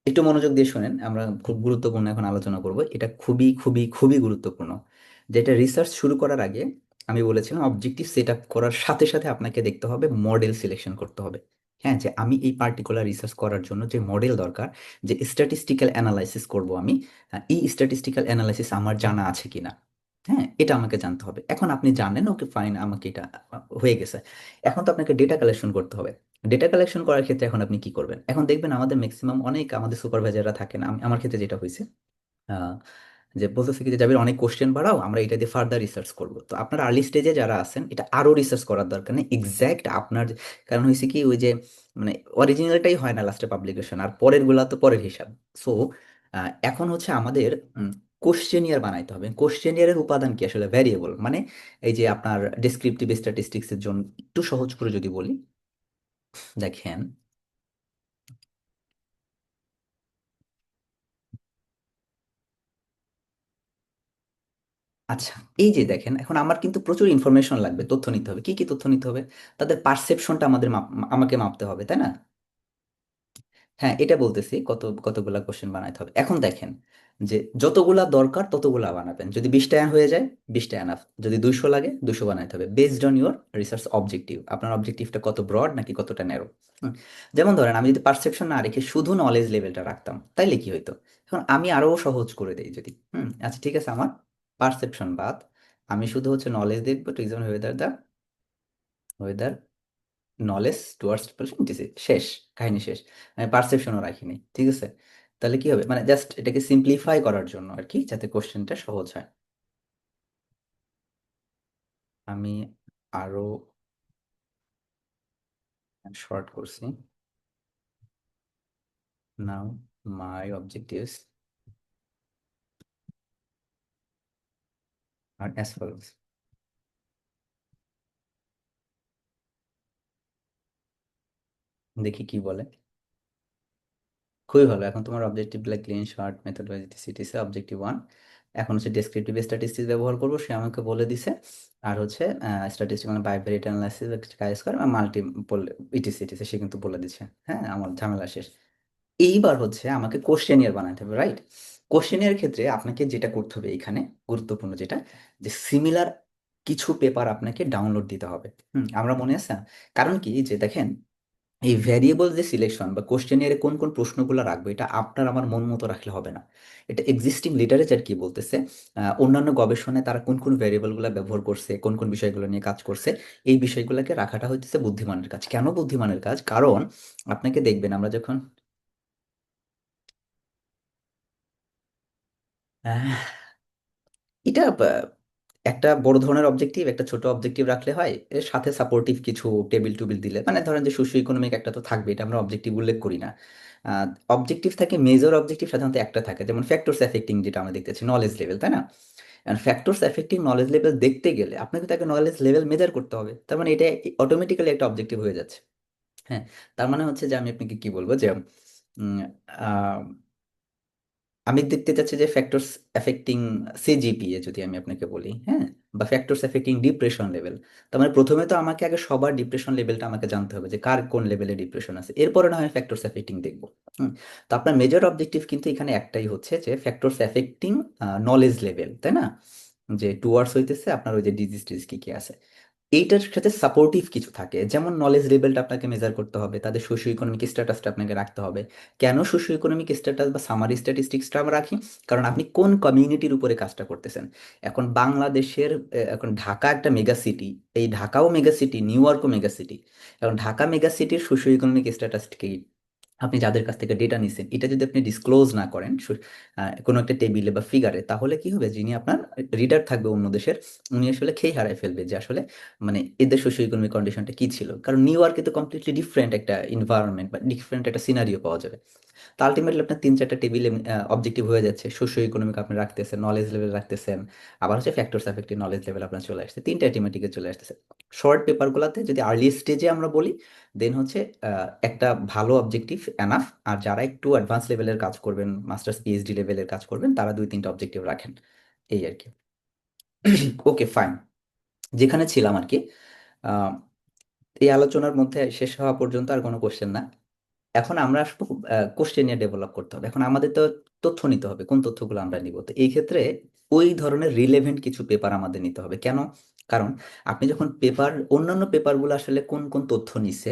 একটু মনোযোগ দিয়ে শুনেন, আমরা খুব গুরুত্বপূর্ণ এখন আলোচনা করব। এটা খুবই খুবই খুবই গুরুত্বপূর্ণ। যেটা রিসার্চ শুরু করার আগে আমি বলেছিলাম অবজেক্টিভ সেট আপ করার সাথে সাথে আপনাকে দেখতে হবে মডেল সিলেকশন করতে হবে। হ্যাঁ, যে আমি এই পার্টিকুলার রিসার্চ করার জন্য যে মডেল দরকার, যে স্ট্যাটিস্টিক্যাল অ্যানালাইসিস করব আমি, এই স্ট্যাটিস্টিক্যাল অ্যানালাইসিস আমার জানা আছে কিনা। হ্যাঁ, এটা আমাকে জানতে হবে। এখন আপনি জানেন, ওকে ফাইন, আমাকে এটা হয়ে গেছে। এখন তো আপনাকে ডেটা কালেকশন করতে হবে। ডেটা কালেকশন করার ক্ষেত্রে এখন আপনি কি করবেন? এখন দেখবেন আমাদের ম্যাক্সিমাম অনেক আমাদের সুপারভাইজাররা থাকেন, আমার ক্ষেত্রে যেটা হয়েছে, আহ, যে বলতেছে কি যে জাবির অনেক কোশ্চেন বাড়াও, আমরা এটা দিয়ে ফার্দার রিসার্চ করবো। তো আপনার আর্লি স্টেজে যারা আছেন এটা আরো রিসার্চ করার দরকার নেই, এক্স্যাক্ট আপনার কারণ হয়েছে কি ওই যে মানে অরিজিনালটাই হয় না লাস্টে পাবলিকেশন, আর পরের গুলা তো পরের হিসাব। সো এখন হচ্ছে আমাদের কোশ্চেনিয়ার বানাইতে হবে। কোশ্চেনিয়ারের উপাদান কি আসলে? ভ্যারিয়েবল মানে এই যে আপনার ডেসক্রিপটিভ স্ট্যাটিস্টিক্স এর জন্য একটু সহজ করে যদি বলি, দেখেন। আচ্ছা, এই যে দেখেন, এখন আমার কিন্তু প্রচুর ইনফরমেশন লাগবে, তথ্য নিতে হবে। কি কি তথ্য নিতে হবে? তাদের পারসেপশনটা আমাকে মাপতে হবে, তাই না? হ্যাঁ, এটা বলতেছি কতগুলা কোশ্চেন বানাইতে হবে। এখন দেখেন যে যতগুলা দরকার ততগুলা বানাবেন। যদি 20টা হয়ে যায় 20টা এনাফ, যদি 200 লাগে 200 বানাইতে হবে, based on your research objective. আপনার অবজেক্টিভটা কত ব্রড নাকি কতটা ন্যারো। যেমন ধরেন আমি যদি পারসেপশন না রেখে শুধু নলেজ লেভেলটা রাখতাম তাইলে কি হইতো। এখন আমি আরো সহজ করে দেই যদি, আচ্ছা ঠিক আছে, আমার পারসেপশন বাদ, আমি শুধু হচ্ছে নলেজ দেখবো, two examine weather knowledge towards শেষ, কাহিনী শেষ। আমি পারসেপশনও রাখিনি, ঠিক আছে। তাহলে কি হবে, মানে জাস্ট এটাকে সিম্পলিফাই করার জন্য আর কি, যাতে কোশ্চেনটা সহজ হয়। আমি আরো শর্ট করছি। নাও মাই অবজেক্টিভস আর অ্যাজ ফলোস। দেখি কি বলে। খুবই ভালো, এখন তোমার অবজেক্টিভ গুলা ক্লিন, শর্ট, মেথডোলজি, সিটিসে অবজেক্টিভ 1। এখন হচ্ছে ডেসক্রিপটিভ স্ট্যাটিস্টিক্স ব্যবহার করবো, সে আমাকে বলে দিছে। আর হচ্ছে স্ট্যাটিস্টিক মানে বাইভেরিয়েট অ্যানালাইসিস, কাজ করে মাল্টিপল ইটিসি ইটিসি, সে কিন্তু বলে দিচ্ছে। হ্যাঁ, আমার ঝামেলা শেষ। এইবার হচ্ছে আমাকে কোশ্চেনিয়ার বানাতে হবে, রাইট। কোশ্চেনিয়ার ক্ষেত্রে আপনাকে যেটা করতে হবে এখানে গুরুত্বপূর্ণ যেটা, যে সিমিলার কিছু পেপার আপনাকে ডাউনলোড দিতে হবে। আমরা মনে আছে। কারণ কি, যে দেখেন, এই ভ্যারিয়েবল যে সিলেকশন বা কোশ্চেনিয়ারে কোন কোন প্রশ্নগুলো রাখবো, এটা আপনার আমার মন মতো রাখলে হবে না। এটা এক্সিস্টিং লিটারেচার কি বলতেছে, অন্যান্য গবেষণায় তারা কোন কোন ভ্যারিয়েবলগুলো ব্যবহার করছে, কোন কোন বিষয়গুলো নিয়ে কাজ করছে, এই বিষয়গুলোকে রাখাটা হইতেছে বুদ্ধিমানের কাজ। কেন বুদ্ধিমানের কাজ? কারণ আপনাকে দেখবেন আমরা যখন আহ, এটা একটা বড় ধরনের অবজেক্টিভ, একটা ছোট অবজেক্টিভ রাখলে হয়, এর সাথে সাপোর্টিভ কিছু টেবিল টুবিল দিলে, মানে ধরেন যে সোশিও ইকোনমিক একটা তো থাকবে, এটা আমরা অবজেক্টিভ উল্লেখ করি না। অবজেক্টিভ থাকে, মেজর অবজেক্টিভ সাধারণত একটা থাকে, যেমন ফ্যাক্টরস এফেক্টিং, যেটা আমরা দেখতেছি নলেজ লেভেল, তাই না। ফ্যাক্টরস এফেক্টিং নলেজ লেভেল দেখতে গেলে আপনাকে তাকে নলেজ লেভেল মেজার করতে হবে, তার মানে এটা অটোমেটিক্যালি একটা অবজেক্টিভ হয়ে যাচ্ছে। হ্যাঁ, তার মানে হচ্ছে যে আমি আপনাকে কি বলবো, যে উম, আহ, আমি দেখতে চাচ্ছি যে ফ্যাক্টরস এফেক্টিং সিজিপিএ যদি আমি আপনাকে বলি, হ্যাঁ, বা ফ্যাক্টরস এফেক্টিং ডিপ্রেশন লেভেল। তার মানে প্রথমে তো আমাকে আগে সবার ডিপ্রেশন লেভেলটা আমাকে জানতে হবে, যে কার কোন লেভেলে ডিপ্রেশন আছে, এরপরে না হয় ফ্যাক্টরস এফেক্টিং দেখবো। তো আপনার মেজর অবজেক্টিভ কিন্তু এখানে একটাই হচ্ছে, যে ফ্যাক্টরস এফেক্টিং নলেজ লেভেল, তাই না। যে টুয়ার্ডস হইতেছে আপনার ওই যে ডিজিজ টিজিজ কি কি আছে, এইটার সাথে সাপোর্টিভ কিছু থাকে, যেমন নলেজ লেভেলটা আপনাকে মেজার করতে হবে, তাদের সোশিও ইকোনমিক স্ট্যাটাসটা আপনাকে রাখতে হবে। কেন সোশিও ইকোনমিক স্ট্যাটাস বা সামারি স্ট্যাটিস্টিক্সটা আমরা রাখি? কারণ আপনি কোন কমিউনিটির উপরে কাজটা করতেছেন। এখন বাংলাদেশের এখন ঢাকা একটা মেগা সিটি, এই ঢাকাও মেগা সিটি, নিউ ইয়র্কও মেগা সিটি। এখন ঢাকা মেগা সিটির সোশিও ইকোনমিক স্ট্যাটাস কি, আপনি যাদের কাছ থেকে ডেটা নিছেন এটা যদি আপনি ডিসক্লোজ না করেন কোনো একটা টেবিলে বা ফিগারে, তাহলে কি হবে, যিনি আপনার রিডার থাকবে অন্য দেশের, উনি আসলে খেই হারায় ফেলবে যে আসলে মানে এদের সোশিও ইকোনমিক কন্ডিশনটা কি ছিল। কারণ নিউ ইয়র্কে তো কমপ্লিটলি ডিফারেন্ট একটা এনভায়রনমেন্ট বা ডিফারেন্ট একটা সিনারিও পাওয়া যাবে। তো আলটিমেটলি আপনার 3-4টা টেবিলে অবজেক্টিভ হয়ে যাচ্ছে, সোশিও ইকোনমিক আপনি রাখতেছেন, নলেজ লেভেল রাখতেছেন, আবার হচ্ছে ফ্যাক্টরস অ্যাফেক্টিভ নলেজ লেভেল আপনার চলে আসছে, তিনটা অটোমেটিকে চলে আসতেছে। শর্ট পেপারগুলোতে যদি আর্লি স্টেজে আমরা বলি, দেন হচ্ছে একটা ভালো অবজেক্টিভ এনাফ। আর যারা একটু অ্যাডভান্স লেভেলের কাজ করবেন, মাস্টার্স পিএইচডি লেভেলের কাজ করবেন, তারা 2-3টা অবজেক্টিভ রাখেন, এই আর কি। ওকে ফাইন, যেখানে ছিলাম আর কি, আহ, এই আলোচনার মধ্যে শেষ হওয়া পর্যন্ত আর কোনো কোশ্চেন না। এখন আমরা আসবো কোশ্চেন নিয়ে ডেভেলপ করতে হবে। এখন আমাদের তো তথ্য নিতে হবে, কোন তথ্যগুলো আমরা নিব, তো এই ক্ষেত্রে ওই ধরনের রিলেভেন্ট কিছু পেপার আমাদের নিতে হবে। কেন? কারণ আপনি যখন পেপার, অন্যান্য পেপারগুলো আসলে কোন কোন তথ্য নিছে,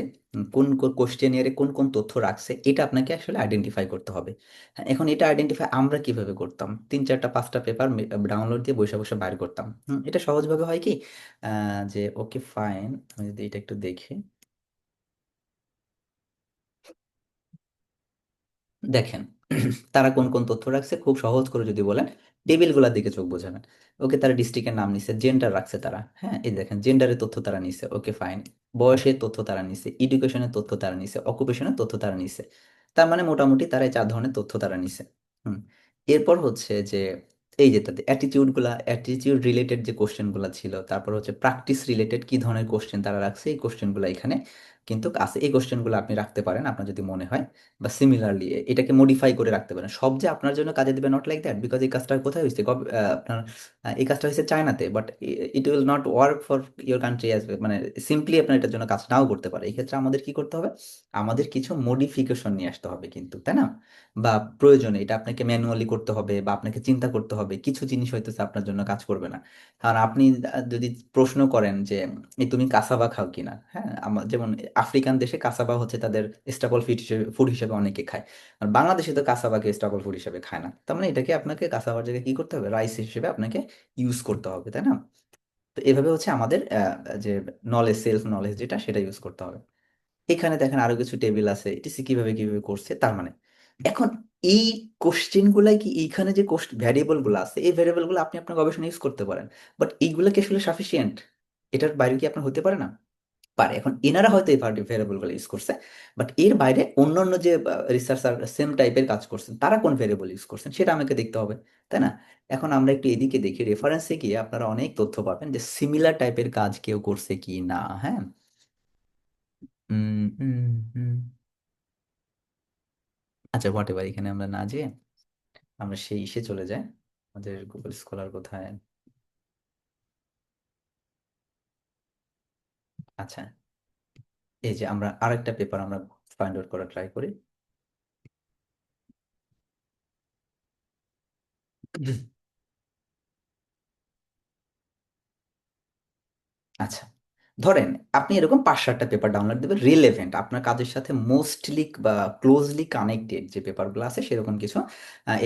কোন কোন কোশ্চেনিয়ারে কোন কোন তথ্য রাখছে, এটা আপনাকে আসলে আইডেন্টিফাই করতে হবে। হ্যাঁ, এখন এটা আইডেন্টিফাই আমরা কিভাবে করতাম, 3-4টা 5টা পেপার ডাউনলোড দিয়ে বসে বসে বাইর করতাম। এটা সহজভাবে হয় কি, যে ওকে ফাইন, আমি যদি এটা একটু দেখি, দেখেন তারা কোন কোন তথ্য রাখছে, খুব সহজ করে যদি বলেন, টেবিলগুলোর দিকে চোখ বোঝাবেন। ওকে, তারা ডিস্ট্রিক্টের নাম নিছে, জেন্ডার রাখছে তারা, হ্যাঁ এই দেখেন জেন্ডারের তথ্য তারা নিছে, ওকে ফাইন। বয়সের তথ্য তারা নিছে, এডুকেশনের তথ্য তারা নিছে, অকুপেশনের তথ্য তারা নিছে। তার মানে মোটামুটি তারা এই 4 ধরনের তথ্য তারা নিছে। হুম এরপর হচ্ছে যে এই যে তাদের অ্যাটিটিউড রিলেটেড যে কোশ্চেন গুলা ছিল, তারপর হচ্ছে প্র্যাকটিস রিলেটেড কি ধরনের কোশ্চেন তারা রাখছে, এই কোশ্চেন গুলা এখানে কিন্তু আছে, এই কোশ্চেনগুলো আপনি রাখতে পারেন আপনার যদি মনে হয়, বা সিমিলারলি এটাকে মডিফাই করে রাখতে পারেন। সব যে আপনার জন্য কাজে দিবে নট লাইক দ্যাট, বিকজ এই কাজটা কোথায় হয়েছে, আপনার এই কাজটা হয়েছে চায়নাতে, but it will not work for your country as, মানে সিম্পলি আপনার এটার জন্য কাজ নাও করতে পারে। এই ক্ষেত্রে আমাদের কি করতে হবে, আমাদের কিছু মডিফিকেশন নিয়ে আসতে হবে কিন্তু, তাই না? বা প্রয়োজনে এটা আপনাকে ম্যানুয়ালি করতে হবে, বা আপনাকে চিন্তা করতে হবে, কিছু জিনিস হইতেছে আপনার জন্য কাজ করবে না। কারণ আপনি যদি প্রশ্ন করেন যে এই তুমি কাসাবা খাও কিনা, হ্যাঁ, যেমন আফ্রিকান দেশে কাসাবা হচ্ছে তাদের স্টাপল ফুড হিসেবে অনেকে খায়। আর বাংলাদেশে তো কাসাবাকে স্টাপল ফুড হিসেবে খায় না, তার মানে এটাকে আপনাকে কাসাবার জায়গায় কি করতে হবে, রাইস হিসেবে আপনাকে ইউজ করতে হবে, তাই না? তো এভাবে হচ্ছে আমাদের যে নলেজ, সেলফ নলেজ যেটা, সেটা ইউজ করতে হবে। এখানে দেখেন আরো কিছু টেবিল আছে, এটিসি কিভাবে কিভাবে করছে, তার মানে এখন এই কোশ্চেন গুলাই কি, এইখানে যে ভ্যারিয়েবল গুলো আছে, এই ভ্যারিয়েবল গুলো আপনি আপনার গবেষণা ইউজ করতে পারেন, বাট এইগুলা কি আসলে সাফিসিয়েন্ট? এটার বাইরে কি আপনার হতে পারে না? পারে। এখন এনারা হয়তো এই ভ্যারিয়েবল গুলো ইউজ করছে, বাট এর বাইরে অন্যান্য যে রিসার্চার সেম টাইপের কাজ করছেন, তারা কোন ভ্যারিয়েবল ইউজ করছেন সেটা আমাকে দেখতে হবে, তাই না? এখন আমরা একটু এদিকে দেখি, রেফারেন্সে গিয়ে আপনারা অনেক তথ্য পাবেন যে সিমিলার টাইপের কাজ কেউ করছে কি না। হ্যাঁ। উম, উম, উম। আচ্ছা, হোয়াট এভার, এখানে আমরা না যেয়ে আমরা সেই ইসে চলে যাই, আমাদের গুগল স্কলার কোথায়। আচ্ছা, এই যে আমরা আরেকটা পেপার আমরা ফাইন্ড আউট করা ট্রাই করি। আচ্ছা, ধরেন আপনি এরকম 5-7টা পেপার ডাউনলোড দেবেন, রিলেভেন্ট আপনার কাজের সাথে মোস্টলি বা ক্লোজলি কানেক্টেড যে পেপারগুলো আছে সেরকম কিছু।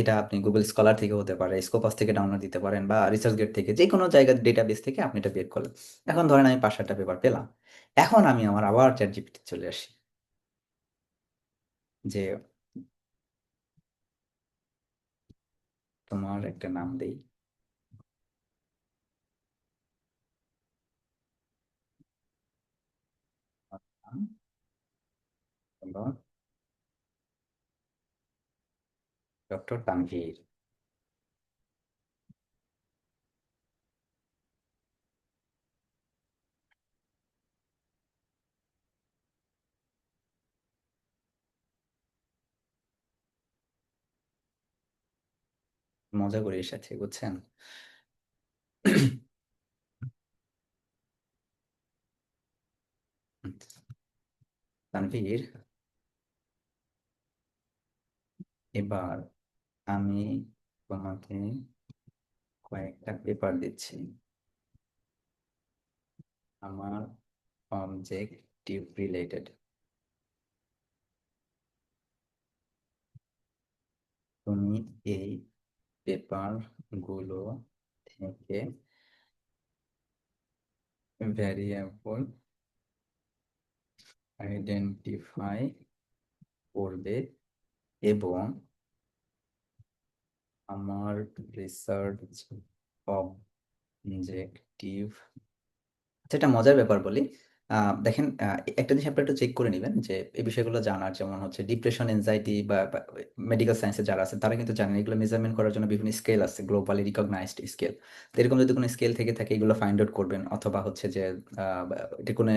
এটা আপনি গুগল স্কলার থেকে হতে পারে, স্কোপাস থেকে ডাউনলোড দিতে পারেন, বা রিসার্চ গেট থেকে, যে কোনো জায়গার ডেটাবেস থেকে আপনি এটা বের করলেন। এখন ধরেন আমি 5-7টা পেপার পেলাম, এখন আমি আমার আবার চ্যাট জিপিটি চলে আসি, যে তোমার একটা নাম দেই, ডক্টর তানভীর। মজা করে এর সাথে, বুঝছেন? তানভীর, এবার আমি তোমাকে কয়েকটা পেপার দিচ্ছি, আমার অবজেক্টিভ রিলেটেড। তুমি এই পেপার গুলো থেকে ভ্যারিয়েবল আইডেন্টিফাই করবে, এবং আমার রিসার্চ অবজেক্টিভ। যেটা মজার ব্যাপার বলি, দেখেন, একটা জিনিস আপনি একটু চেক করে নেবেন যে এই বিষয়গুলো জানার, যেমন হচ্ছে ডিপ্রেশন, এনজাইটি, বা মেডিকেল সায়েন্সে যারা আছে তারা কিন্তু জানেন এগুলো মেজারমেন্ট করার জন্য বিভিন্ন স্কেল আছে, গ্লোবালি রিকগনাইজড স্কেল। তো এরকম যদি কোনো স্কেল থেকে থাকে এগুলো ফাইন্ড আউট করবেন, অথবা হচ্ছে যে এটা কোনো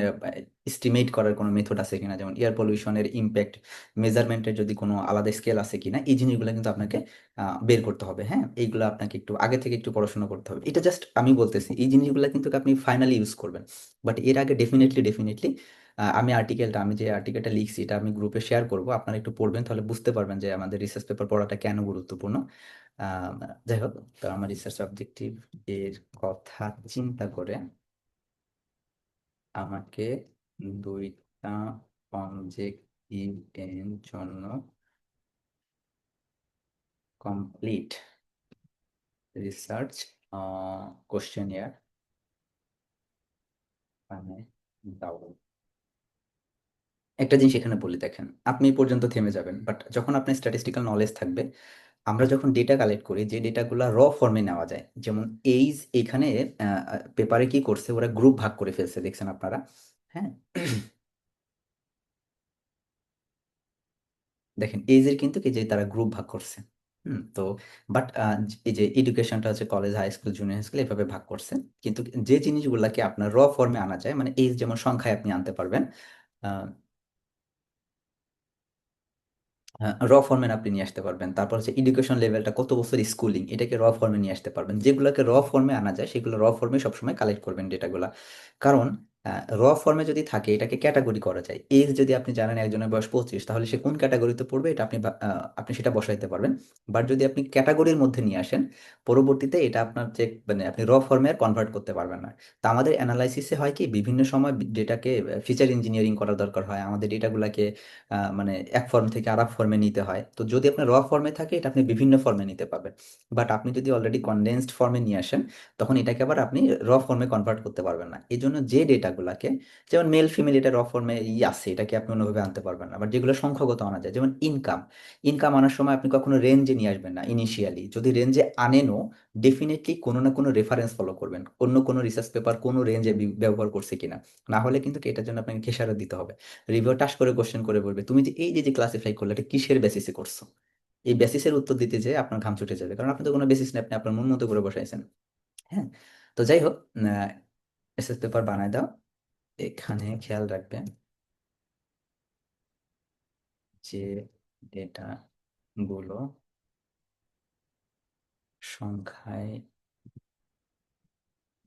এস্টিমেট করার কোনো মেথড আছে কিনা, যেমন এয়ার পলিউশনের ইম্প্যাক্ট মেজারমেন্টের যদি কোনো আলাদা স্কেল আছে কিনা, এই জিনিসগুলো কিন্তু আপনাকে বের করতে হবে। হ্যাঁ, এইগুলো আপনাকে একটু আগে থেকে একটু পড়াশোনা করতে হবে। এটা জাস্ট আমি বলতেছি, এই জিনিসগুলো কিন্তু আপনি ফাইনালি ইউজ করবেন, বাট এর আগে ডেফিনেটলি ডেফিনেটলি আমি যে আর্টিকেলটা লিখছি এটা আমি গ্রুপে শেয়ার করব, আপনারা একটু পড়বেন, তাহলে বুঝতে পারবেন যে আমাদের রিসার্চ পেপার পড়াটা কেন গুরুত্বপূর্ণ। আহ, যাই হোক, তো আমার রিসার্চ অবজেক্টিভ এর কথা চিন্তা করে আমাকে দুইটা অবজেক্টিভ এর জন্য কমপ্লিট রিসার্চ কোশ্চেনিয়ার মানে দাও। একটা জিনিস এখানে বলি, দেখেন আপনি এই পর্যন্ত থেমে যাবেন, বাট যখন আপনার স্ট্যাটিস্টিক্যাল নলেজ থাকবে, আমরা যখন ডেটা কালেক্ট করি, যে ডেটাগুলো র ফর্মে নেওয়া যায়, যেমন এইজ, এখানে পেপারে কি করছে, ওরা গ্রুপ ভাগ করে ফেলছে, দেখছেন আপনারা? হ্যাঁ। দেখেন এইজের কিন্তু কি যে তারা গ্রুপ ভাগ করছে। তো বাট এই যে এডুকেশনটা হচ্ছে college, high school, junior school এভাবে ভাগ করছে। কিন্তু যে জিনিসগুলোকে আপনার র ফর্মে আনা যায়, মানে এইজ যেমন সংখ্যায় আপনি আনতে পারবেন, র ফর্মে আপনি নিয়ে আসতে পারবেন। তারপর হচ্ছে এডুকেশন লেভেলটা কত বছর স্কুলিং, এটাকে র ফর্মে নিয়ে আসতে পারবেন। যেগুলোকে র ফর্মে আনা যায় সেগুলো র ফর্মে সবসময় কালেক্ট করবেন ডেটাগুলা। কারণ র ফর্মে যদি থাকে এটাকে ক্যাটাগরি করা যায়। এজ যদি আপনি জানেন একজনের বয়স 25, তাহলে সে কোন ক্যাটাগরিতে পড়বে এটা আপনি সেটা বসাইতে পারবেন। বাট যদি আপনি ক্যাটাগরির মধ্যে নিয়ে আসেন, পরবর্তীতে এটা আপনার যে মানে আপনি র ফর্মে আর কনভার্ট করতে পারবেন না। তা আমাদের অ্যানালাইসিসে হয় কি, বিভিন্ন সময় ডেটাকে ফিচার ইঞ্জিনিয়ারিং করার দরকার হয়, আমাদের ডেটাগুলোকে মানে এক ফর্ম থেকে আরেক ফর্মে নিতে হয়। তো যদি আপনার র ফর্মে থাকে এটা আপনি বিভিন্ন ফর্মে নিতে পারবেন। বাট আপনি যদি অলরেডি কনডেন্সড ফর্মে নিয়ে আসেন, তখন এটাকে আবার আপনি র ফর্মে কনভার্ট করতে পারবেন না। এই জন্য যে ডেটাগুলোকে, যেমন মেল ফিমেল এটা র ফর্মে আছে, এটাকে আপনি অন্যভাবে আনতে পারবেন না। বাট যেগুলো সংখ্যাগত আনা যায়, যেমন ইনকাম, ইনকাম আনার সময় আপনি কখনো রেঞ্জে নিয়ে আসবেন না ইনিশিয়ালি। যদি রেঞ্জে আনেনও, ডেফিনেটলি কোনো না কোনো রেফারেন্স ফলো করবেন, অন্য কোনো রিসার্চ পেপার কোনো রেঞ্জে ব্যবহার করছে কিনা। না হলে কিন্তু এটার জন্য আপনাকে খেসারত দিতে হবে। রিভিউ টাস করে কোশ্চেন করে বলবে, তুমি যে এই যে ক্লাসিফাই করলে এটা কিসের বেসিসে করছো। এই বেসিসের উত্তর দিতে যে আপনার ঘাম ছুটে যাবে, কারণ আপনি তো কোনো বেসিস নেই, আপনি আপনার মন মতো করে বসাইছেন। হ্যাঁ। তো যাই হোক, এসএস পেপার বানায় দাও। এখানে খেয়াল রাখবেন যে ডেটা গুলো সংখ্যায়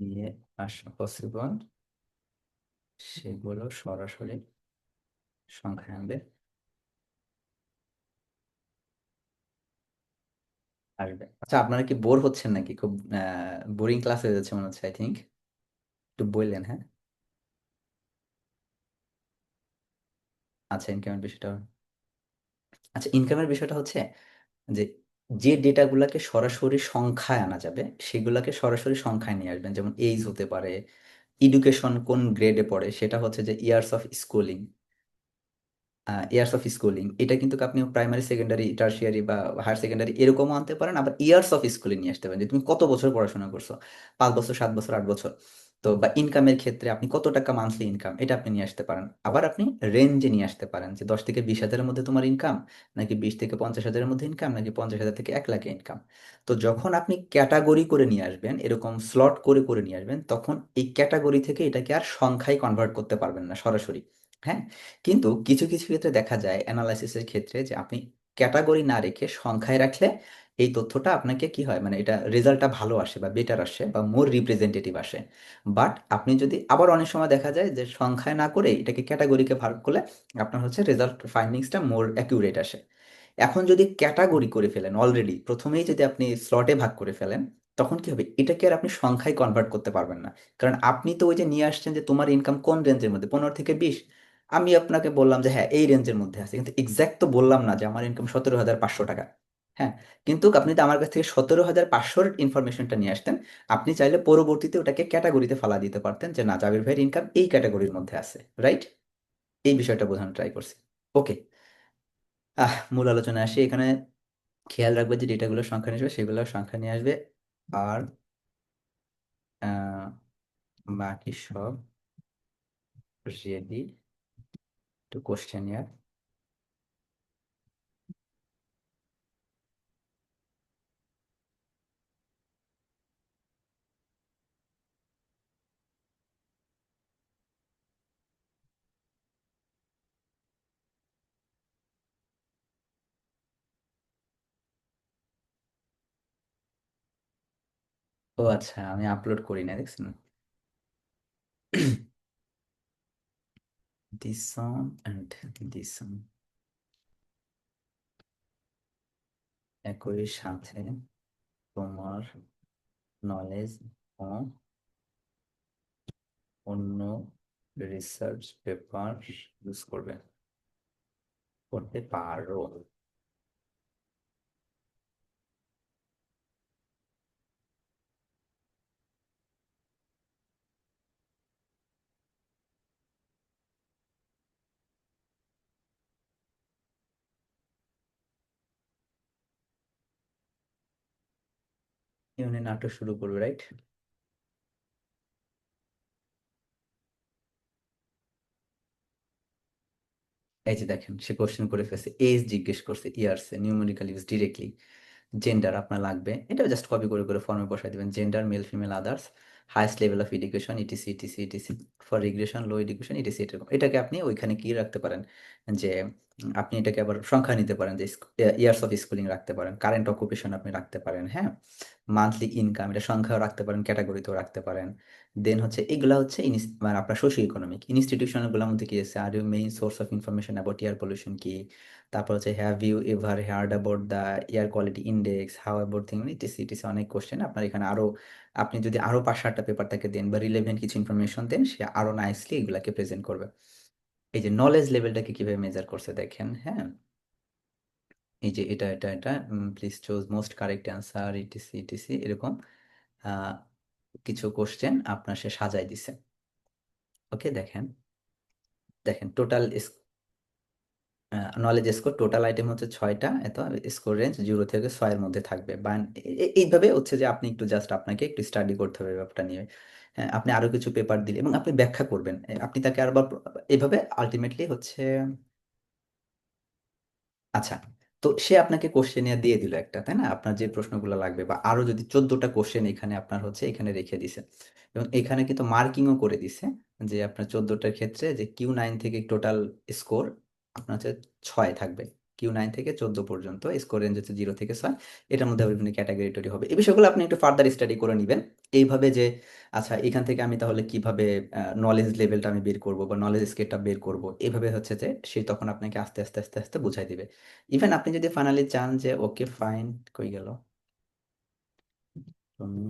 নিয়ে আসা পসিবল, সেগুলো সরাসরি সংখ্যায় আনবে আসবে। আচ্ছা, আপনারা কি বোর হচ্ছেন নাকি? খুব বোরিং ক্লাস হয়ে যাচ্ছে মনে হচ্ছে, আই থিঙ্ক। একটু বললেন, হ্যাঁ। আচ্ছা, ইনকামের বিষয়টা, আচ্ছা ইনকামের বিষয়টা হচ্ছে যে যে ডেটাগুলোকে সরাসরি সংখ্যায় আনা যাবে সেগুলোকে সরাসরি সংখ্যায় নিয়ে আসবেন। যেমন এইজ হতে পারে, এডুকেশন কোন গ্রেডে পড়ে, সেটা হচ্ছে যে years of schooling. Years of schooling এটা কিন্তু আপনি প্রাইমারি, সেকেন্ডারি, টারশিয়ারি বা হায়ার সেকেন্ডারি এরকমও আনতে পারেন। আবার ইয়ার্স অফ স্কুলিং নিয়ে আসতে পারেন, যে তুমি কত বছর পড়াশোনা করছো, 5 বছর, 7 বছর, 8 বছর। তো বা ইনকামের ক্ষেত্রে আপনি কত টাকা মান্থলি ইনকাম, এটা আপনি নিয়ে আসতে পারেন। আবার আপনি রেঞ্জে নিয়ে আসতে পারেন, যে 10 থেকে 20 হাজারের মধ্যে তোমার ইনকাম, নাকি 20 থেকে 50 হাজারের মধ্যে ইনকাম, নাকি 50 হাজার থেকে 1 লাখে ইনকাম। তো যখন আপনি ক্যাটাগরি করে নিয়ে আসবেন, এরকম স্লট করে করে নিয়ে আসবেন, তখন এই ক্যাটাগরি থেকে এটাকে আর সংখ্যায় কনভার্ট করতে পারবেন না সরাসরি। হ্যাঁ। কিন্তু কিছু কিছু ক্ষেত্রে দেখা যায় অ্যানালাইসিসের ক্ষেত্রে, যে আপনি ক্যাটাগরি না রেখে সংখ্যায় রাখলে এই তথ্যটা আপনাকে কি হয়, মানে এটা রেজাল্টটা ভালো আসে বা বেটার আসে বা মোর রিপ্রেজেন্টেটিভ আসে। বাট আপনি যদি আবার অনেক সময় দেখা যায় যে সংখ্যায় না করে এটাকে ক্যাটাগরিকে ভাগ করলে আপনার হচ্ছে রেজাল্ট ফাইন্ডিংসটা মোর অ্যাকিউরেট আসে। এখন যদি ক্যাটাগরি করে ফেলেন অলরেডি প্রথমেই, যদি আপনি স্লটে ভাগ করে ফেলেন, তখন কি হবে, এটাকে আর আপনি সংখ্যায় কনভার্ট করতে পারবেন না। কারণ আপনি তো ওই যে নিয়ে আসছেন যে তোমার ইনকাম কোন রেঞ্জের মধ্যে, 15 থেকে 20। আমি আপনাকে বললাম যে হ্যাঁ এই রেঞ্জের মধ্যে আছে, কিন্তু এক্সাক্ট তো বললাম না যে আমার ইনকাম 17,500 টাকা। হ্যাঁ। কিন্তু আপনি তো আমার কাছ থেকে 17,500-র ইনফরমেশনটা নিয়ে আসতেন। আপনি চাইলে পরবর্তীতে ওটাকে ক্যাটাগরিতে ফালা দিতে পারতেন, যে না, জাবির ভাইয়ের ইনকাম এই ক্যাটাগরির মধ্যে আছে, রাইট? এই বিষয়টা বোঝানোর ট্রাই করছি। ওকে। মূল আলোচনায় আসি এখানে। খেয়াল রাখবে যে ডেটাগুলো সংখ্যা নিয়ে আসবে সেগুলো সংখ্যা নিয়ে আসবে। আর আহ, বাকি সব রেডি টু কোশ্চেন ইয়ার। ও আচ্ছা, আমি আপলোড করি না, দেখছেন? This on and this on একই সাথে তোমার নলেজ ও অন্য রিসার্চ পেপার ইউজ করতে পারো। ইউনি নাটক শুরু করবে, রাইট? এই যে দেখেন, সে কোশ্চেন করে ফেলছে, এজ জিজ্ঞেস করছে, ইয়ার্সে, নিউমেরিক্যাল ইউজ ডিরেক্টলি। জেন্ডার আপনার লাগবে, এটা জাস্ট কপি করে করে ফর্মে বসাই দিবেন, gender male female others. Highest level of education etc etc etc, for regression low education etc, এরকম। এটাকে আপনি ওইখানে কি রাখতে পারেন, যে আপনি এটাকে আবার সংখ্যা নিতে পারেন, যে ইয়ার্স অফ স্কুলিং রাখতে পারেন, কারেন্ট অকুপেশন আপনি রাখতে পারেন, হ্যাঁ, মান্থলি ইনকাম এটা সংখ্যাও রাখতে পারেন, ক্যাটাগরিতেও রাখতে পারেন। দেন হচ্ছে এগুলা হচ্ছে মানে আপনার সোশিও ইকোনমিক ইনস্টিটিউশনগুলোর মধ্যে কি আছে, are you main source of information about air pollution কি, তারপর হচ্ছে have you ever heard about the air quality index, how about thing, etc etc, অনেক কোশ্চেন আপনার এখানে আরো, আপনি যদি আরো 5-7টা পেপার তাকে দেন বা রিলেভেন্ট কিছু ইনফরমেশন দেন, সে আরো নাইসলি এগুলাকে প্রেজেন্ট করবে। এই যে নলেজ লেভেলটাকে কিভাবে মেজার করছে দেখেন, হ্যাঁ, এই যে এটা please choose most correct answer etc etc, এরকম আহ, কিছু কোশ্চেন আপনার সে সাজাই দিছে। ওকে, দেখেন দেখেন total knowledge score, total item হচ্ছে 6টা, এত স্কোর রেঞ্জ 0 থেকে 6-এর মধ্যে থাকবে, বা এইভাবে হচ্ছে যে আপনি একটু জাস্ট আপনাকে একটু স্টাডি করতে হবে ব্যাপারটা নিয়ে। হ্যাঁ, আপনি আরো কিছু পেপার দিলে এবং আপনি ব্যাখ্যা করবেন, আপনি তাকে আরবার এইভাবে আলটিমেটলি হচ্ছে, আচ্ছা, তো সে আপনাকে কোশ্চেনিয়ার দিয়ে দিল একটা, তাই না, আপনার যে প্রশ্নগুলো লাগবে, বা আরো যদি 14টা কোশ্চেন এখানে আপনার হচ্ছে এখানে রেখে দিছে, এবং এখানে কিন্তু মার্কিংও করে দিছে, যে আপনার 14টার ক্ষেত্রে যে Q9 থেকে টোটাল স্কোর আপনার হচ্ছে 6 থাকবে, Q9 থেকে 14 পর্যন্ত স্কোর রেঞ্জ হচ্ছে 0 থেকে 6, এটার মধ্যে বিভিন্ন ক্যাটাগরি তৈরি হবে। এই বিষয়গুলো আপনি একটু ফার্দার স্টাডি করে নেবেন, এইভাবে যে আচ্ছা এখান থেকে আমি তাহলে কিভাবে নলেজ লেভেলটা আমি বের করব বা নলেজ স্কেলটা বের করব, এইভাবে হচ্ছে যে সে তখন আপনাকে আস্তে আস্তে আস্তে আস্তে বুঝাই দিবে। ইভেন আপনি যদি ফাইনালি চান যে ওকে ফাইন, কই গেল তুমি,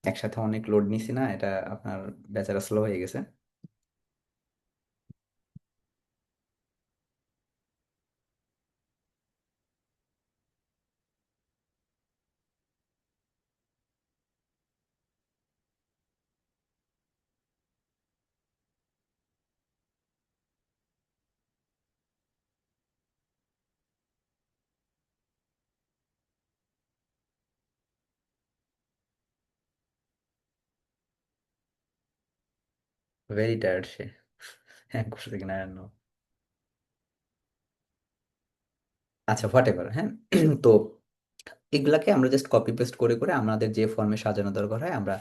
একসাথে অনেক লোড নিছি না, এটা আপনার বেচারা স্লো হয়ে গেছে। ভেরি টায়ার্ড সে, হ্যাঁ করছে কিনা জানো। আচ্ছা হোয়াট এভার, হ্যাঁ, তো এগুলাকে আমরা জাস্ট কপি পেস্ট করে করে আমাদের যে ফর্মে সাজানো দরকার হয় আমরা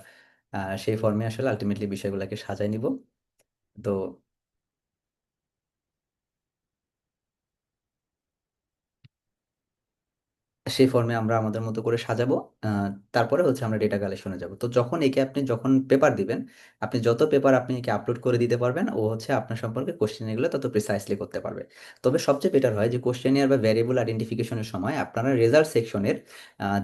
সেই ফর্মে আসলে আলটিমেটলি বিষয়গুলোকে সাজাই নিব। তো সেই ফর্মে আমরা আমাদের মতো করে সাজাবো। তারপরে হচ্ছে আমরা ডেটা কালেকশনে যাব। তো যখন একে আপনি যখন পেপার দিবেন, আপনি যত পেপার আপনি একে আপলোড করে দিতে পারবেন, ও হচ্ছে আপনার সম্পর্কে কোশ্চেন এগুলো তত প্রিসাইসলি করতে পারবে। তবে সবচেয়ে বেটার হয় যে কোশ্চেনিয়ার বা ভ্যারিয়েবল আইডেন্টিফিকেশনের সময় আপনারা রেজাল্ট সেকশনের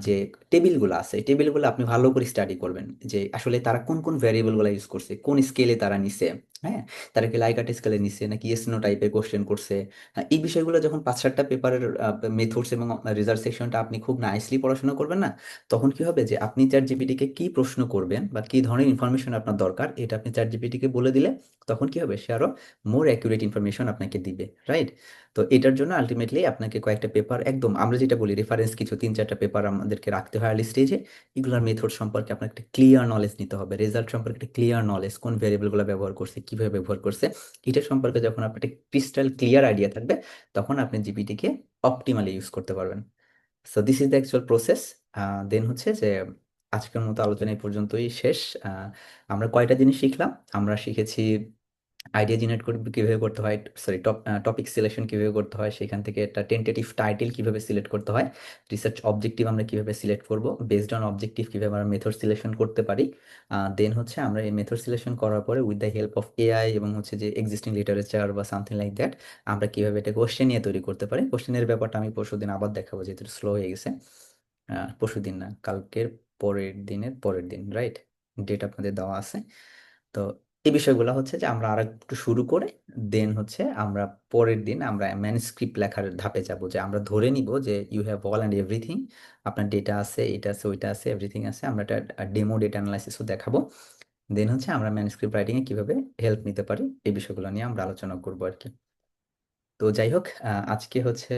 যে টেবিলগুলো আছে, এই টেবিলগুলো আপনি ভালো করে স্টাডি করবেন, যে আসলে তারা কোন কোন ভ্যারিয়েবলগুলো ইউজ করছে, কোন স্কেলে তারা নিছে, হ্যাঁ, তারা কি লাইকাট স্কেলে নিছে নাকি এসনো টাইপের কোশ্চেন করছে। হ্যাঁ, এই বিষয়গুলো যখন 5-7টা পেপারের মেথডস এবং রেজাল্ট সেকশনটা আপনি খুব নাইসলি পড়াশোনা করবেন না, তখন কি হবে যে আপনি চ্যাট জিপিটিকে কি প্রশ্ন করবেন বা কি ধরনের ইনফরমেশন আপনার দরকার, এটা আপনি চ্যাট জিপিটিকে বলে দিলে তখন কি হবে, সে আরো মোর অ্যাকুরেট ইনফরমেশন আপনাকে দিবে, রাইট। তো এটার জন্য আলটিমেটলি আপনাকে কয়েকটা পেপার, একদম আমরা যেটা বলি রেফারেন্স কিছু 3-4টা পেপার আমাদেরকে রাখতে হয় আর্লি স্টেজে। এগুলোর মেথড সম্পর্কে আপনার একটা ক্লিয়ার নলেজ নিতে হবে, রেজাল্ট সম্পর্কে একটা ক্লিয়ার নলেজ, কোন ভেরিয়েবলগুলো ব্যবহার করছে, কিভাবে ব্যবহার করছে, এটা সম্পর্কে যখন আপনার একটা ক্রিস্টাল ক্লিয়ার আইডিয়া থাকবে, তখন আপনি জিপিটিকে অপটিমালি ইউজ করতে পারবেন। So this is the actual process. Then হচ্ছে যে আজকের মতো আলোচনা এই পর্যন্তই শেষ। আহ, আমরা কয়টা জিনিস শিখলাম, আমরা শিখেছি আইডিয়া জেনারেট করতে কিভাবে করতে হয়, সরি টপিক সিলেকশন কিভাবে করতে হয়, সেখান থেকে একটা টেন্টেটিভ টাইটেল কিভাবে সিলেক্ট করতে হয়, রিসার্চ অবজেক্টিভ আমরা কিভাবে সিলেক্ট করব, বেসড অন অবজেক্টিভ কিভাবে আমরা মেথড সিলেকশন করতে পারি। দেন হচ্ছে আমরা এই মেথড সিলেকশন করার পরে with the help of AI এবং হচ্ছে যে এক্সিস্টিং লিটারেচার বা সামথিং লাইক দ্যাট, আমরা কিভাবে এটা কোশ্চেন নিয়ে তৈরি করতে পারি। কোশ্চেনের ব্যাপারটা আমি পরশুদিন আবার দেখাবো, যেহেতু স্লো হয়ে গেছে। পরশুদিন না, কালকের পরের দিনের পরের দিন, রাইট, ডেট আপনাদের দেওয়া আছে। তো এই বিষয়গুলো হচ্ছে যে আমরা আর একটু শুরু করে দেন হচ্ছে আমরা পরের দিন আমরা ম্যানুস্ক্রিপ্ট লেখার ধাপে যাব, যে আমরা ধরে নিব যে you have all and everything, আপনার ডেটা আছে, এটা আছে, ওইটা আছে, এভরিথিং আছে, আমরা একটা ডেমো ডেটা অ্যানালাইসিসও দেখাবো। দেন হচ্ছে আমরা ম্যানুস্ক্রিপ্ট রাইটিং এ কিভাবে হেল্প নিতে পারি, এই বিষয়গুলো নিয়ে আমরা আলোচনা করবো আর কি। তো যাই হোক, আজকে হচ্ছে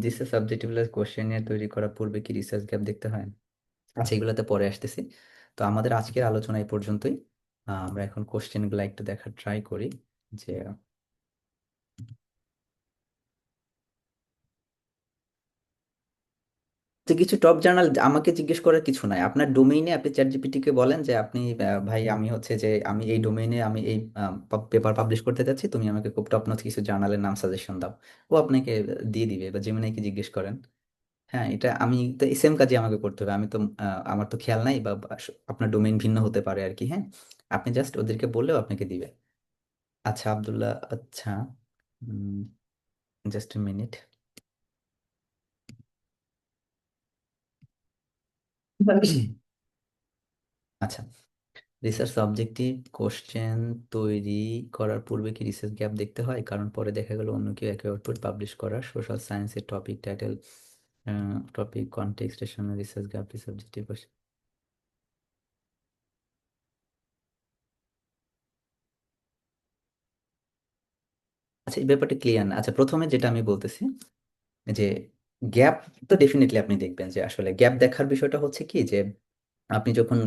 দিস সাবজেক্টিভ কোশ্চেন নিয়ে তৈরি করার পূর্বে কি রিসার্চ গ্যাপ দেখতে হয়, আচ্ছা এগুলোতে পরে আসতেছি। তো আমাদের আজকের আলোচনা এই পর্যন্তই। আমরা এখন কোশ্চেন গুলা একটু দেখার ট্রাই করি, যে তো কিছু টপ জার্নাল আমাকে জিজ্ঞেস করার কিছু নাই, আপনার ডোমেইনে আপনি চ্যাট জিপিটি কে বলেন যে আপনি ভাই আমি হচ্ছে যে আমি এই ডোমেইনে আমি এই পেপার পাবলিশ করতে যাচ্ছি, তুমি আমাকে খুব টপ নচ কিছু জার্নালের নাম সাজেশন দাও। ও আপনাকে দিয়ে দিবে, বা জেমিনাইকে জিজ্ঞেস করেন। হ্যাঁ, এটা আমি তো সেম কাজই আমাকে করতে হবে, আমি তো আমার তো খেয়াল নাই, বা আপনার ডোমেইন ভিন্ন হতে পারে আর কি। হ্যাঁ, আপনি জাস্ট ওদেরকে বললেও আপনাকে দিবে। আচ্ছা আব্দুল্লাহ, আচ্ছা, জাস্ট মিনিট। আচ্ছা, রিসার্চ অবজেক্টিভ কোশ্চেন তৈরি করার পূর্বে কি রিসার্চ গ্যাপ দেখতে হয়? কারণ পরে দেখা গেল অন্য কেউ একই আউটপুট পাবলিশ করা, সোশ্যাল সায়েন্সের টপিক টাইটেল, টপিক কনটেক্সট এর সামনে রিসার্চ গ্যাপ সাবজেক্টিভ কোশ্চেন। আচ্ছা, এই ব্যাপারটা ক্লিয়ার না। আচ্ছা, প্রথমে যেটা আমি বলতেছি যে গ্যাপ তো ডেফিনেটলি আপনি দেখবেন, যে আসলে গ্যাপ দেখার বিষয়টা হচ্ছে কি, যে আপনি যখন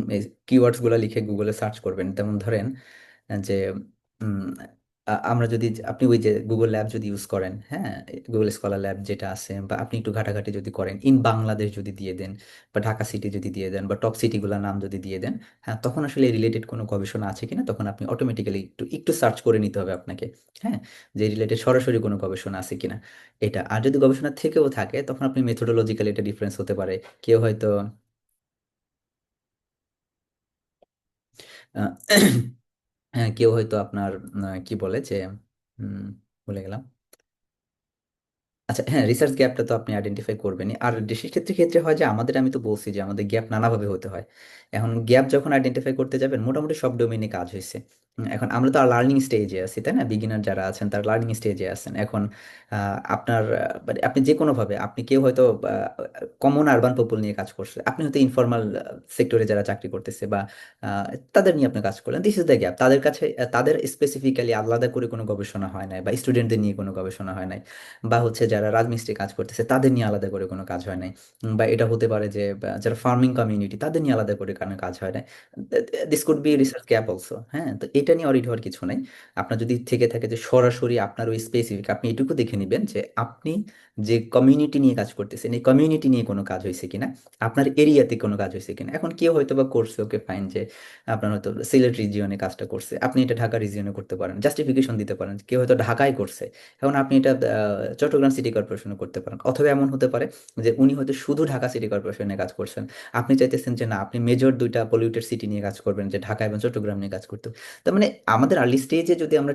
কিওয়ার্ডস গুলা লিখে গুগলে সার্চ করবেন, তেমন ধরেন যে উম, আমরা যদি আপনি ওই যে গুগল ল্যাব যদি ইউজ করেন, হ্যাঁ, গুগল স্কলার ল্যাব যেটা আছে, বা আপনি একটু ঘাটাঘাটি যদি করেন, ইন বাংলাদেশ যদি দিয়ে দেন, বা ঢাকা সিটি যদি দিয়ে দেন, বা টপ সিটিগুলোর নাম যদি দিয়ে দেন, হ্যাঁ, তখন আসলে রিলেটেড কোনো গবেষণা আছে কিনা তখন আপনি অটোমেটিক্যালি একটু একটু সার্চ করে নিতে হবে আপনাকে। হ্যাঁ, যে রিলেটেড সরাসরি কোনো গবেষণা আছে কিনা এটা। আর যদি গবেষণা থেকেও থাকে তখন আপনি মেথোডোলজিক্যালি এটা ডিফারেন্স হতে পারে। কেউ হয়তো আহ, হ্যাঁ, কেউ হয়তো আপনার কি বলে যে উম, ভুলে গেলাম। আচ্ছা, হ্যাঁ, রিসার্চ গ্যাপটা তো আপনি আইডেন্টিফাই করবেনই। আর দেশের ক্ষেত্রে ক্ষেত্রে হয় যে আমাদের, আমি তো বলছি যে আমাদের গ্যাপ নানাভাবে হতে হয়। এখন গ্যাপ যখন আইডেন্টিফাই করতে যাবেন, মোটামুটি সব ডোমেইনে কাজ হয়েছে। এখন আমরা তো লার্নিং স্টেজে আছি, তাই না? বিগিনার যারা আছেন তারা লার্নিং স্টেজে আছেন এখন। আপনার মানে আপনি যে কোনোভাবে, আপনি কেউ হয়তো কমন আরবান পিপল নিয়ে কাজ করছে, আপনি হয়তো ইনফর্মাল সেক্টরে যারা চাকরি করতেছে, বা আহ, তাদের নিয়ে আপনি কাজ করলেন, দিস ইজ দ্য গ্যাপ। তাদের কাছে তাদের স্পেসিফিক্যালি আলাদা করে কোনো গবেষণা হয় নাই, বা স্টুডেন্টদের নিয়ে কোনো গবেষণা হয় নাই, বা হচ্ছে যারা রাজমিস্ত্রি কাজ করতেছে তাদের নিয়ে আলাদা করে কোনো কাজ হয় নাই। বা এটা হতে পারে যে যারা ফার্মিং কমিউনিটি তাদের নিয়ে আলাদা করে কোনো কাজ হয় নাই। This could be research gap also. হ্যাঁ, তো এটা নিয়ে অরিড হওয়ার কিছু নাই। আপনার যদি থেকে থাকে যে সরাসরি আপনার ওই স্পেসিফিক, আপনি এটুকু দেখে নেবেন যে আপনি যে কমিউনিটি নিয়ে কাজ করতেছেন এই কমিউনিটি নিয়ে কোনো কাজ হয়েছে কিনা, আপনার এরিয়াতে কোনো কাজ হয়েছে কিনা। এখন কেউ হয়তো বা করছে, ওকে ফাইন, যে আপনার হয়তো সিলেট রিজিয়নে কাজটা করছে, আপনি এটা ঢাকা রিজিয়নে করতে পারেন, জাস্টিফিকেশন দিতে পারেন। কেউ হয়তো ঢাকায় করছে, এখন আপনি এটা চট্টগ্রাম সিটি কর্পোরেশনে করতে পারেন। অথবা এমন হতে পারে যে উনি হয়তো শুধু ঢাকা সিটি কর্পোরেশনে কাজ করছেন, আপনি চাইতেছেন যে না, আপনি মেজর দুইটা পলিউটেড সিটি নিয়ে কাজ করবেন, যে ঢাকা এবং চট্টগ্রাম নিয়ে কাজ করতে। তার মানে আমাদের আর্লি স্টেজে যদি আমরা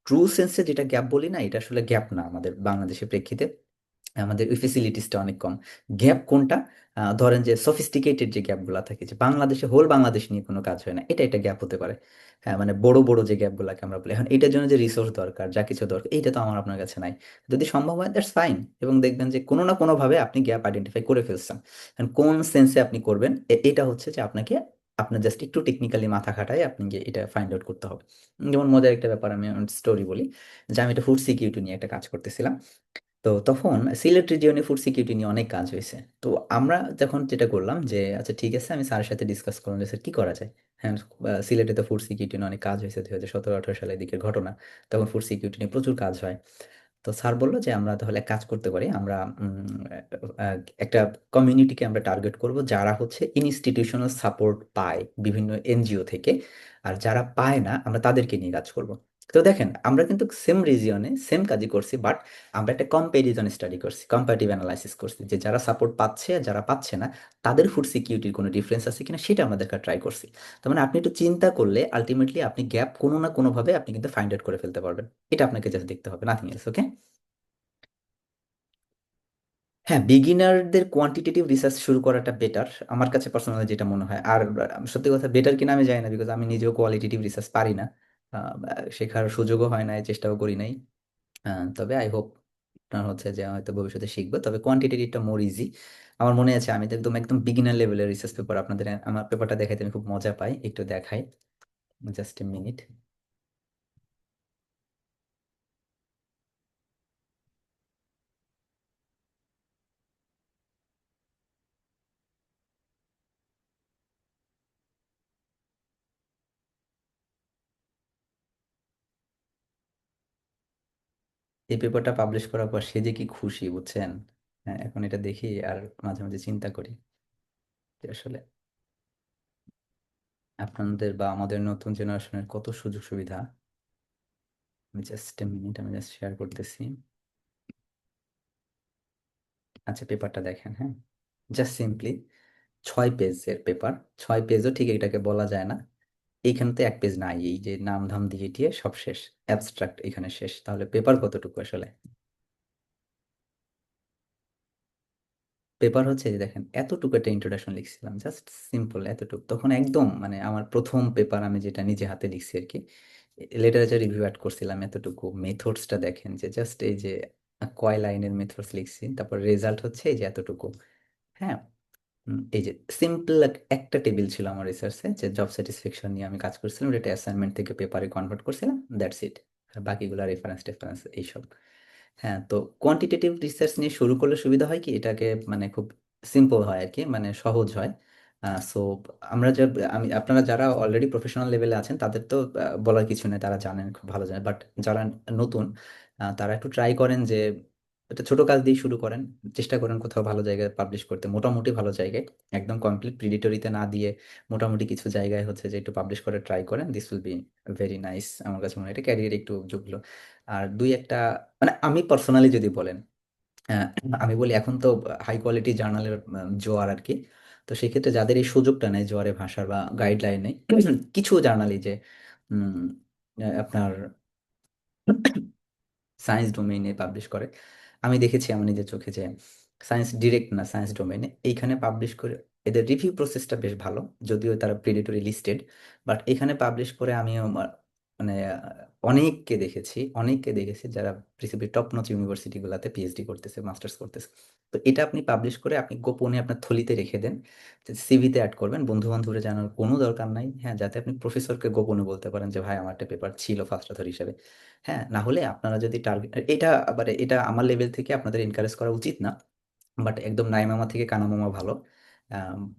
ট্রু সেন্সে যেটা গ্যাপ বলি না, এটা আসলে গ্যাপ না আমাদের বাংলাদেশের প্রেক্ষিতে। আমাদের ওই ফেসিলিটিসটা অনেক কম। গ্যাপ কোনটা? ধরেন যে সফিস্টিকেটেড যে গ্যাপগুলো থাকে, যে বাংলাদেশে হোল বাংলাদেশ নিয়ে কোনো কাজ হয় না, এটা গ্যাপ হতে পারে। হ্যাঁ, মানে বড় বড় যে গ্যাপগুলোকে আমরা বলি, এখন এটার জন্য যে রিসোর্স দরকার, যা কিছু দরকার, এইটা তো আমার আপনার কাছে নাই। যদি সম্ভব হয় দ্যাটস ফাইন, এবং দেখবেন যে কোনো না কোনো ভাবে আপনি গ্যাপ আইডেন্টিফাই করে ফেলছেন। এখন কোন সেন্সে আপনি করবেন, এটা হচ্ছে যে আপনাকে, আপনার জাস্ট একটু টেকনিক্যালি মাথা খাটায় আপনি গিয়ে এটা ফাইন্ড আউট করতে হবে। যেমন মজার একটা ব্যাপার, আমি স্টোরি বলি, যে আমি একটা ফুড সিকিউরিটি নিয়ে একটা কাজ করতেছিলাম। তো তখন সিলেট রিজিয়নে ফুড সিকিউরিটি নিয়ে অনেক কাজ হয়েছে। তো আমরা যখন যেটা করলাম যে আচ্ছা ঠিক আছে, আমি স্যারের সাথে ডিসকাস করলাম যে স্যার কি করা যায়। হ্যাঁ, সিলেটে তো ফুড সিকিউরিটি নিয়ে অনেক কাজ হয়েছে, 2017-18 সালের দিকের ঘটনা। তখন ফুড সিকিউরিটি নিয়ে প্রচুর কাজ হয়। তো স্যার বললো যে আমরা তাহলে এক কাজ করতে পারি, আমরা একটা কমিউনিটিকে আমরা টার্গেট করব যারা হচ্ছে ইনস্টিটিউশনাল সাপোর্ট পায় বিভিন্ন এনজিও থেকে। আর যারা পায় না আমরা তাদেরকে নিয়ে কাজ করব। তো দেখেন, আমরা কিন্তু সেম রিজিয়নে সেম কাজই করছি, বাট আমরা একটা কম্প্যারিজন স্টাডি করছি, কম্পারেটিভ অ্যানালাইসিস করছি, যে যারা সাপোর্ট পাচ্ছে আর যারা পাচ্ছে না তাদের ফুড সিকিউরিটির কোনো ডিফারেন্স আছে কিনা সেটা আমাদের ট্রাই করছি। তার মানে আপনি একটু চিন্তা করলে আলটিমেটলি আপনি গ্যাপ কোনো না কোনোভাবে আপনি কিন্তু ফাইন্ড আউট করে ফেলতে পারবেন। এটা আপনাকে জাস্ট দেখতে হবে, নাথিং এলস। ওকে। হ্যাঁ, বিগিনারদের কোয়ান্টিটেটিভ রিসার্চ শুরু করাটা বেটার আমার কাছে পার্সোনালি যেটা মনে হয়। আর সত্যি কথা বেটার কিনা আমি জানি না, বিকজ আমি নিজেও কোয়ালিটেটিভ রিসার্চ পারি না। শেখার সুযোগও হয় নাই, চেষ্টাও করি নাই। তবে আই হোপ আপনার হচ্ছে যে হয়তো ভবিষ্যতে শিখবো। তবে কোয়ান্টিটেটিভটা মোর ইজি। আমার মনে আছে আমি তো একদম একদম বিগিনার লেভেলের রিসার্চ পেপার আপনাদের, আমার পেপারটা দেখাইতে আমি খুব মজা পাই, একটু দেখাই, জাস্ট এ মিনিট। এই পেপারটা পাবলিশ করার পর সে যে কি খুশি, বুঝছেন? হ্যাঁ, এখন এটা দেখি আর মাঝে মাঝে চিন্তা করি যে আসলে আপনাদের বা আমাদের নতুন জেনারেশনের কত সুযোগ সুবিধা। আমি জাস্ট মিনিট, আমি জাস্ট শেয়ার করতেছি। আচ্ছা, পেপারটা দেখেন, হ্যাঁ, জাস্ট সিম্পলি 6 পেজের পেপার। 6 পেজও ঠিক এটাকে বলা যায় না, এইখানতে 1 পেজ নাই, এই যে নাম ধাম দিয়ে টিয়ে সব শেষ, অ্যাবস্ট্রাক্ট এখানে শেষ, তাহলে পেপার কতটুকু আসলে? পেপার হচ্ছে এই যে দেখেন, এতটুকু একটা ইন্ট্রোডাকশন লিখছিলাম, জাস্ট সিম্পল এতটুকু, তখন একদম মানে আমার প্রথম পেপার আমি যেটা নিজে হাতে লিখছি আর কি, লিটারেচার রিভিউ অ্যাড করছিলাম, এতটুকু। মেথডসটা দেখেন যে জাস্ট এই যে কয় লাইনের মেথডস লিখছি, তারপর রেজাল্ট হচ্ছে এই যে এতটুকু। হ্যাঁ, এই যে সিম্পল একটা টেবিল ছিল আমার রিসার্চে, যে জব স্যাটিসফ্যাকশন নিয়ে আমি কাজ করছিলাম, এটা অ্যাসাইনমেন্ট থেকে পেপারে কনভার্ট করছিলাম, দ্যাটস ইট। আর বাকিগুলো রেফারেন্স টেফারেন্স এইসব। হ্যাঁ, তো কোয়ান্টিটেটিভ রিসার্চ নিয়ে শুরু করলে সুবিধা হয় কি, এটাকে মানে খুব সিম্পল হয় আর কি, মানে সহজ হয়। সো আমরা যা আমি আপনারা যারা অলরেডি প্রফেশনাল লেভেলে আছেন তাদের তো বলার কিছু নেই, তারা জানেন, খুব ভালো জানেন। বাট যারা নতুন, তারা একটু ট্রাই করেন যে একটা ছোট কাজ দিয়ে শুরু করেন। চেষ্টা করেন কোথাও ভালো জায়গায় পাবলিশ করতে, মোটামুটি ভালো জায়গায়, একদম কমপ্লিট প্রিডিটরিতে না দিয়ে মোটামুটি কিছু জায়গায় হচ্ছে যে একটু পাবলিশ করে ট্রাই করেন, this will be very nice. আমার কাছে মনে হয় এটা ক্যারিয়ার একটু যোগ্য। আর দুই একটা, মানে আমি পার্সোনালি যদি বলেন, আহ, আমি বলি এখন তো হাই কোয়ালিটি জার্নালের জোয়ার আর কি। তো সেক্ষেত্রে যাদের এই সুযোগটা নেই জোয়ারে ভাষার বা গাইডলাইন নেই, কিছু জার্নালই যে উম, আপনার সায়েন্স ডোমেইনে পাবলিশ করে, আমি দেখেছি আমার নিজের চোখে যে সায়েন্স ডিরেক্ট না, সায়েন্স ডোমেইনে এইখানে পাবলিশ করে এদের রিভিউ প্রসেসটা বেশ ভালো, যদিও তারা প্রিডেটরি লিস্টেড। বাট এখানে পাবলিশ করে আমি মানে অনেককে দেখেছি যারা পৃথিবীর টপ নচ ইউনিভার্সিটিগুলোতে পিএইচডি করতেছে, মাস্টার্স করতেছে। তো এটা আপনি পাবলিশ করে আপনি গোপনে আপনার থলিতে রেখে দেন, সিভিতে অ্যাড করবেন, বন্ধু বান্ধবরা জানার কোনো দরকার নাই, হ্যাঁ, যাতে আপনি প্রফেসরকে গোপনে বলতে পারেন যে ভাই আমার একটা পেপার ছিল ফার্স্ট অথর হিসেবে। হ্যাঁ, না হলে আপনারা যদি টার্গেট, এটা আবার এটা আমার লেভেল থেকে আপনাদের এনকারেজ করা উচিত না, বাট একদম নাই মামা থেকে কানা মামা ভালো।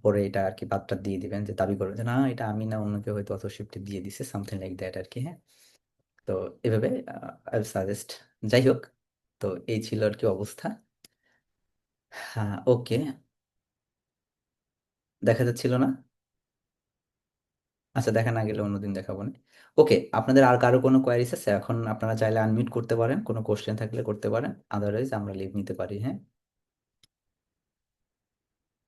পরে এটা আর কি বাদটা দিয়ে দিবেন, যে দাবি করবেন যে না এটা আমি না, অন্য কেউ হয়তো অথরশিপটা দিয়ে দিছে, সামথিং লাইক দ্যাট আর কি। হ্যাঁ, তো এভাবে আই সাজেস্ট। যাই হোক, তো এই ছিল আর কি অবস্থা। হ্যাঁ, ওকে, দেখা যাচ্ছিল না। আচ্ছা, দেখা না গেলে অন্যদিন দেখাবো না। ওকে, আপনাদের আর কারো কোনো কোয়ারিজ আছে? এখন আপনারা চাইলে আনমিউট করতে পারেন, কোনো কোশ্চেন থাকলে করতে পারেন, আদারওয়াইজ আমরা লিভ নিতে পারি। হ্যাঁ।